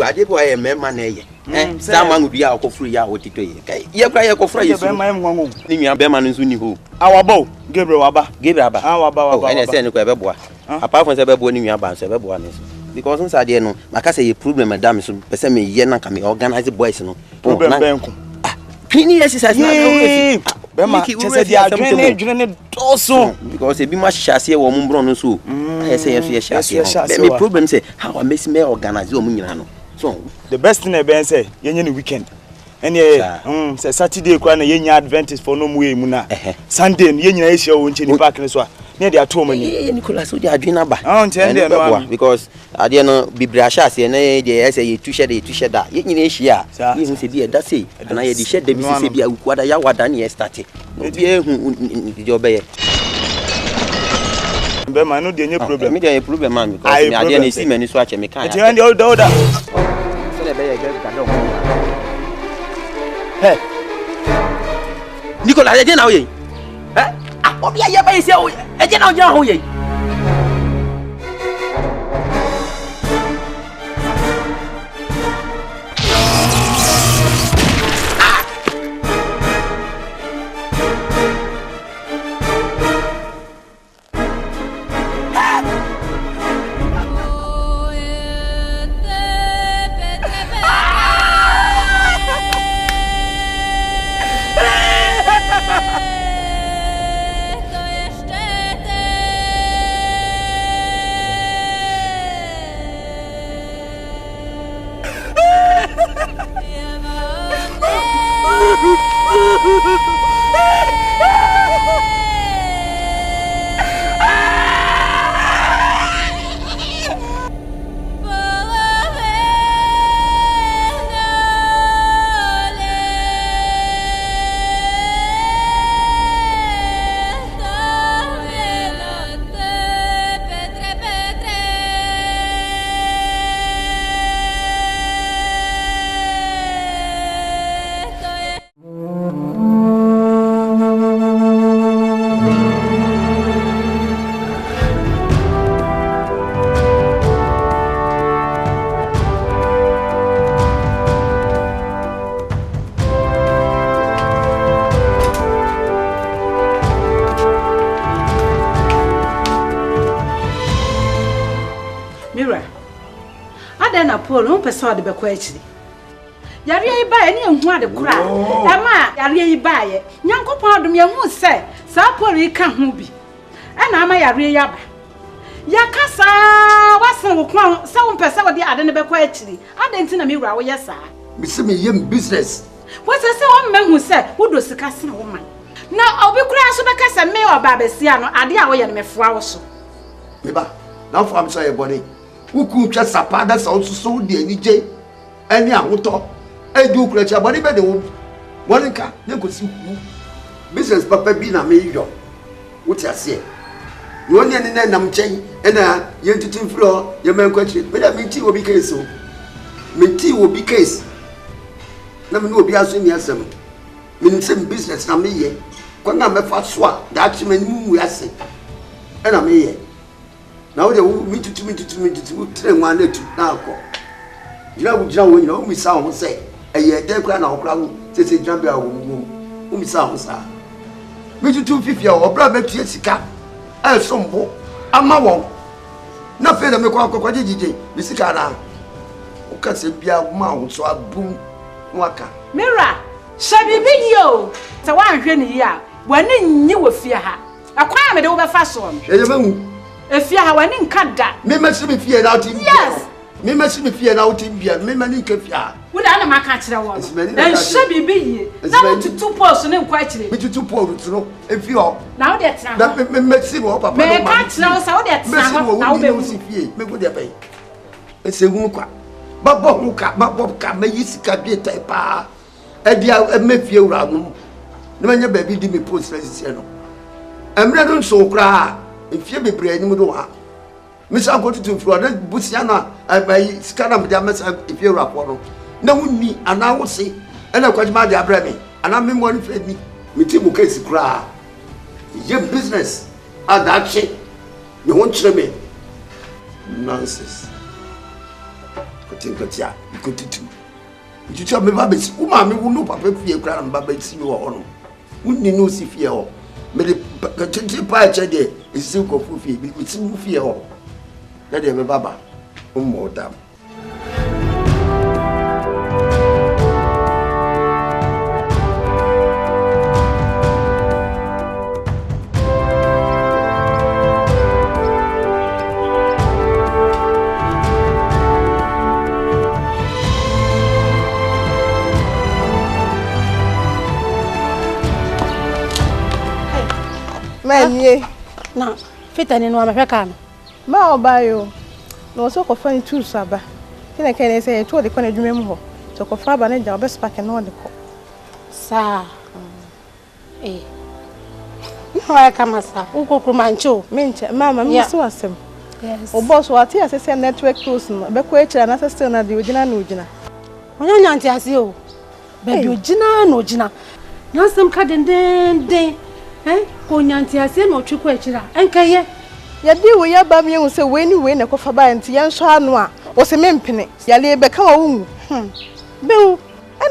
ade boy e mema na ye sa mangu bia akofuru ya otito ye kai ye kra ye kofura yesu be man nwangu ni nua be man nso ni ho awabo Gabriel waba waba ene se ni ko be boa apart from se be boa ni nua ba so be boa ni so because nsa de no maka say ye problem madam so be se me ye na ka me organize boys no problem benku cleaning exercise na be ma chese dia adwene doso because e bi ma hihase wo mo mbro no so I say yes hihase me problem say how I make me organize wo mo nyina no so the best thing e ben say yenye ni weekend ene say Saturday kwa na yenya advantage for no way mu na Sunday no yenya ehia wo nche ni park ne so a ne de ato mani Nicholas odi adwena ba nche no because ade no bibra hihase na de say ye tu hye da yenyina ehia ye hu se bi e da sei na ye de hye da bi se bi akwada ya wada ne start no bi ehu di obeye be man no de nye problem me de problem man because me ade na si mani so ache me kan ya ade oda so le be ye get gado hey Nicolas ade na oye obi aye ba ise oye ade na oje ho ye ada na Paul no pese ode bekọ akiri yare yi ba ye ne hu ade kura e ma yare yi ba ye nyankopon adom ye hu se sa Paul yi ka hu bi e na ama yare yi aba ya kasa wasen wo kwa se wo pese ode ade ne bekọ akiri ade nti na me wura wo ye sa me se me yem business what say wo me hu se wo do sika se wo man na obi kura so bekasa me oba besia no ade a wo ye ne mefoa wo so me ba na fo am so ye body wuku twa sapada sa osuso de anije ani ahoto edu kura cha body be de wo nka ne kosi ku business papa bi na me yo wuti ase yo ne ne nam chen na ye tutu flo ye man kwachi me da minti obi case o minti obi case na me no obi aso ni asem me nsem business na me ye kwa na me fa so a da chi me mu ase na me ye na wo de mitutu tre nwa na tu na akọ jira wo nyina wo misa ho se eye de kra na okra wo sese jira bia wo misa ho sa mitutu fifia wo bra betu sika e sombo ama wo na fe na me kwa jijije bisika na o ka se bia ma ho so abum nwaka mira shabibi yo ta wa hwe ni ya wani nyi wo fie ha akwa me de wo be fa so hwe me efia ha wani nka da me masi me fie na utim yes me masi me fie na utim bia me mani nka fia wo da na maka kire wo na shabibi yi na wo tutu post ne nkwa kire me tutu post no efi ho na wo de tra na me masi wo papa me ka kire wo sa wo de tra ho na wo be wo si fie me go de bay esehunu kwa babo huka babo ka me yisika bi tai pa edia me fie wura no ne manya ba bi di me post resisi no emre no so kra efie bebre anim do ha misa ko tutu fro na busia na abai skana me dia mesa efie rapo no na wunni ana wo se ena kwajima dia bra me ana me mo ni fedi me ti mo case kra ye business adachi me won kire me nonsense ko tinkatia ko tutu tutu me ba be si uma me wunu papa fie kra na ba ba si wo ho no wunni no si fie ho me de titi pa che de isi ko fufi bi ti mu fie ho na de me baba ummo dam Manye na fitani no amahweka no ma obayo no so ko fan tu saba kina kene se to de kona dwuma mu ho to ko fa ba na ja obes pack no de ko sa wa kama sa uko kumancho menche mama mi so asem yes o boss wa tia se network close no be ko ekira na se na de ogina na ogina onya nyanti ase o be de ogina na ogina na sem ka den ko nyanti ase no twiko ekira enkaye ya di wo ya ba mi hu se we ni we na ko fa ba nti ya nso anu a wo se mempene ya le be ka wa wu be wu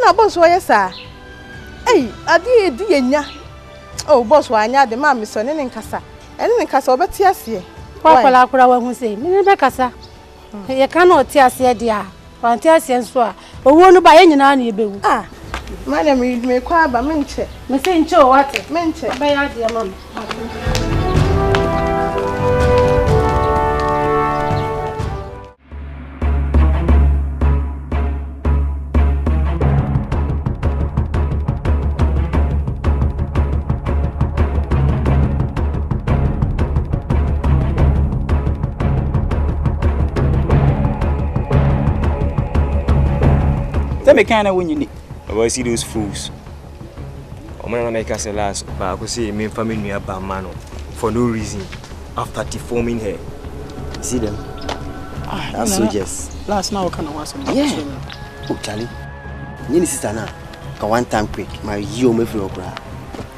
na boss wo ye sa adi edi yenya oh boss wa anya de ma mi so ne nkasa ene ne nkasa obeti ase kwa kwala akura wa hu se mi ne be kasa ye ka na oti ase dia wa nti ase nso a owo no ba ye nyina na ebe wu mana me kwa ba menche me se nche o wate menche ba ya dia mama Tell me kind of when you need. I see those fools. I'm gonna make us a last, but I could say me family near Bamano for no reason after deforming her. You see them? That's soldiers. Last now, can I watch some? Yeah. Oh, Charlie. You sister now. Can one time quick. My you me for your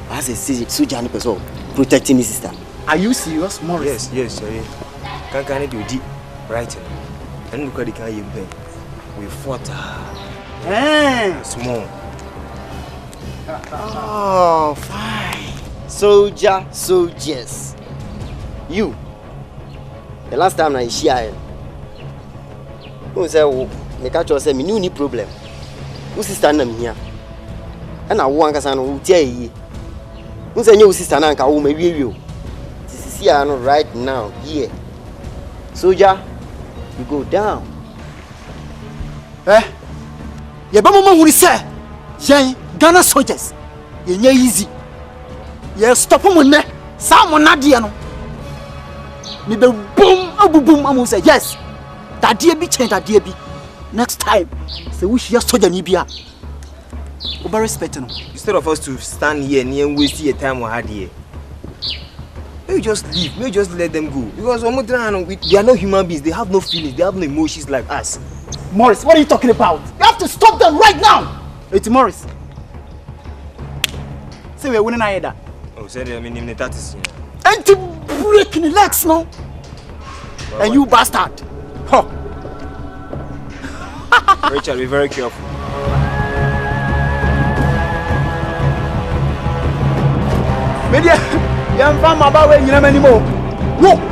as a soldier person protecting his sister. Are you serious, Morris? Yes, sorry. Can't do deep right? And look at the kind you been. We fought small. Oh, fine. Soldiers. You. The last time I shared. No say me catch you say me no need problem. Who sister na me here. And I want kasa no tie yi. Who say your sister na nka wo ma wie o. See no right now here. Soldier, you go down. You be mama who say, "Yen Ghana soldiers, you nye easy. You stop them me. Someone na dia no. Me be boom, boom. Amu say yes. That dia be change that dia be. Next time, say we share soldier ni bia. Over respect no. Instead of us to stand here and waste your time on here. Maybe just leave. Maybe just let them go. Because they are not human beings. They have no feelings. They have no emotions like us. Morris, what are you talking about? You have to stop them right now. It's Morris. Say we're winning either. Oh, say I mean that is. And to break the legs now. And you bastard. Huh. Richard, be very careful. Media, you're from about where you know anymore. No.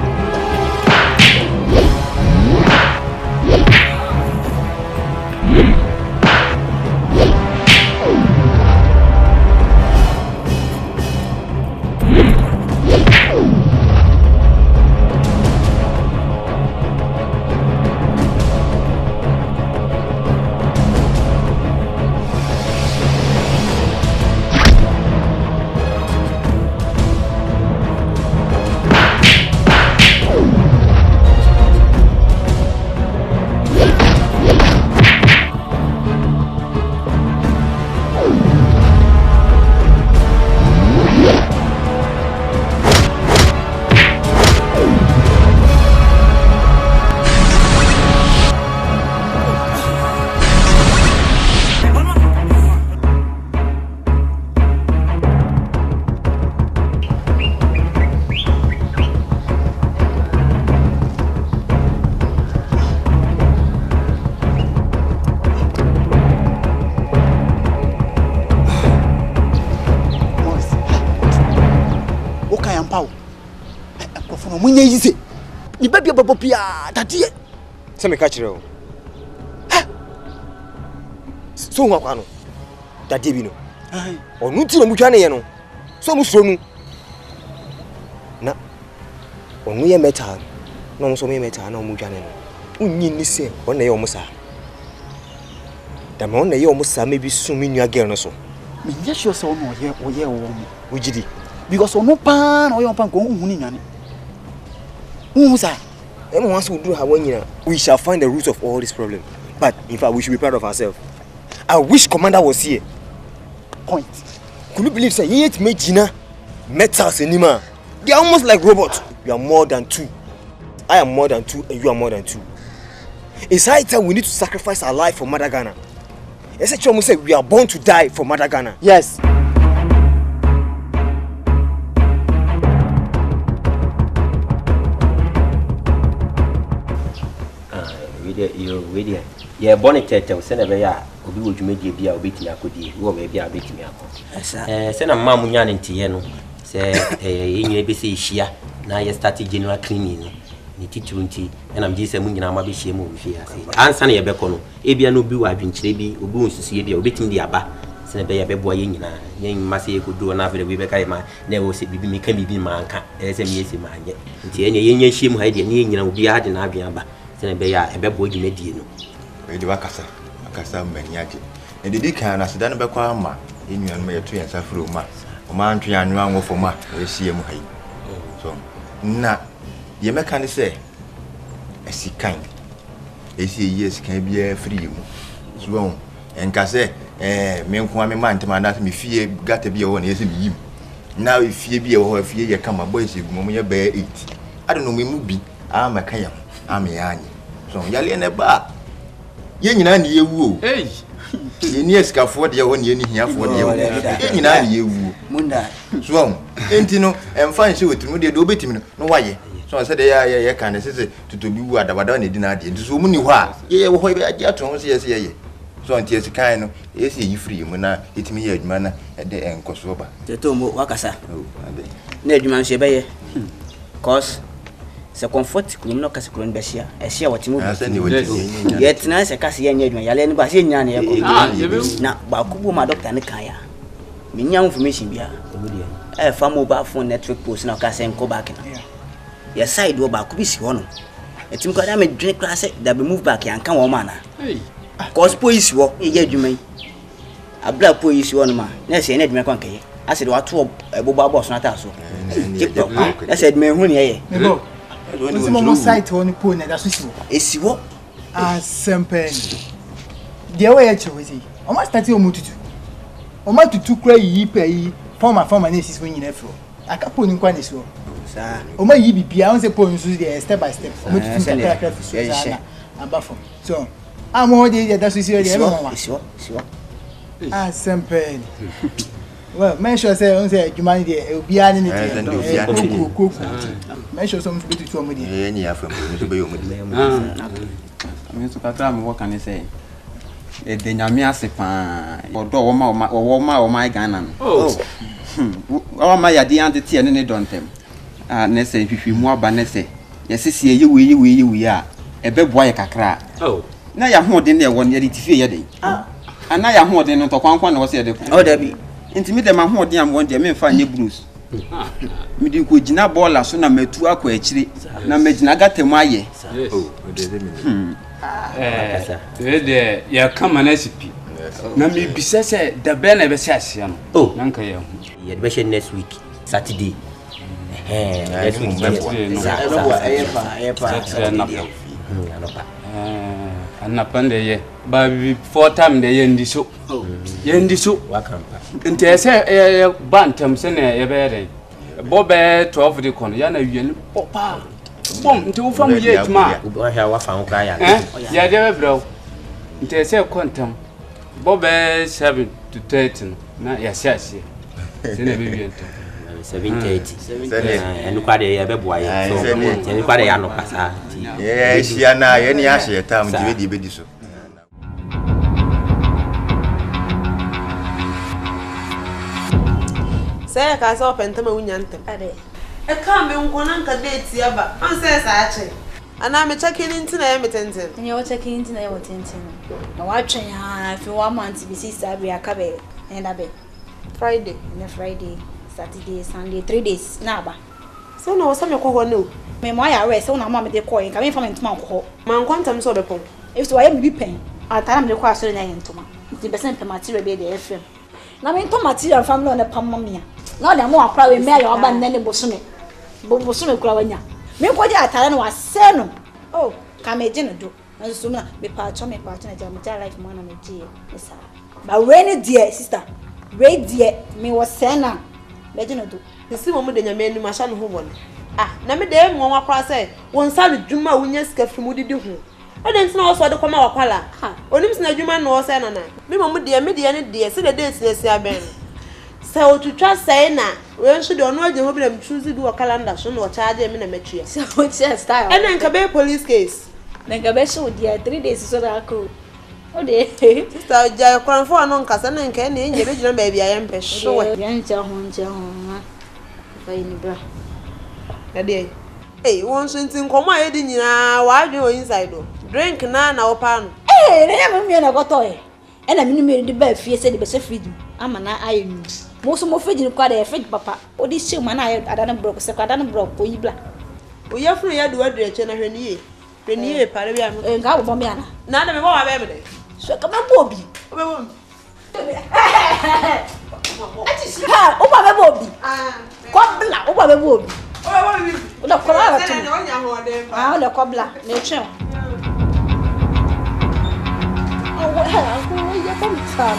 Munye easy. Ni baby babopia dadie. Se me catch you. So nwa kwa no. Dadie bi no. Onu ti no mutwa ne ye no. So mu suro nu. Na onu ye metal. Na mu so me metal na mu twa ne no. Unyi ni se, ona ye omusa. Da me ona ye omusa me bi so me nua girl no so. Me nya sure so no oye wo mu. Ujidi. Because ono pan oye pan ko hu ni nwane. We shall find the root of all this problem. But in fact, we should be proud of ourselves. I wish Commander was here. Point. Could you believe that he ate me Gina? Metals in Nima. They are almost like robots. You are more than two. I am more than two and you are more than two. It's high time we need to sacrifice our life for Mother Ghana. As I said, we are born to die for Mother Ghana. Yes. Yeah, bonnet tete send a bear, obi wo dwumadi bia obetimi akodi wo ma bia obetimi akọ se na mamma munya ne ntiyeno se enye be se hia na ye start general cleaning no ni tituru nti na mji se munyina ma be hia mu fi ase ansa na ye be kọ no e bia no bi wa adwenkyere bi obi onsusu bia obetimi di aba se na be ya be boa ye nyina ye mase ye kodu na afere we be kai ma na wo se bibi mi ka bibi ma anka se mi ese ma anye nti enye ye nya hia mu ha de ne nyina obi ha de na adwen aba se na be ya e be boa dwumadi no we wakasa mbaniaje e didi kan na seda no bekwa ma enuan ma yeto yansa furo ma o ma antwe anwa anwofo ma we hie mu hai so na ye meka ne se esikan esi yes kan bia free mu so enka se me nko ame ma ntema na me fie gata bia wo na yesi mi yim na fie bia wo fie ye kama boys egu mo ye be 8 ade no me mu bi a meka yam ame anyi so yale ne ba ye nyina ne yewu o ye ni esikafo de ho ne ye ni hiafo de ho ye nyina ne yewu munda so enti no emfa nse wetinu de obetimi no waye so se de ye kan ne se tutobi wu adabada na di na ade enti so mu ni ho a ye wo ho be age ato ho se ye so enti esikan no ye se yi free mu na etimi ye adwuma na de enkoso ba teto mo wakasa na adwuma nse be ye cause se comfort kurum no kase kurum be hia e hia wotimo bi yet na se kase ye nya adwuma yale ne ba se nya ne ye ko na ba kubu ma doctor ne kan ya me nya information bia e fa mobile phone network post na kase enko back na ya side wo ba kubi si ho no etim ko da me dwene class da be move back ya kan wo ma na cause police wo ye adwuma abla police wo no ma na se ne adwuma kan kaye ase de wato ebobo aboso na ta so na said me hu ne ye nego nsi mo site ho ni po na da so si wo esiwo asempen de we ye chiwezi o ma start o mututu o ma tutu kra yi pe yi forma na esi so nyina fro aka po ni kwa na si wo sa o ma yi bibia on se po nsu de step by step o mututu kra fi so sa na abafo so amo de da so si de e mo ma esiwo asempen well, make sure say on say Jumani dey obiani ni dey. Cook. Make sure some to to omudi. Any afem to be omudi. Me to kakra me what can you say? E de nyame ase pa. Odo wo ma Ghana no. Oh. Wo ma ya di ante tie ne dontem. Ah, ne say hwehwe mu aba ne say. Yesese ye we a ebeboa ye kakra. Oh. Na ya hoden na ye won ye tifie ye den. Ah. Ana ya hoden no to kwankwan na wo say de. Oh, Dabi. Intimi de ma hoden am won de me fa nye blues. Me di ko gina bola so na matu akwa akire na magina gatemu aye. Oh, de me. De ya kama na sipi. Na me bisa se da be na be se asia no. Oh, na nka ye ho. Ye de be she next week Saturday. Next week. Anapande ye ba bi 4 time de ye ndiso. Ye ndiso wakampa. Nte se bantam se na ye be den. Bobe 12 de kono ya na wieni popa. Bom nte wo fam ye tuma. Wo hia wa fa ho kra ya. Ya de bro. Nte se kontam. Bobe 7 to 13 na ya siasie. Se na be wiento. 7:30. And kwade ya be boa ye. So en kwade ya no kasa. Yeah, sia na ye ni ahye tam de be di so. Say ka so pentama wunyantem. Ade. E ka me nkona nka date aba. On say sa ache. Ana me checking ntina ya metenten. Nya wo checking ntina ya wotenten. Na wa twen ha fi 1 month bi sister bi akabe. Enda be. Friday. Friday, Saturday, Sunday, 3 days na aba. So na wo sa me ko ho no. Me mo ya rest so na mama me de ko yin ka me fa me ntuma ko. Man kwantam so be pon. If so ya bi pen. Atara me de ko asore na yin ntuma. Nti be se pe material be de FM. Na me ntoma material family na pam mamia. Na de mo akra we me ya oba nne ne bosome. Bosome kura wanya. Me ko je atara na wa se no. Oh, ka me je no do. Na so na me pa cho na ja me life man na me je. Esa. Ba we ne dear sister. We dear me was se na. Be je no do. Nsi mo de nyame anu ma sha no ho won. Ah, na me de mo akra se won sa dwuma wonya sika fi mu didi ho. Ade ntina wo so de koma wakwala. Onim sina dwuma no wo se na na. Me de ne de se de date na si aben. Se otutwa se na we nso de ono agye ho bi na choose bi wo calendar so na wo charge me na matria. So what style? And nka be police case. Nka be show dia 3 days so da akro. O de sister ja kwanfo ano nka se na nka na enye be gina ba bia ye mpe so we. Ya nche ho. Fa ni bra. Ade. Eh, won so ntin komo aye di nyina wa adwe o inside o. Drink na wo pa no. Na ya me na goto e. E na minu me di ba fie se di be se fridge. Ama na aye nu. Mo so mo fridge kwa da fridge papa. O di shi ma na aye adana brok se kwa adana brok ko yibla. O ya funu ya do adre che na hwani ye. Hwani ye pare bia no. Nga bo me ana. Na me bo wa be me de. So ka me bo bi. O be bo. Ati si ha, o ba be bo bi. Kobla, o ba be bo bi. O ba bo bi. O da kola ba tu. Na nya ho de. Ah, o da kobla, na eche. Oh, wa ha, ko ya kom tsam.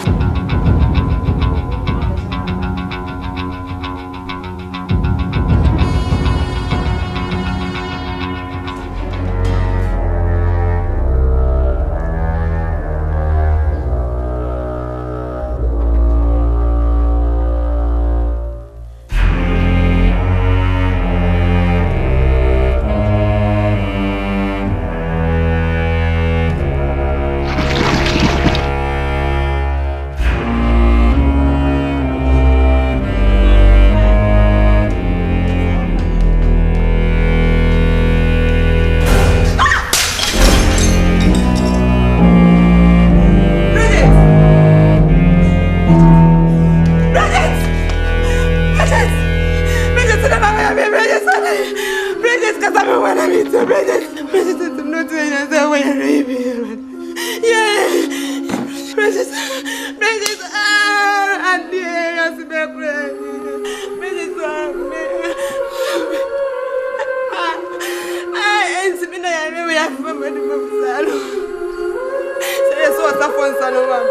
was a phone son of one.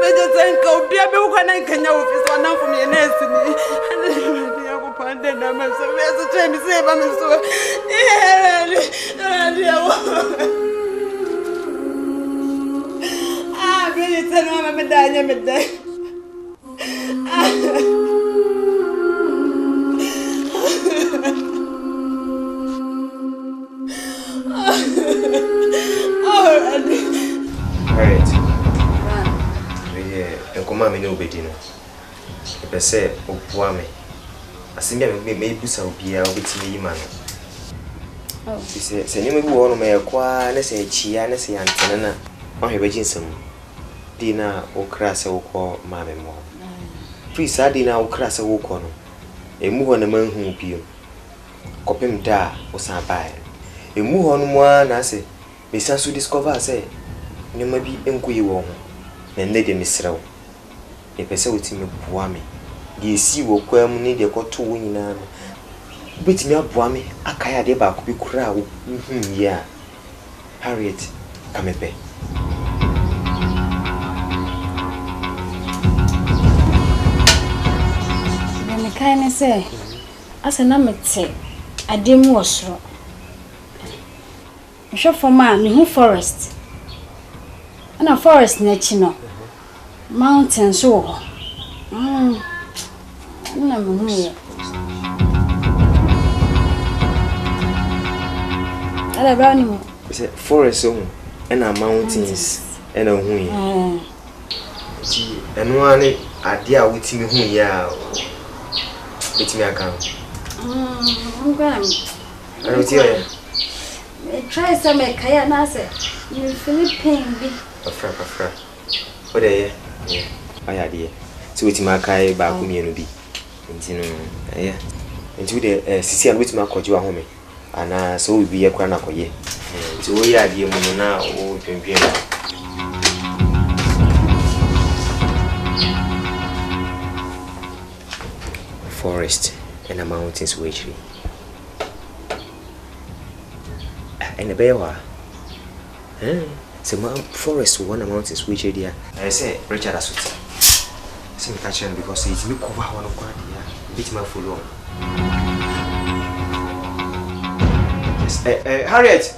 Major Sanko, be a book and I can know if it's one for me and destiny. And the other part, then I'm so trying to save I'm so. Ah, really, tell me I'm a dying. Alright. Nkoma me no obedi no. Ebe se oboa me. Asemi me busa obia obetimi yima no. Se nyeme bi wo no me kwa na se chia na se antene na. Ohwe nsam. Di na okra se wokọ ma me mo. Priscilla di na okra se wokọ no. Emu ho na manhu bio. Kopem da osan bae. Emu ho no mo na se me sanso discover say nyema bi enkoyi wo ho. Na nne de misrew. E pese wotimi boa me. De esi wo kwam ni de koto wo nyina no. Betimi aboa me akaya de ba ko bi kura wo ya. Harriet kamepe. Me kind say asa na mete ademu osoro. Nhwe foma me hu forest. Na forest na chi no. Mountains so. Na me hu ye. Ala brownie mo. Say forest so and mountains and a hu ye. Ti enu ane ade a wotimi hu ye a betimi aka. I'm going. I don't hear. Try some kaya na say. You Philippine bi. Afra. What dey? Yeah. Aya dey. So wetin ma kai ba ku mienu bi. Nti no, yeah. Nti de sisi an wetin ma kwaji wa home. Ana so we bi ye kwa na koye. Nti wo ya dey mu na o twentwen. Forest and the mountains witchery. And the bear. So forest one mountains witchery there. I say Richard Asante. See me catch him because he's me cover one of God here. Beat my full on. Yes, Harriet.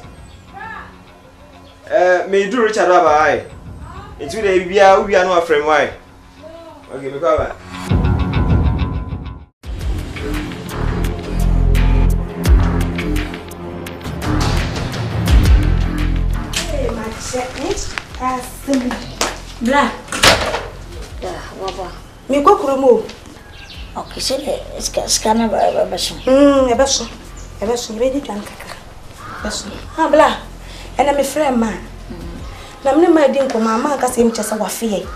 May do Richard Rabbi. It's really we are not friend. Why? Okay, we go back. Bla. Baba. Me go kromo. Okay, say scanner babaso. Ebeso ready to ankaka. Ebeso. Ha bla. Ena me friend man. Na me ma di nko mama aka se mchese wafie.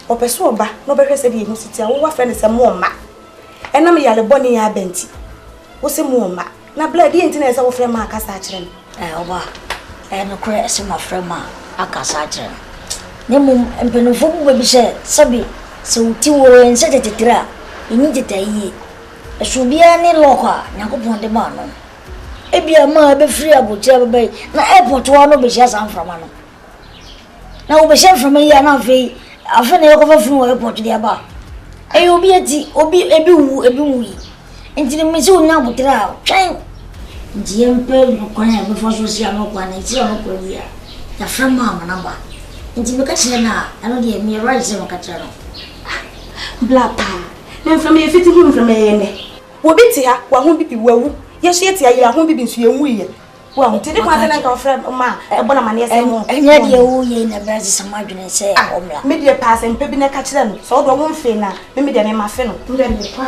Opeso oba, no be hwese di emusiti a wo wa friend se mo ma. Ena me yale boni ya benti. Wo se mo ma. Na bla di enti na se wo friend man aka sa kire me. Oba. No kure se ma friend man aka sa kire. Nemu empenufo bu bi se sabi se uti wo ense tetetira ini tetayi esubia ni lokwa nyakopon de ba no ebia ma be free abotia be na airport wa no be sha san frama no na wo be sha frama ya na fe afa na yokofa free wa airport de ba e obi ati obi ebi wu yi enti me se onya abotira twen nji empe no kwan ya be fo so sia no kwan na ti no kwa ya ya frama ma na ba nti be ka chena ano de me right se ka chena blapa me from me fiti him from me ne wo biti ha wa ho bibi wawu ye hye ti ayi ho bibi nsu ye wu ye wa ho ti de kwa na ka friend ma e bona ma ne se mo enya de wu ye na be se samadwene se o me me de pass empe bi na ka chena no so do wo mfe na me de ne ma fe no me de ne kwa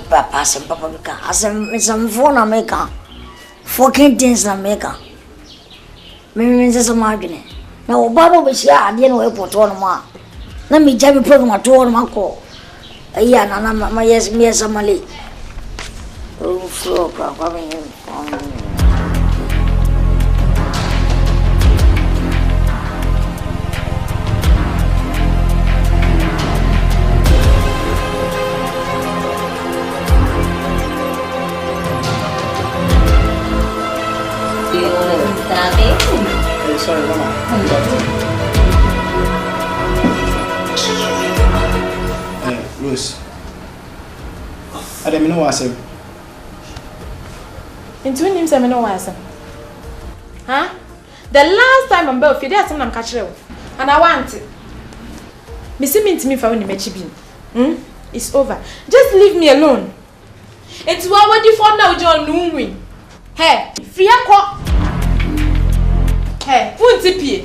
papa sem papa ka asem phone America fucking things America me se samadwene na obaro be sia ade na airport no ma na me jabi program to no mako aya na ma yes me samale o flow kwa me Ada me no wasem. Into him say me no wasem. Huh? The last time I'm back, there some am catch you. And I want it. Me see me to me for when you mechi bin. It's over. Just leave me alone. It's what you for now, John Nungwi. Hey, free akwa. Hey, who pie?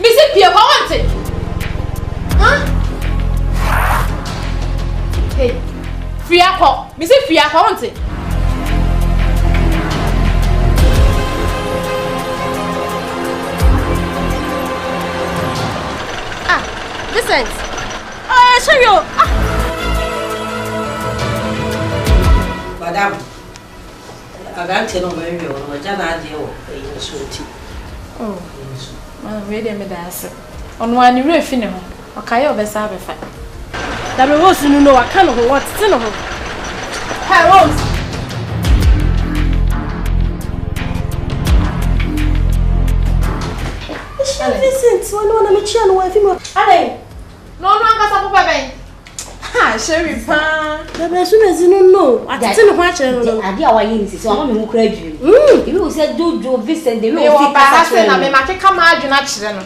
Me say pie kwa want it. Huh? Hey, free akwa. Me say free akwa want it. Vincent. Show you. Madam, I got to know where you are. Jana deal. Oh, well, wait a minute. On one, you're finna. Okay, over Sabbath. That was no, I can't know what's in her. Hey, Rose. Vincent, so I know I'm a child wife. Ale, no, Papa. Ha, Sherry Pan. As soon as you know, I didn't watch it. I did our ins, so I'm a credit. You said, do Vincent, they will be passing. I may come out, you're not children.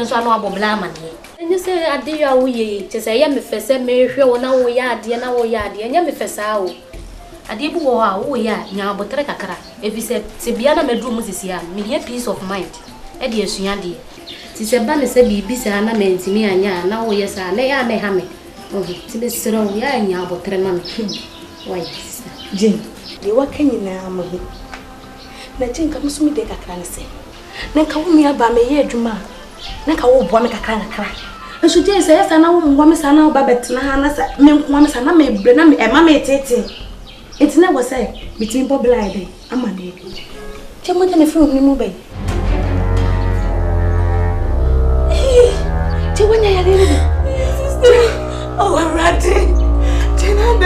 So no abobla mane enye se ade ya wo ye te se ya me fese me hwe wo na wo ya ade na wo ya ade enye me fese wo ade bu wo ha wo ya nya abotre kakra efi se bia na medru mu sisi ya me ye peace of mind e de esua de ti se ba ne se bibi sa na mentimi anya na wo ye sa na ya me ha me ti be sero ya nya abotre na me why sister Jane de wa kanyi na amahu na Jane ka musu mi de kakra ne se na ka wo mi aba me ye adwuma na ka wo bo me kakra kakra nso je se yesa na wo ngwa me sa na wo ba betena ha na sa me nkwa me sa na me bre na me ema me tete etina wo say bitimi bo blade ama na edu je mo je me fun ni mu be je wonya ya le sister oh rati tena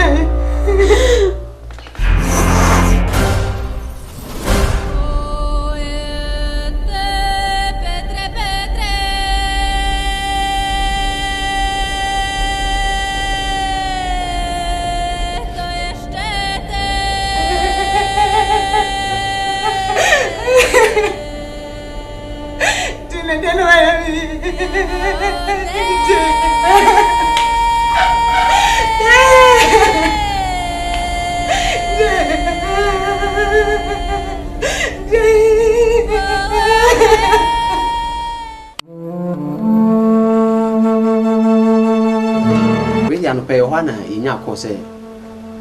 no pay one in your course.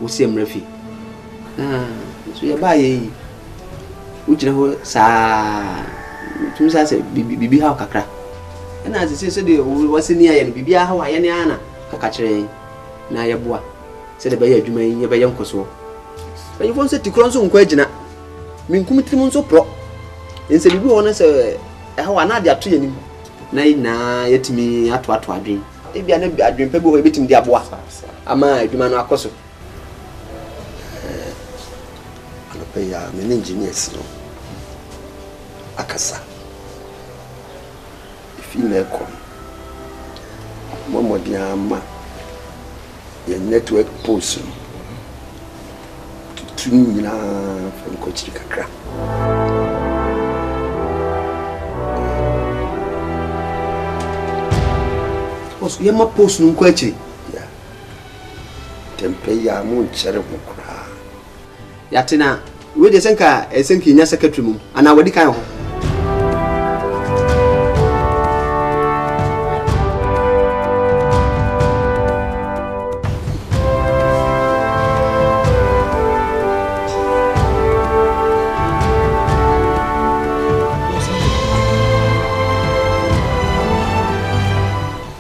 Osei mrefi. So you buy a which know sa to say bibi how kakra. And as I said, was near and bibia how I any ana kakatre na ya boa. Said the bay adwuma yin be yanko so. But you want say tikron so nkwagina. Min kumitrim so pro. In say bibi won say how ana dia to yanim. Na yetimi ato adwen. Ebia na adwen pe bo betim dia boa. Ama adwuma no akoso. Ya men engineers no akasa if you come momo dia ama your network post to nyina from kochiri kakra post ye ma post no kochiri ya tempe ya mu nchere bukura yatina we de senka esenki nya secretary mu ana wadi kan ho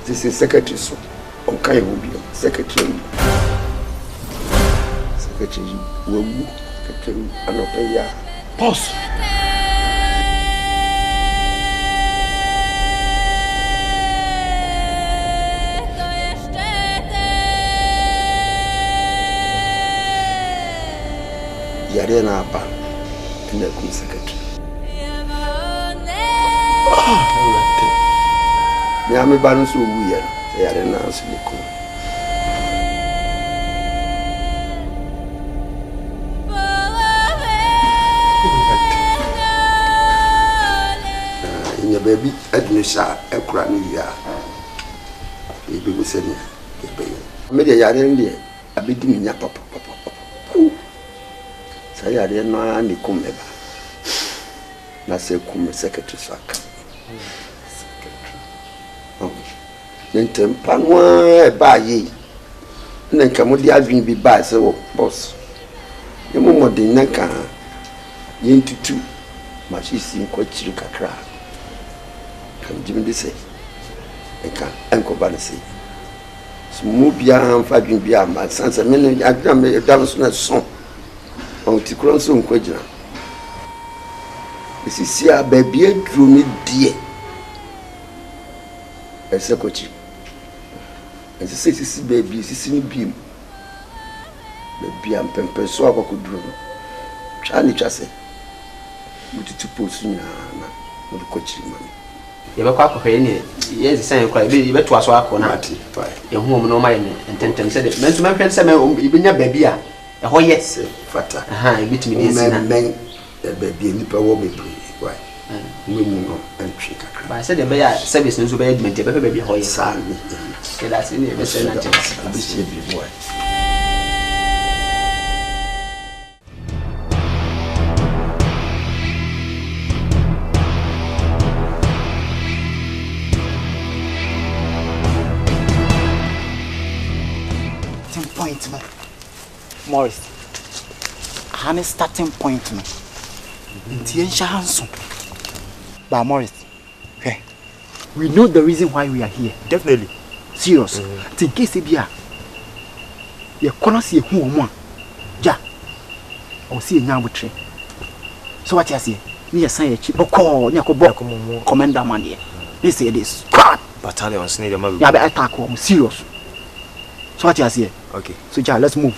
this is secretary so on Kyeiwaa bi secretary wawu Anabel. Pause. Yare na ba ina kun secretary. Me ame ba no so wu yare na so le ko. Baby Ebenezer ekura ni ya ebi go se ni ebe me de yare ndi abedi mi nya papa sa yare no ani kumeba na se kum secretary sak ntem panwa e ba yi na nka mo di adwin bi ba se wo boss ye mo modin na ka yintutu ma shi si nko chiri kakra kan jimi say eka enko ba na say sumu bia amfa dwin bia ma sansa me ne adwa me dam so na son on ti kron so nko gina isi sia ba bia dru mi die ese kochi ese sisi baby sisi ni bim baby am pempe so akokudru chani chase mututu posu na mo kochi mami ye be kwa kohwe ni ye zisan kwa be be to aso akona ye hu mo no ma ye ententem se de mensu ma hwɛ se me ibinya baby a e ho ye fata aha e bitimi de sina men baby ni pa wo bebre why mu no entry kakra ba se de be ya service nso be adment be baby ho ye sa ni ke da se ni be se na chance be se bi boy Morris, I'm a starting point. But Morris, okay, we know the reason why we are here. Definitely. Serious. In case you can't see who one. Ja, or see a young tree. So what you say? You say a chip or call Nyako Commander Money. They say this. Battalions need a mother. Yeah, but attack home. Serious. So what you say? Okay. So ja, let's move.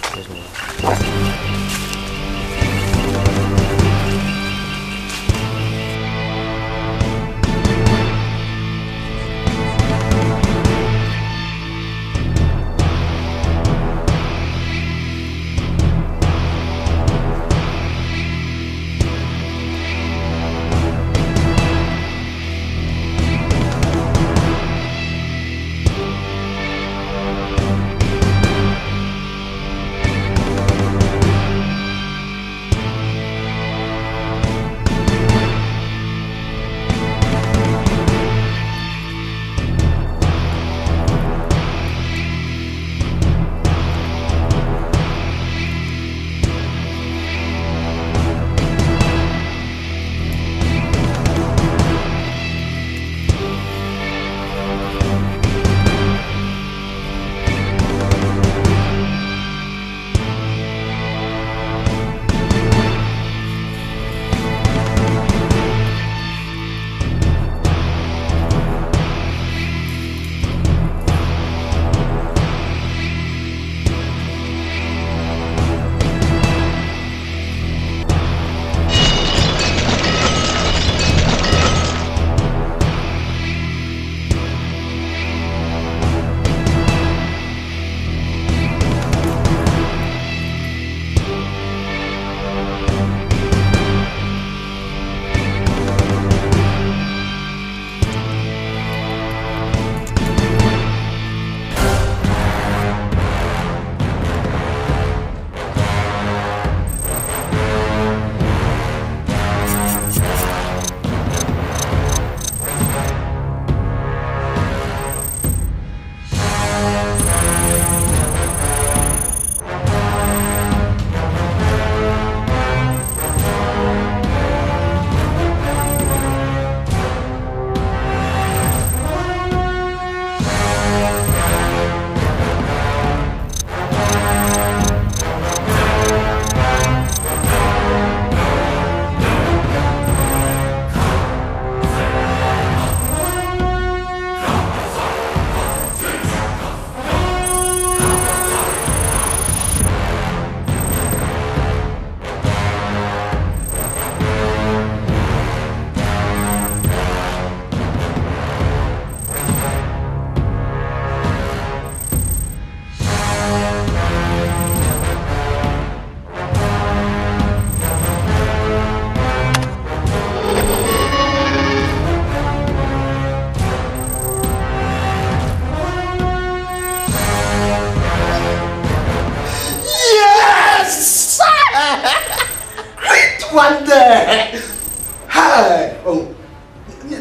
Hi. Oh.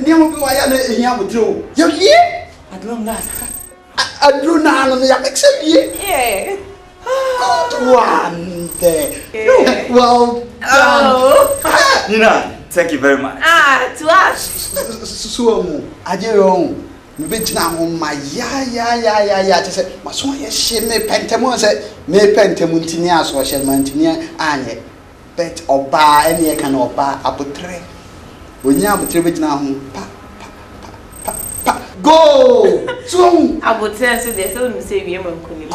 Niam bi wa ya na ehia botro. Ya wie? Adom last. Adruna no ya make say wie. Yeah. Good one there. Well done. Nina, thank you very much. To us. So ajero me be gina ho ma ya say maso ye hye me pentemu say me pentemu ntini aso hye ma ntini anye bet oba ene ye kana oba abotre onya abotre be gina ho pa go so abotre so dey so no say wie ma nkuni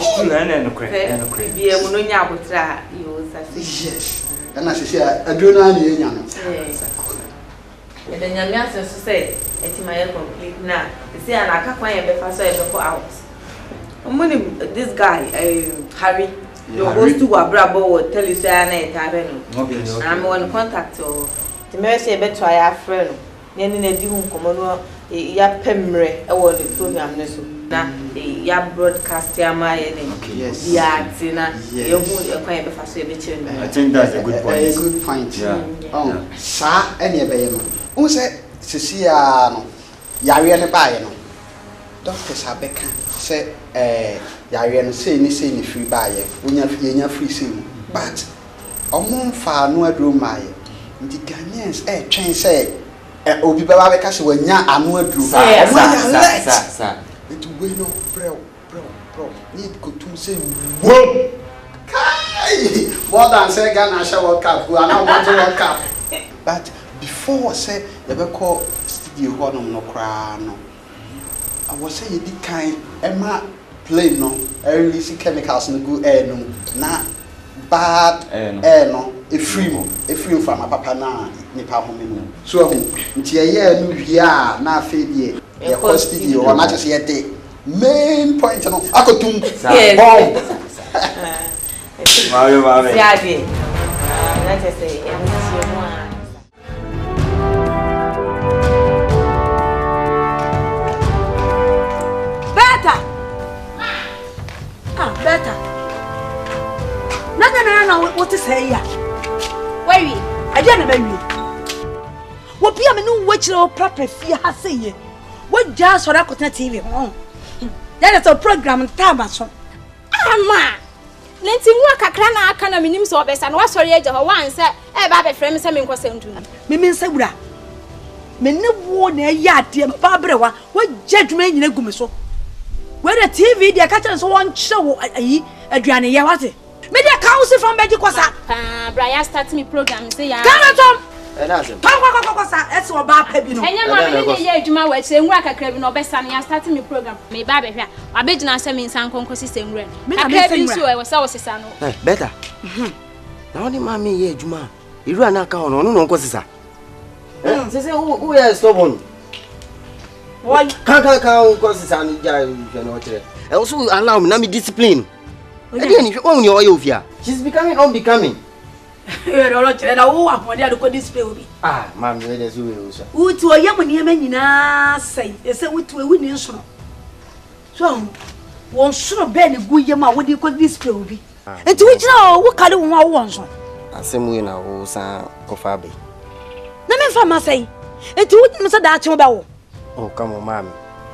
no kre wie mu no nya abotre a yo say yes ana se adrona na ye nya no the Nyamian so say etimaya complete na see an akakwan ye be fa so ye be for hours this guy Harry your host to Abrabo will tell you say na etabe no I'm on contact to the me say be to ya friend no ne na di hu nkomo no ya pemre e wo the program ne so na ya broadcast ya ma ye ne ya tina ye hu ekwan ye be fa so ye be chere. I think that's a good point. A good point. Yeah. Oh, sa ene be ye no. Un say sisia no yare ne baaye no doctor sabeka say yare no say ni free baaye nya free say but omon fa no aduro maaye ndi Ghanaians twen say obi baba be ka se wanya anu aduro sa it we no bro need go to say whoa kai more than say Ghana share World Cup we are now watching World Cup but before say you be call studio honum no kra no I was say you did kind Emma plane no release chemicals no go air no na bad air no e free from my papa na nipa ho me no so nti ye no hia na afi die ye call studio or na just ye dey main point no akotum bomb Mami ya bi na just say better. No, what is here? Where we? I didn't know. What be a menu which no proper fear has say? What just for that TV? That is a program time. Ama. Lenti nwa kakra na aka na minim so obesa na wasori eje ho wan se e ba be frem se me nko sentu. Me nsabura. Me ne wo na ya ade ba brewa wa jadwuma nyina gumi so. Where the TV they catch so one show ayi aduane ye wate. Me dey counsel from Beji Kosa. Brian start me program say ya. Come on. Ebenezer. Kosa ese oba pa bi no. Enya ma me dey ye adwuma wa che nwura kakra bi no obesa na ya start me program. Me ba be hwa. Abegina se me nsan konko system nwura. Kakra bi so e wasa wosesa no. Better. Na oni ma me ye adwuma. Iru ana ka ono no nko sisa. Say who ya stubborn. Why? Can't go sisa ni ja you know what. Also allow me na me discipline. Again, if you own your oil, she's becoming unbecoming. Ah, ma'am, there's a who to a young man say, is it to a winning so? So, one should have been a good yama when you could display be. And to which now, what kind of one wants? I say, we know, San Cofabi. No, me for my say, and to what Mr. Dachmo. Oh, come on, ma'am.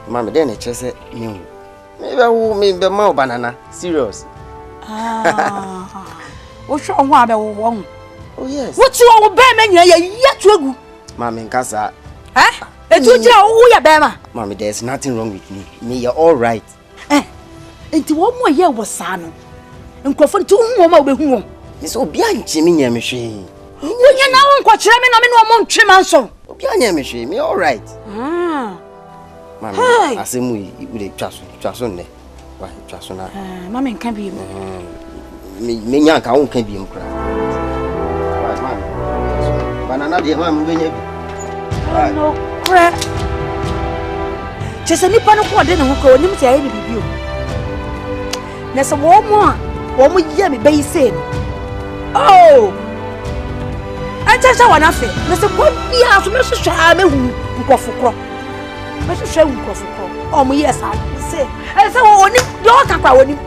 Mamma, then it just said, no. Maybe I will make the more banana. Serious. What's wrong? Oh, yes. What's your bear yet to go? Mamma and Casa. Eh? And to tell who ya bear. Mammy, there's nothing wrong with me. Me, you're all right. And to 1 more year was son. And Crawford 2 more with whom? It's all behind Jimmy machine. When you're now quite sure I'm on 3 months so. Behind machine, me all right. Mammy, I say, we would trust on there. Why, trust on that. Mammy can be. Me young can be him cry. Banana, dear mamma, when you no crap. Just a nippon of water and call him to any review. There's a warm one yummy basin. Oh, I just saw nothing. Mr. What be out to Mr. Shabby who go for crop. Mr. Shabby go for crop. Oh, yes, I say. I saw only your capra when you.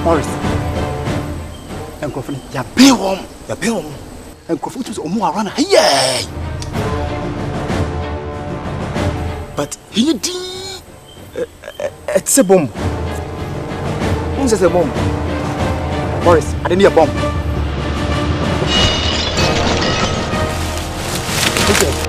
Morris. Uncle, ya pay home. Ya pay home. Uncle, it was around here. But he did. It's a bomb. Who's a bomb? Morris, I didn't need a bomb. Okay.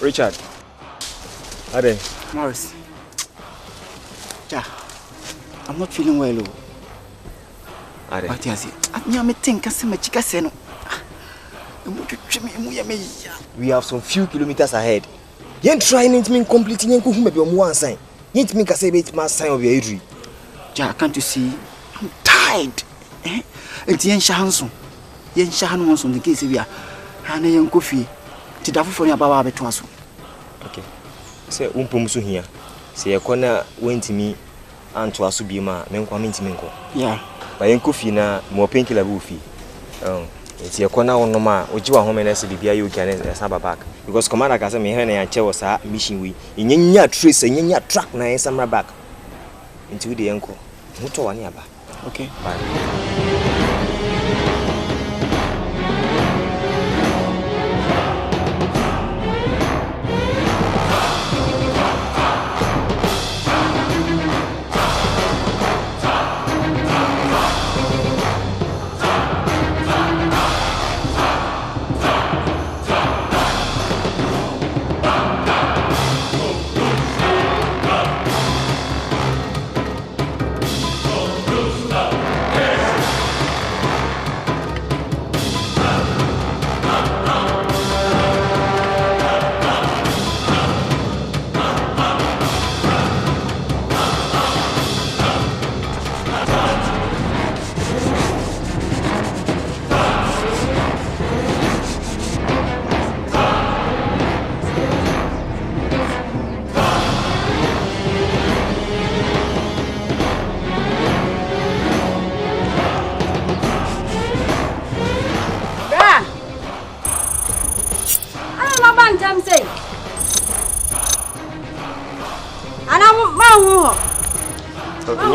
Richard. Ade. Morris. Ja. I'm not feeling well. Ade. What is it? I'm think I We have some few kilometers ahead. You ain't trying to mean completing and who may be on one sign. You ain't make a say it must sign of your injury. Ja, can't you see? I'm tired. It's Yen Shahanson. Yen Shahan wants on the case we are. Hana young coffee. Tidafu for your baba betwaso. Okay. Say umpumusu here. Say a corner went to me and to Asubima, Menko. Yeah. By Enkofi na more painkiller buffy. It's your corner on Noma, which you are home and SBBI you can saba back. Because Commander Casame and Che was a mission we in your trace and in your track na summer back into the uncle. Muto Wanyaba. Okay. Bye.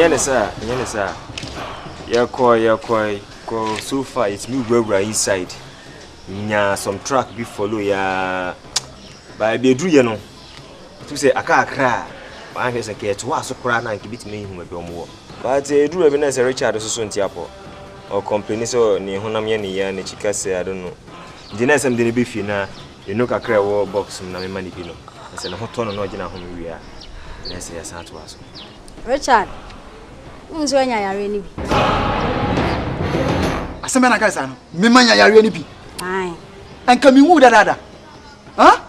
Yenesa. Yakoi, go so far it's me where inside. Nya some track be follow ya. By be drew you know. To say aka cry. I guess I get to was so cry na kibit me hu be omo. But drew Ebenezer Richard so ntiapo. Or complain so ni honam ye ni ya ni chika say I don't know. The next time dey be fi na you know kakra wo box na me mani bi no. Say na hoto no gina ho me wi a. Na say ya sa to aso. Richard. Unzwanya yare ni bi. Aseme na kai sano. Me manya yare ni bi. Ai. Anka mi wu dada. Ha?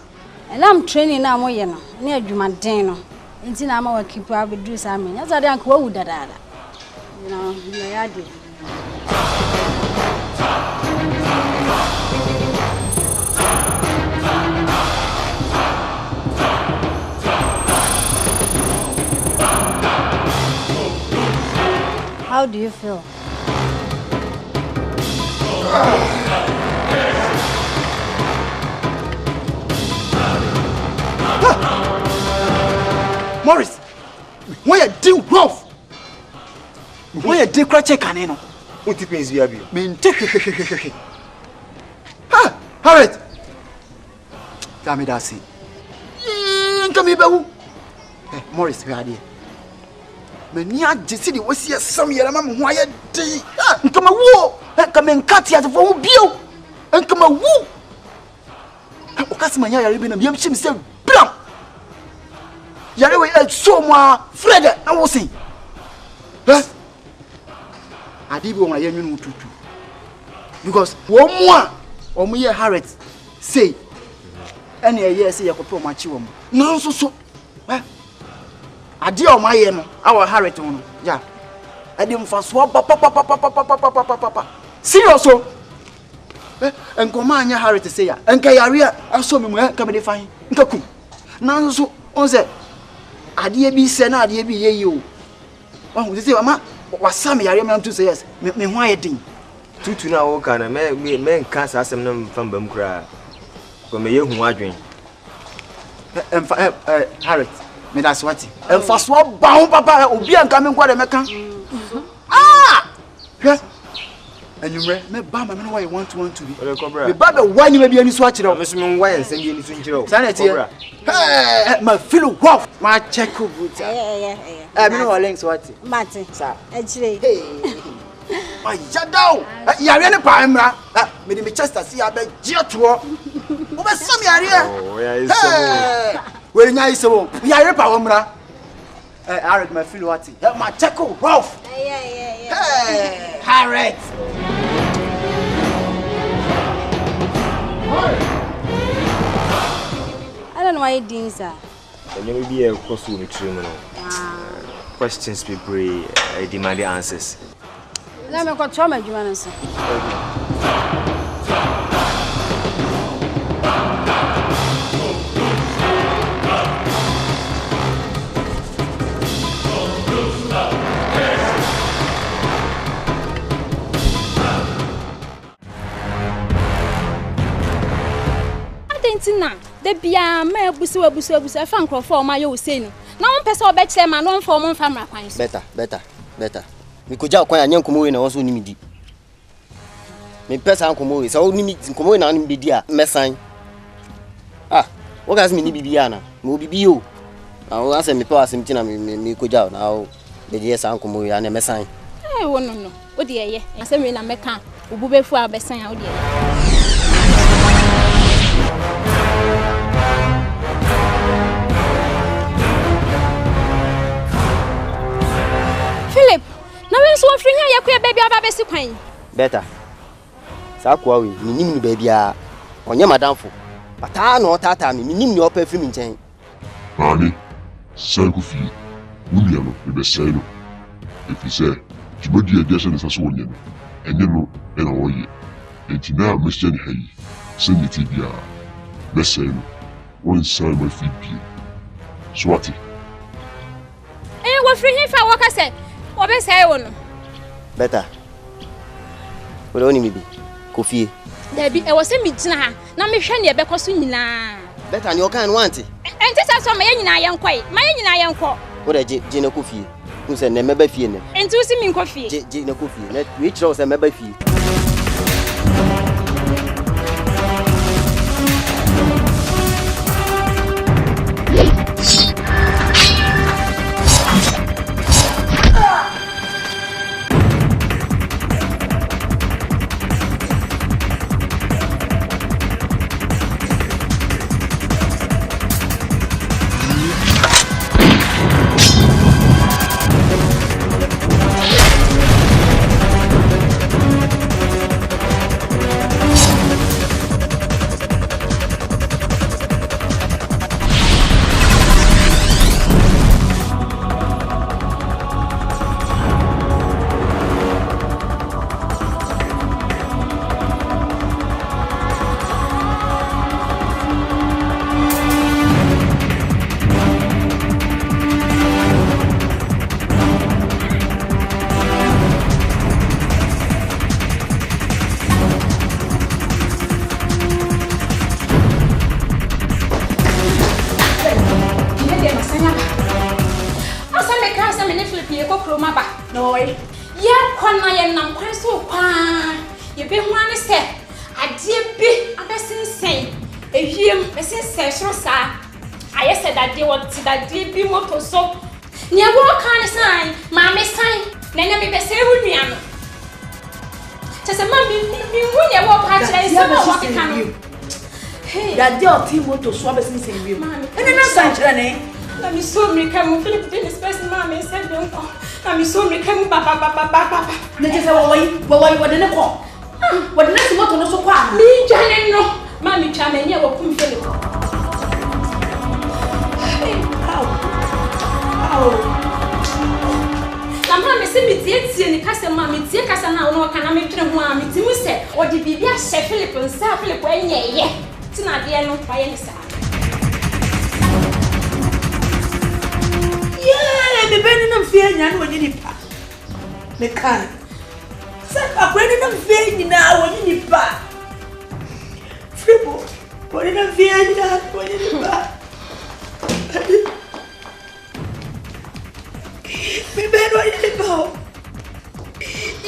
Elam training na moye no. Na adwumaden no. Nti na ma wa keep abedru sa me. Nya zade anka wu dada. You know, me yade. How do you feel? Morris, why you do rough? Why you do crack check aneno? What depends we have you? Mean take. Ha, Harriet. me da si. Nka me bewu. Morris we ade. Mani agesi de wosi asam yere ma me ho aye di. Nka ma wo. Nka me nkati ase fo wo bio. Nka ma wo. O kasi manya yare bi na me yim se blam. Yare we so mo Fred na wo sin. Ade bi wo ma ye nwunu tutu. Because wo mo a o mo ye Harriet say any ye say yakopo ma chi wo mo. Na so so. Ade o ma ye no awo Harriet wo no. Ja. Ade mfa so pa. Serious o. Enkoma anya Harriet say ya. Enka yare a aso me mu enka me de fan. Enka kum. Na so on say ade bi se na ade bi ye yi o. Wa say ama wasam yare me to say yes. Me ho aye din. Tutu na wo kana me nka sa asem na mfam bam kura. Ko me ye hu adwen. Harriet, me that's what. Emfa so ba papa obi anka me nkwa de meka. Yes. Anyway, me ba ma me no why you want to be. Me ba be why ni me bi ani so a kire o. Me so me why ensem bi ani so nkire o. Sanity. Ma feel wow. Ma check o boot. Me no links what? Martin. Sir. Ejire. Ma yadao. Yare ne pa emra. Me di me Chester see abe gieto. Wo be sam yare. Oh, yeah, is so. We nya iso. Yare pa emra. Harriet ma feel what? Ma check o Ralph. Yeah. Harriet. I don't know why you doing sir. You may be a costume in criminal. Questions be brave, demand the answers. Let me go try my journal, sir. Adentina, the bia me busu fan crofo ma yo say no. Na won pese obekye ma no mfa mo mfa mra kwan so. Better. Mi koja kwan anya nkomo we na won so ni midi. Mi pesa nkomo we so ni midi nkomo we na ni midi a mesan. Wo gas mi ni bibia na. Mo bibio. Na wo ase mi pe asem tina mi koja na wo de je san nkomo we na mesan. Wo no. Wo de ye. Asem we na meka. Obu befu a besan a wo de ye. Philip, na we so frinya yakwa baby aba besi kwan. Better. Sa kwa we, mi nim ni baby a onye madamfo. Ata na otata mi nim ni opa fi mi nchen. Ani, sai ku fi. Wuni ano, me be sai no. If you say, jibodi e desa nesa so onye no. Enye no, e na oye. Enti na Mr. Hey. Se ni ti bia. Me sai no. Won sai my fi bi. Swati. Wo frinya fa wo ka se. Wo be sai wo no. Better. Wo oni mi bi. Kofie. Debi e wo se mi gina ha na me hwe ne e be koso nyina. Better ni o kan want. Enti sa so ma ye nyina ye nkoi. Ma ye nyina ye nko. Wo de je na kofie. Ku se ne meba fie ne. Enti wo si mi nko fie. Je na kofie. Na we kire wo se meba fie. Mrs. Sesrosa. I said that they want to that deep be motor so. Near what kind of sign? Mammy sign. Then I may say with me. Just a mammy, when you walk out, I said, you. Hey, that dear team motor swab is missing you. And then I'm saying, let me so me come Philip this person, mammy said, don't go. Let me so me come papa. Let us away, what you didn't call. What the next motor so far? Me, Janet, no. Mammy Chaman, you will come Philip. Mamma se me tie ni kasa mamma tie kasa na no kana me twere ho a me timu se o de bibia hye Philip nsa Philip enye ye ti na de no fa ye ni sa yeah me beni na mfie nya no ni pa me kan se akwani na mfie ni na wo ni pa Fribo wo ni na mfie ni na wo ni pa me beno ni pa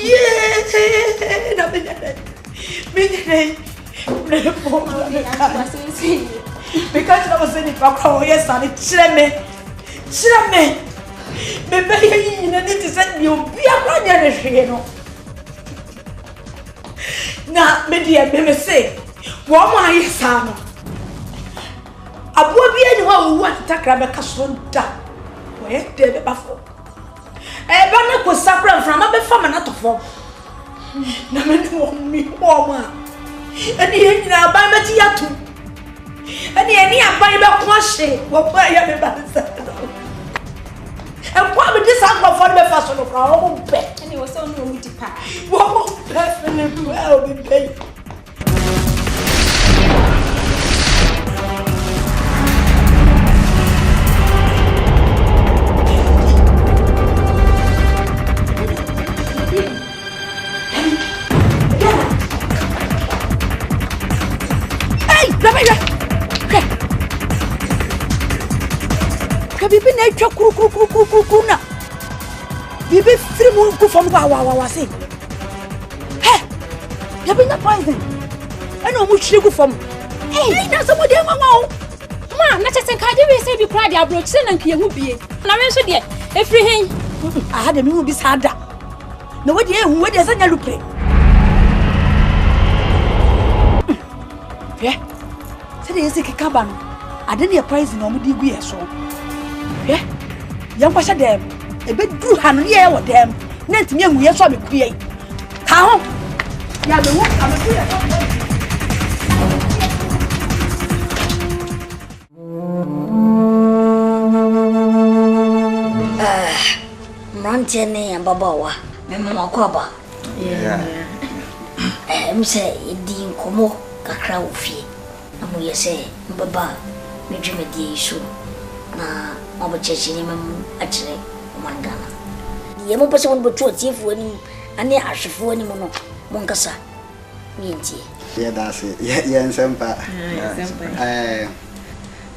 yeah na me po because I was in the back of your son chire me me be yi na ni tse ni obi akwanya ne hwe no na me dia me say wo ma yi sa no abo bi ani ho wo atakra be kaso da wo ye de be bafo e ba na ko sakra mframa be fama na tofo na me no mi wo ma ani ye nyina ba ma ti yatu ani ani aban be ko hye wo ba ya me ba sa and what with this uncle for the fashion of our own pet? And he was so new with the pack. What definitely will be paid. Bibi na etwa kuru na bibi free mu ku fam wa say he ya bi na poison ana o mu hire ku fam na so mo de nwa ma na chese ka de we say bi kura de abroach say na nkiye hu bie na we so de efri hen aha de mi hu bi sada na we de hu we de sanya lupre se de yesi kikaba no ade ne poison no mu di gu yeso yeah, young pasha dem. A bit drew hand here with them. Net me and we saw me create. How? Yeah, the work I'm a Montene and Babawa, Mamma Quaba. Say, Dean Como, Cacra fee. And we say, Baba, Major so. Na obochechi ni mamu achire omangana ye mo pese won botu otiefo ani ane ahwefo ani mo no monkasa nienti ye dase ye nsempa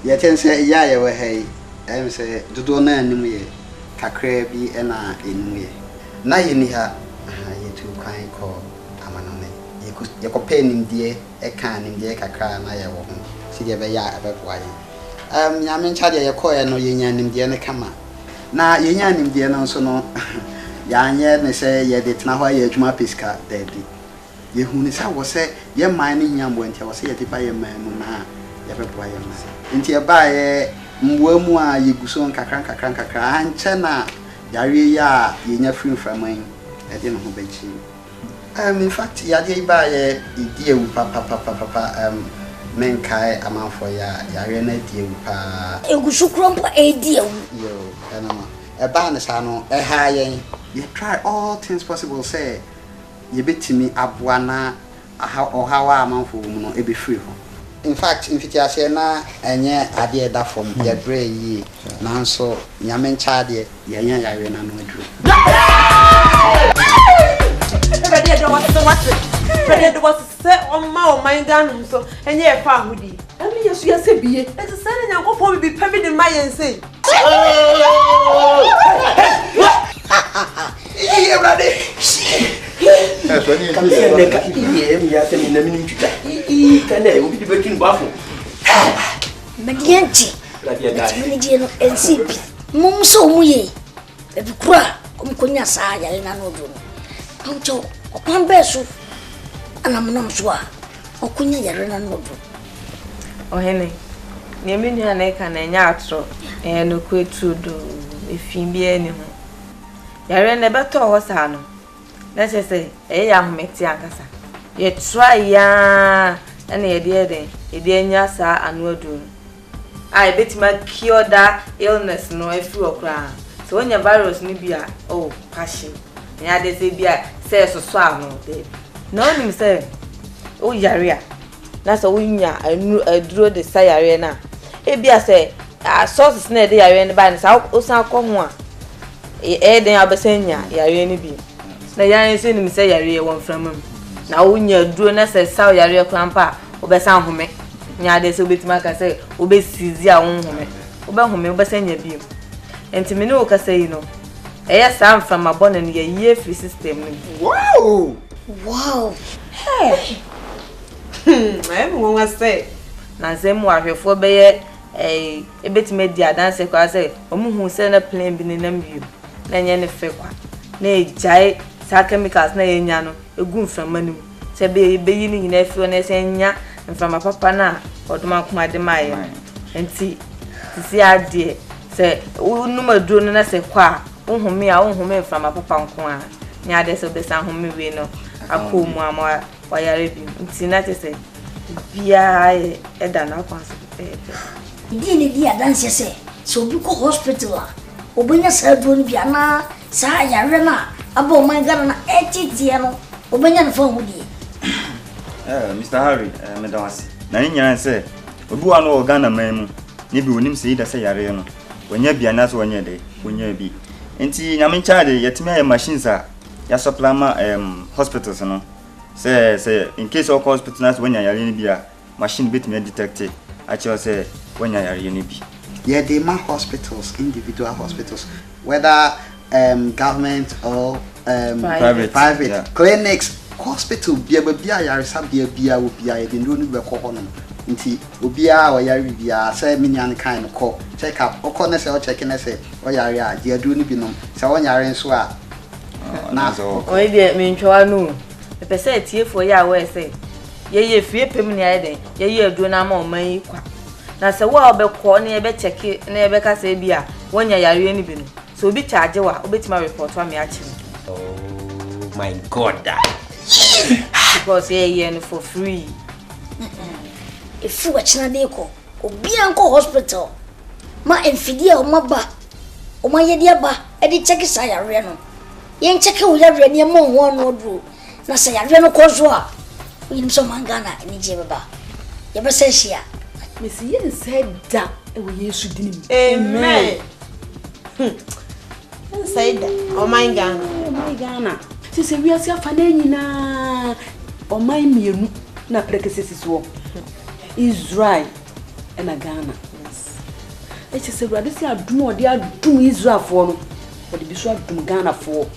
ye tense ya ye we hey em se dodo na anim ye kakra bi na enu ye na ye ni ha ye tu kwan ko amanone ye ko pe nim die e kan nim die kakra na ye wo ho si ye be ya e be boa ye nyame nchade ye koye no ye nyanim de ne kama na ye nyanim de no so no ya anye ne se ye de tena ho ye adwuma pesika dedi ye hu ne sa wo se ye man ne nyambo ntia wo se ye de ba ye man mu na ye be boa ye man ntia ba ye mwa mu a ye guso nkakran anche na yare ya ye nya free framan e de no ho bechi in fact ya de ba ye idie wu papa menkai amanfo ya yare na die pa egushukrompo edie yo enama e ba ne sa no e ha yen you try all things possible say ye betimi aboa na ohawa amanfo mu no e be free ho in fact in fitiase na enye ade da from ye bre yi nanso nyame ncha ade ye nya yare na no aduru Ready to was set on my mind down so and ye fa hudi. I mean yes you say be. Let us send and go for be permit in my and say. Hey ready. Come here, you have to in the minute. Can they be between Buffalo? Medianti. Median and CP. Mum so muye. Baby cry. Kunya saya ina no do. Ancho okwan beso. Anamnam soa. Okunya yare na no do. Ohene. Ne me nua na ka na nya atro. No kwetu do efin bia ni ho. Yare na beto ho sa no. Na se ya hometi ankasa. Ye try ya na ye de nya sa anu adu. I bet my cure that illness no every okra. So when your virus ni bia oh passion. Ya de say bia say so no dey. No nim say oh yare na so wunya aduro de say yare na. E bia say sources na de yare ni ba ni sa o san ko ho a. E den abesanya yare ni bi. Na yare say nim say yare won from am. Na wunya aduro na say sa yare krampa obesan home. Nya de say obetima ka say obesizi a won home. Obehome obesanya bi. Enti me no ka say no. Eya sam from abon and ye free system. Wow! Wow! Hey! I want to say. Na zem wa hwefo be ye ebetime dia dance kwa say omuhu say na plan bi ne nam bi. Na nye ne fe kwa. Na ejai sa chemicals na ye nya no egu mframa nim. Se be yi ni nyina fi na se nya mframa papa na oduma kuma de mai. Enti sisi ade se unuma duro na se kwa unhumi a unhumi mframa papa nko a nya de se be san humi we no akomu ama wayare bi nti na te se bia eda na kwanso ni dia dance se so bi ko hospital a obenya sa duro ni bia na sa yare na abo man gara na etitie no obenya na fa hudi Mr. Harry medawasi na nya se obi wa no Ghana man mu ni bi onim se ida se yare no wonya bia na so wonya de wonya bi enti nyame charge yetime ya machines a ya supply ma hospitals no say in case of hospital na so wonya yare ni bia machine bit me detect a che say wonya yare ni bi yeah they ma hospitals individual hospitals whether government or private yeah. Clinics hospital bia yare sabia bia wo bia e de no be ko ho no nti obia o yare bia say minian kan no ko check up o ko na say o check na say o yare a dia du ni bi no say o yare nso a na so o e de me ntwa nu e pe say tiefo ya we say ye fie pem ni aye den ye adu na ma o man yi kwa na say wo be ko na e be check na e be ka say bia wonya yare ni bi no so obi charge wa obetima report wa me a chi. Oh my god. Because here for free. If you watch na deko, obi anko hospital. Ma enfidia o maba. O ma ye dia ba, e di check sa yare no. Yen check o yare ni mo ho no do. Na sa yare no ko so a. Yin so mangana ni je baba. Ye be se hia. Me see yen said da e wo Yesu dinim. Amen. Said da o mangana. Sisi wiase afana nyina o mai mienu na prekesisi so Israel and Ghana. Yes. E se se wade se adum ode adum Israel fo no ode bi so adum Ghana fo